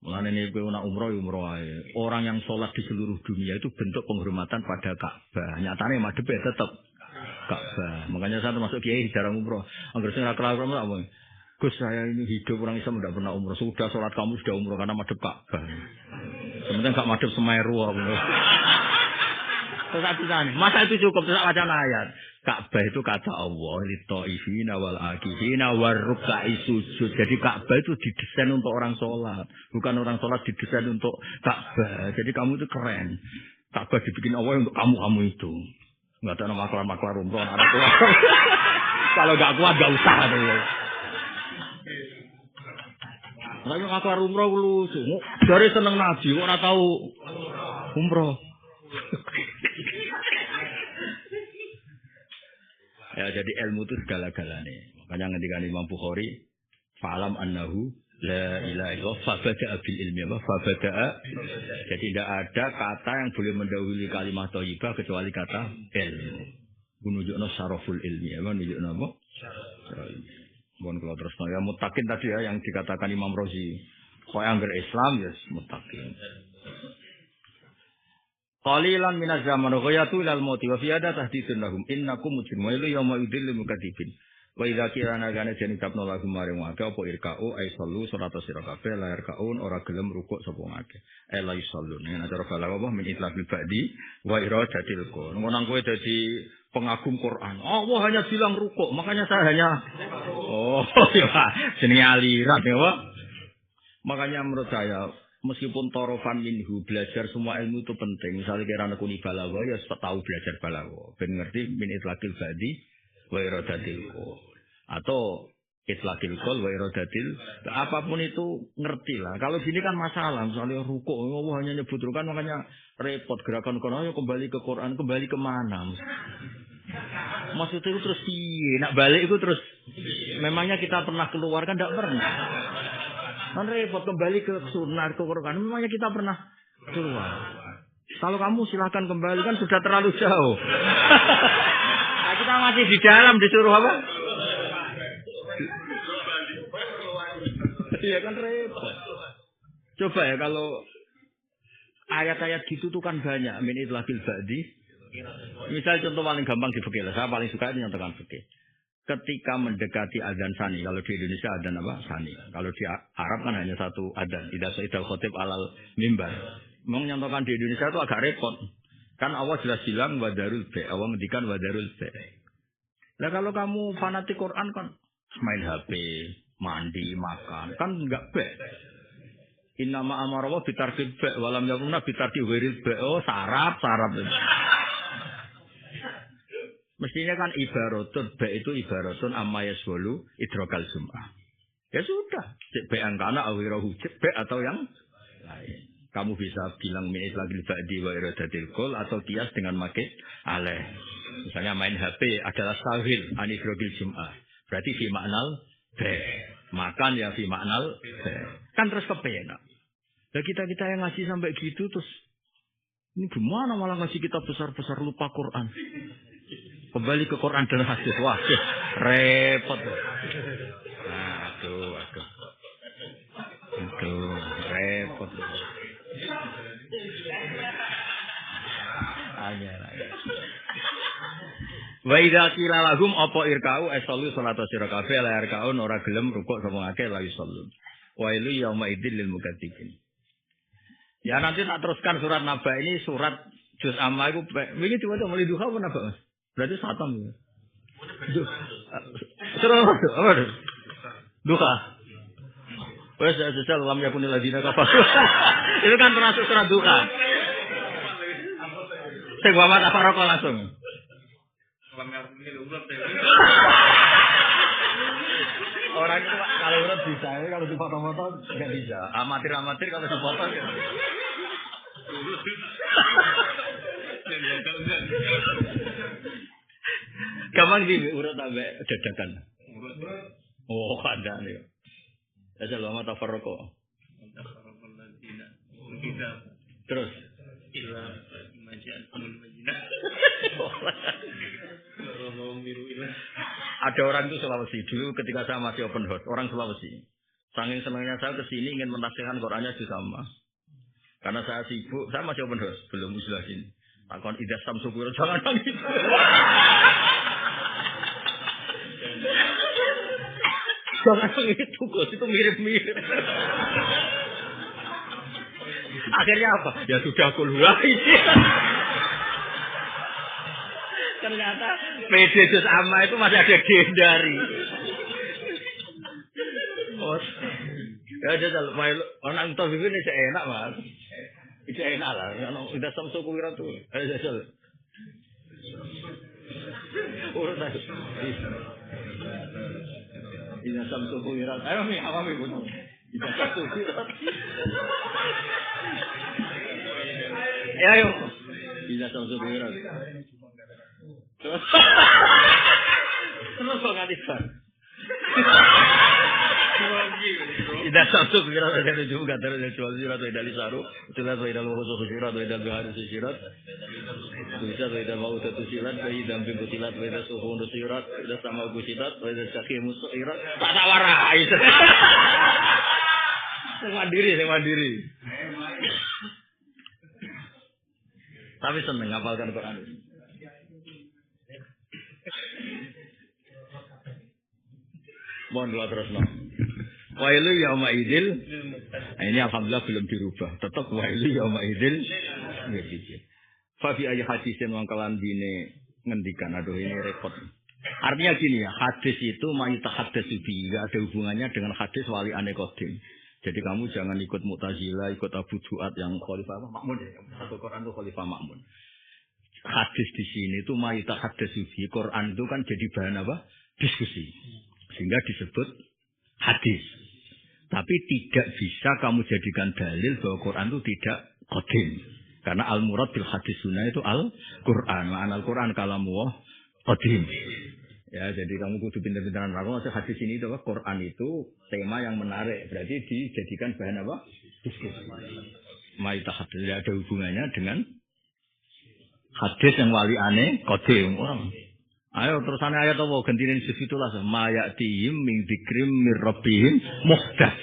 Mulane ini kowe nak umroh ae. Orang yang sholat di seluruh dunia itu bentuk penghormatan pada Ka'bah. Nyatane madhepe tetap Ka'bah. Makanya saya termasuk kiai jarang umroh. Angger sing ora kelakon apa. Gus saya ini hidup orang Islam tidak pernah umroh. Sudah sholat kamu sudah umroh karena madhep Ka'bah. Sebenarnya enggak madhep Semeru apa. Masa itu cukup terus wacana ayat. Ka'bah itu kata Allah lit-thaifina wal aqifina war ruk'i sujud. Jadi Ka'bah itu didesain untuk orang sholat, bukan orang sholat didesain untuk Ka'bah. Jadi kamu itu keren. Ka'bah dibikin Allah untuk kamu itu. Enggak ada maklar umroh ada kuat. Kalau enggak kuat enggak usah deh. Tapi maklar umroh lucu. Dari seneng Nabi kok ora tahu umroh. Ya jadi ilmu itu segala-galanya. Makanya ketika Imam Bukhari fa'alam annahu la ilaha illallah fabada'a bil ilmi apa fabada'a. Jadi tidak ada kata yang boleh mendahului kalimat thayyibah kecuali kata ilmu. Menunjukkan syaraful ilmi apa menunjukkan apa? Mohon kalau terus ya mutakin tadi ya yang dikatakan Imam Razi. Kok anggar Islam ya mutakin. Qalilan minaz zaman ghayatu ilal mauti wa fi hada tahdidun lahum innakum mujrimun wa yawma yudillil mukadzibin wa idza kirana kana jani kapno lahum maring wake apa irka'u ay sallu surata sira kabeh la irka'un ora gelem rukuk sapa ngake la yusallun nek cara balaghah apa min itlaqil ba'di wa iradatil qur'an ngono kowe dadi pengagum Quran Allah hanya bilang rukuk makanya saya hanya ya jenenge aliran ya makanya menurut saya meskipun torofan minhu belajar semua ilmu itu penting. Misalnya kira nekuni balaghah ya tahu belajar balaghah. Ben ngerti min itlaqil badi wa iradatil qul. Atau itlaqil qul wa iradatil apapun itu ngerti lah. Kalau gini kan masalah. Misalnya rukuk Allah hanya nyebut rukuk kan makanya repot gerakan kono ayo kembali ke Quran, kembali ke mana? Maksudnya itu terus piye? Nak balik itu terus memangnya kita pernah keluar kan enggak pernah. Kan repot kembali ke sunnah ke Quran. Memangnya kita pernah keluar. Kalau kamu silahkan kembali kan sudah terlalu jauh. Nah, kita masih di dalam disuruh apa? Iya kan repot. Coba ya kalau ayat-ayat gitu tuh kan banyak. Min itlaqil ba'di. Misal contoh paling gampang di fikih. Saya paling suka ini nyontohkan fikih. Ketika mendekati adzan sani, kalau di Indonesia adzan apa? Sani. Kalau di Arab kan hanya satu adzan. Idza sa'idal khotib alal mimbar. Memang nyontohkan di Indonesia itu agak repot. Kan Allah jelas bilang wadarul be. Allah ngendikan wadarul be. Nah kalau kamu fanatik Quran kan main HP, mandi, makan, kan enggak be. Innama amara wa bitarkil be walam yakunna bitarkil ghairil be. Oh, sarap. Mestinya kan ibaratun, ba itu ibaratun amma yaswalu idrokal jum'ah. Ya sudah, cek ba angkana awirahu cek ba atau yang lain. Kamu bisa bilang min itlaqil ba'di wa iradatil qul atau kias dengan make aleh. Misalnya main HP adalah sahil an idrokil jum'ah. Berarti fi maknal ba. Makan ya fi maknal ba. Kan terus kepenak. Nah kita yang ngaji sampai gitu terus ini gimana malah ngaji kita besar-besar lupa Quran. Kembali ke Quran dan hadis. Wah, repot. Aduh. Repot. Aja. Wa idza qila lahum apa irka'u asallu salata sira kabeh la irka'un ora gelem rukuk sapa akeh la yusallu. Wa ilu yauma idzil lil mukatsibin. Ya nanti tak teruskan surat Naba ini surat juz amma iku wingi diwaca mulai duha apa Naba Mas? Berarti satam ya. Terus apa? Duha. Wes sesal lam yakunil ladina kafar. Itu kan termasuk surat duha. Sing wa mata faroko langsung. Orang itu kalau urut bisa, kalau dipoto-foto nggak bisa. Amatir kalau dipoto. Gampang sih urut sampai dadakan. Oh ada nih. Asal lama tafarroko. Terus. Ada orang itu Sulawesi dulu ketika saya masih open house, orang Sulawesi. Saking senangnya saya kesini ingin menafsirkan Qurannya di sama. Karena saya sibuk, saya masih open house, belum jelasin. Takon idah samsukur jangan nangis. Jangan itu kok, itu mirip-mirip. Akhirnya apa? Ya sudah keluar. Ternyata PD juz amma itu masih ada gendari. Oh, ya jajal, orang tahu ini enak mas. Itu enak lah. Udah samsu kuwirat tuh. Ayo jajal. Urut aja. Ini samsu kuwirat. Ayo mi, apa mi pun. Ini samsu kuwirat. Ayo. Ini samsu kuwirat. Terus kok nganti bar. Tidak satu kira dari juga dari jual sirat dari saru, sirat dari luhur sirat dari bahari sirat, bisa dari mau satu sirat dari damping sirat dari suhu sirat, dari sama sirat dari kaki musuh sirat, tak warai. Semandiri. Tapi seneng ngapalkan Quran. Mohon doa terus no. Wailu yauma idzil. Ini alhamdulillah belum dirubah. Tetap wailu yauma idzil. Fa fi ayyi hadisin wangkalan dine ngendikan aduh ini repot. Artinya gini ya, hadis itu mayit hadis itu enggak ada hubungannya dengan hadis wali ane qadim. Jadi kamu jangan ikut Mu'tazilah, ikut Abu Duat yang Khalifah Ma'mun ya. Satu Quran itu Khalifah Ma'mun. Hadis di sini itu mayita hadis sufi. Quran itu kan jadi bahan apa? Diskusi. Sehingga disebut hadis. Tapi tidak bisa kamu jadikan dalil bahwa Quran itu tidak qadim. Karena al-murad bil hadis sunnah itu al-Quran. Ma'an al-Quran kalamullah qadim. Ya, jadi kamu kudu pintar-pintaran aku masih hadis ini itu apa? Quran itu tema yang menarik. Berarti dijadikan bahan apa? Diskusi. Mayita hadis. Tidak ada hubungannya dengan hadis yang wali aneh qadim. Ayo terusannya ayat apa? Gentinin sifitulah. Mayatihim min dzikrim mir rabbihim muhdas.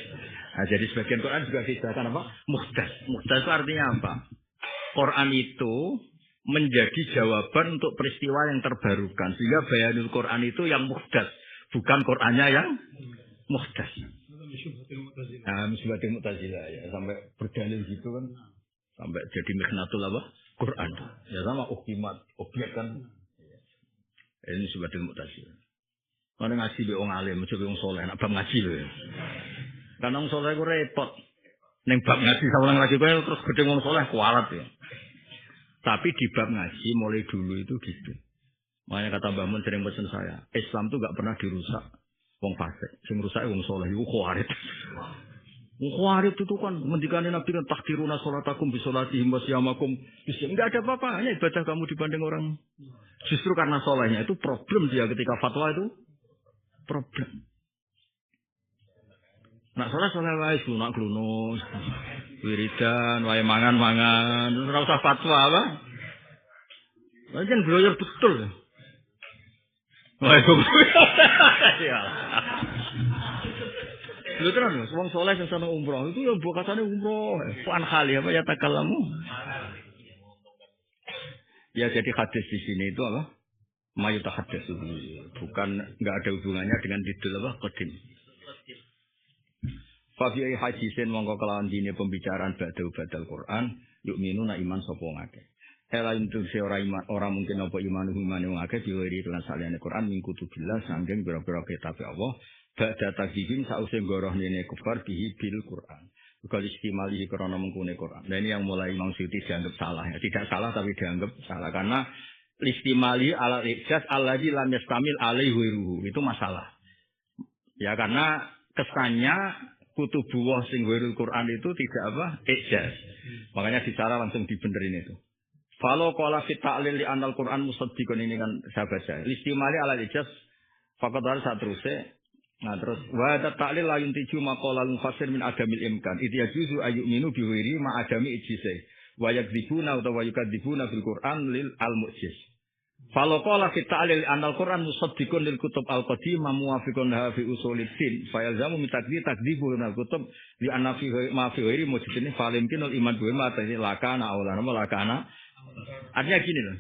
Nah, jadi sebagian Quran juga disebutkan apa? Muhdas. Muhdas itu artinya apa? Quran itu menjadi jawaban untuk peristiwa yang terbarukan. Sehingga bayanul Quran itu yang muhdas. Bukan Qurannya yang muhdas. Nah, musyibatul Mu'tazilah ya. Sampai berdalil gitu kan. Sampai jadi mihnatul apa? Quran. Ya sama ukimat. Objek kan. Ini musyibatul Mu'tazilah. Kalau ngaji be wong alim, coba wong soleh. Nak bab ngaji loh ya. Karena wong soleh itu repot. Neng bab ngaji sama lagi kowe terus gede wong soleh kualat ya. Tapi di bab ngaji mulai dulu itu gitu. Makanya kata Mbah Mun sering pesan saya, Islam itu gak pernah dirusak wong fasik. Sing rusak wong soleh iku khawarij. Wong khawarij itu kan ngendikane Nabi kan takdiruna salatakum bi salatihim wa siyamakum. Enggak ada apa-apanya ibadah kamu dibanding orang. Justru karena solehnya itu problem dia ketika fatwa itu problem. Nak soleh wae sunak glunus. Wiridan, wae mangan-mangan, ora usah fatwa apa? Pancen bloyor betul. Ya. Lho tenan, wong saleh sing seneng umroh itu ya mbok katane umroh. Fuan khali apa ya takalamu. Ya jadi hadis di sini itu apa? Mayuta hadis bukan enggak ada hubungannya dengan judul apa? Qadim. Fabiai hadisin mongko kelawan dine pembicaraan badal Quran yuk minuna iman sapa ngake. Ela intu se ora mungkin apa iman wong akeh diwiri lan saliyane Quran minggu tubillah sanggeng pira-pira kitab Allah badha takdibin sause goroh nene kufar bihi bil Quran. Kalau istimali karena mengkune Quran. Nah ini yang mulai Imam Suyuti dianggap salah ya. Tidak salah tapi dianggap salah karena istimali ala ijaz alladzi lam yastamil alaihi ruhu itu masalah. Ya karena kesannya kutubuwah sing wirul Quran itu tidak apa? Ijaz. Makanya bicara langsung dibenerin itu. Falo qala fi ta'lil li anal Quran musaddiqun ini kan saya baca. Istimali ala ijaz faqad harus terusé. Nah terus wa ta'lil la yuntiju maqala al-mufassir min adamil imkan. Idh yajuzu ayyuminu bi wiri ma adami ijzai. Wa yakdzibuna wa yukadzibuna bil Quran lil al-mu'jiz. Falo qala fi ta'lil anal Quran musaddiqun lil kutub al-qadimah muwafiqun fi usuliddin fa yalzamu min takdzibu al kutub li anna fi ma fi ghairi mujtahid fa limkinul iman bi ma ta'ala lakana aulana lakana. Artinya gini loh.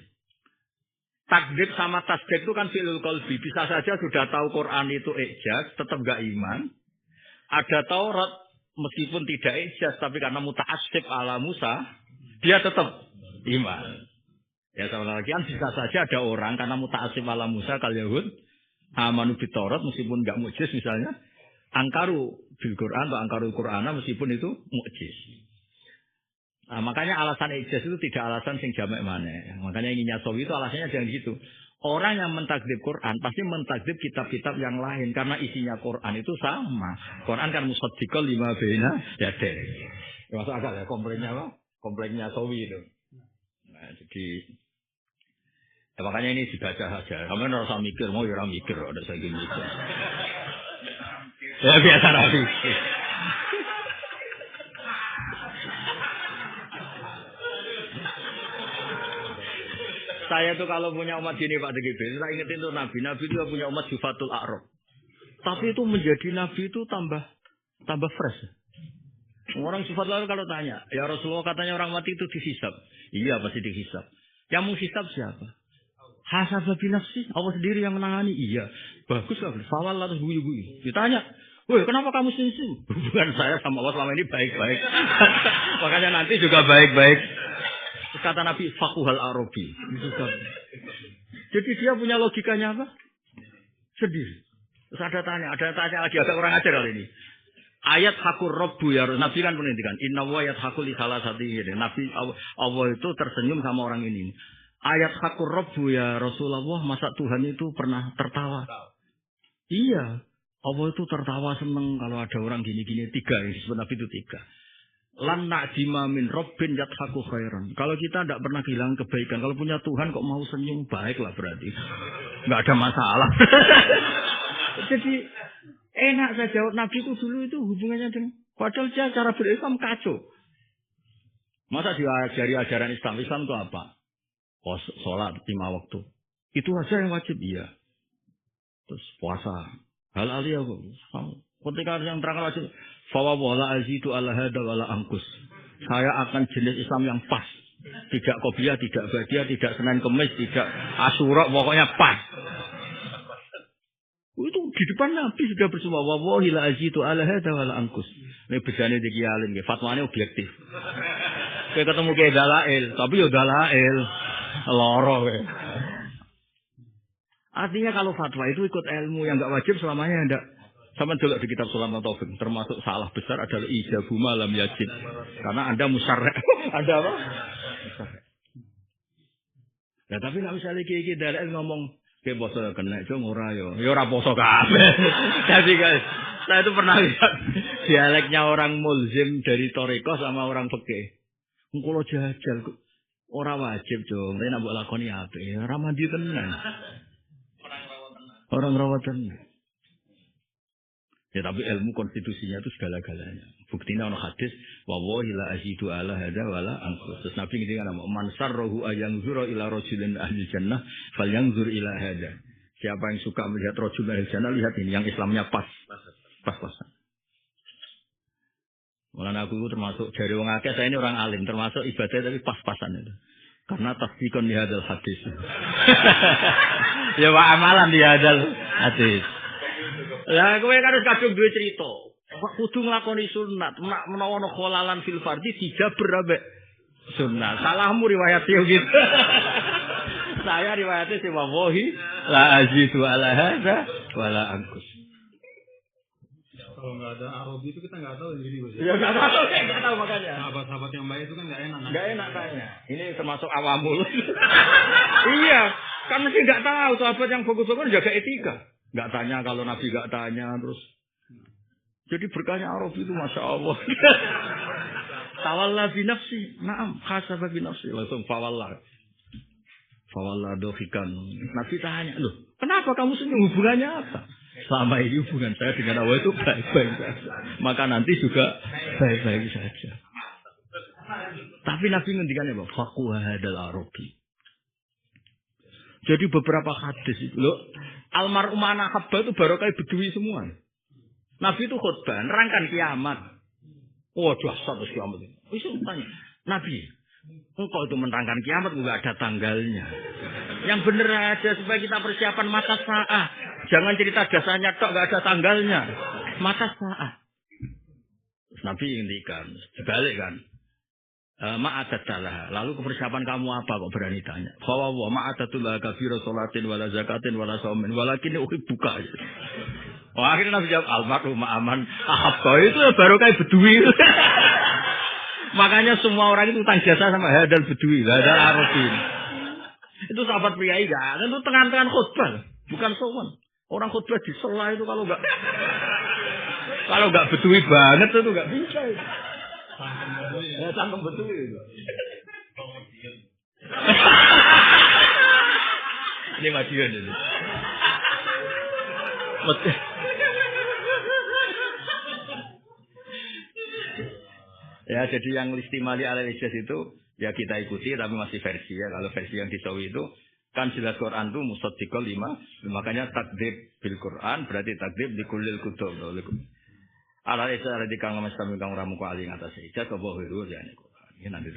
Takdzib sama tasdik itu kan fi'lul qalbi. Bisa saja sudah tahu Quran itu ijaz tetap enggak iman. Ada Taurat meskipun tidak ijaz tapi karena muta'assib ala Musa dia tetap iman. Ya sama lagi kan bisa saja ada orang karena muta'assib ala Musa kal Yahud amanu bit Taurat meskipun enggak mukjiz misalnya angkaru bil Quran atau angkaru Qur'ana meskipun itu mukjiz. Nah, makanya alasan ijaz itu tidak alasan sing jamak maneh. Makanya ingin nyasawi itu alasannya jangan gitu. Orang yang mentakdzib Quran pasti mentakdzib kitab-kitab yang lain karena isinya Quran itu sama. Quran kan musaddiqal lima baina yadeh. Ya, masuk akal ya komplainnya apa? Komplainnya Sawi itu. Nah, jadi ya, makanya ini dibaca saja. Kamu ora usah mikir, mau ya ora mikir, ada saya gini. Ya biasa rapi. Saya tuh kalau punya umat gini Pak DGB, saya ingetin tuh Nabi itu punya umat Jufatul A'rab. Tapi itu menjadi Nabi itu tambah fresh. Orang Jufatul A'rab kalau tanya, ya Rasulullah katanya orang mati itu dihisab. Iya pasti dihisab. Yang mau hisab siapa? Hasabah binafsi, Allah sendiri yang menangani. Iya, bagus lah. Fawal lalu guyu-guyu. Ditanya, woi kenapa kamu senyum? Hubungan saya sama Allah selama ini baik-baik. Makanya nanti juga baik-baik. Kata Nabi Fakuhal Arabi. Jadi dia punya logikanya apa? Sendiri. Terus ada tanya lagi agak kurang ajar kali ini. ayat hakur robbu ya Nabi kan pendidikan. Inna wa ayat hakul li salah satu ini. Nabi Allah itu tersenyum sama orang ini. Ayat hakur robbu ya Rasulullah, masa Tuhan itu pernah tertawa? Iya. Allah itu tertawa seneng kalau ada orang gini-gini. 3 yang disebut Nabi itu 3. Lan na'jima min rabbin yadhaku khairan. Kalau kita tidak pernah kehilangan kebaikan, kalau punya Tuhan kok mau senyum, baiklah berarti. Enggak ada masalah. Jadi enak saja Nabi itu dulu itu hubungannya dengan padahal dia cara berislam kacau. Masa diajari ajaran Islam itu apa? Sholat 5 waktu. Itu aja yang wajib, iya. Terus puasa. Hal-hal ya ketika yang terangkan wajib. Fawa wala azidu ala hada wala angkus. Saya akan jenis Islam yang pas. Tidak qobliyah, tidak ba'diyah, tidak Senin Kemis, tidak Asyura, pokoknya pas. Itu di depan Nabi sudah bersumpah wallahi la azidu ala hada wala angkus. Ini bedane iki alim nggih, fatwane objektif. Kowe ketemu ke dalail, tapi yo dalail loro kowe. Artinya kalau fatwa itu ikut ilmu yang enggak wajib selamanya ndak. Sama dulu di kitab Sulam Taufik termasuk salah besar adalah ijabu malam yajid. Karena Anda musyarrek. Anda apa? Ya tapi nek misale iki dalail ngomong ke poso kena itu ora yo. Ya ora poso kabeh. Jadi guys, saya itu pernah lihat dialeknya orang mulzim dari Thariqah sama orang fikih. Kulo jajal ora wajib, Jong. Nek mbok lakoni apik, ora mandi tenan. Orang rawat tenan. Ya tapi ilmu konstitusinya itu segala-galanya. Buktinya ono hadis wallahi la azidu ala hada wala anqus. Terus Nabi ngendikan man sarrahu ayanzura ila rajulin ahli jannah falyanzur ila hada. Siapa yang suka melihat rajul ahli jannah, lihat ini yang Islamnya pas-pasan. Mulane aku termasuk jari wong akeh, saya ini orang alim, termasuk ibadah tapi pas-pasan itu. Karena tasdikon di hadal hadis. Ya wa amalan di hadal hadis. Lah kowe kan harus kadung duwe cerita. Kudu nglakoni sunat, menawa ana kholalan fil fardhi dijaber ambek sunat. Salahmu riwayat yo gitu. Saya riwayatnya si wallahi la azidu ala hadza wala anqus. Kalau nggak ada Arabi itu kita nggak tahu yang gini bos. Ya nggak tahu makanya. Sahabat-sahabat yang baik itu kan nggak enak. Nggak enak kayaknya. Ini termasuk awamul. Iya, kan mesti nggak tahu sahabat yang fokus-fokus jaga etika. Nggak tanya kalau Nabi nggak tanya terus. Jadi berkahnya Arabi itu masya Allah. Tawalla bi nafsi, naam khasaba bi nafsi langsung fawalla dohikan. Nabi tanya, loh kenapa kamu senyum, hubungannya apa? Selama ini hubungan saya dengan Allah itu baik-baik saja. Maka nanti juga baik-baik saja. Tapi Nabi ngendikan apa? Faqwa hadal Arabi. Jadi beberapa hadis itu loh, almarhum anak habba itu barokah bedui semua. Nabi itu khutbah, nerangkan kiamat. Oh, dahsyat kiamat. Wis tanya, Nabi, engkau itu menerangkan kiamat enggak ada tanggalnya. Yang benar aja supaya kita persiapan mata saat. Jangan cerita jasanya tok enggak ada tanggalnya. Mata saat. Nabi ngendikan, dibalik kan. Ma'adat salah. Lalu kepersiapan kamu apa kok berani tanya? Fa wa ma'adatullah kafira salatin wala zakatin wala saumin walakin uhibbuka. Oh, akhirnya Nabi jawab almarhum aman ahabba itu baru kayak bedui. Makanya semua orang itu utang jasa sama hadal bedui, hadal arabin. Itu sahabat priai kan, itu tengah-tengah khutbah, bukan sowan. Orang khutbah di sela itu kalau enggak bedui banget itu enggak bisa. Ya cangkem bedui itu. Ini Madiun ini. Ya, jadi yang listimali ala ijaz itu ya kita ikuti tapi masih versi ya. Kalau versi yang disawi itu kan jelas Quran itu musaddiqal lima, makanya takdzib bil Quran berarti takdzib di kulil kutub. Ala ijaz ala dikang mas kami kang ramu ko ali ngatas ijaz apa wiru ya ini Quran. Ini nanti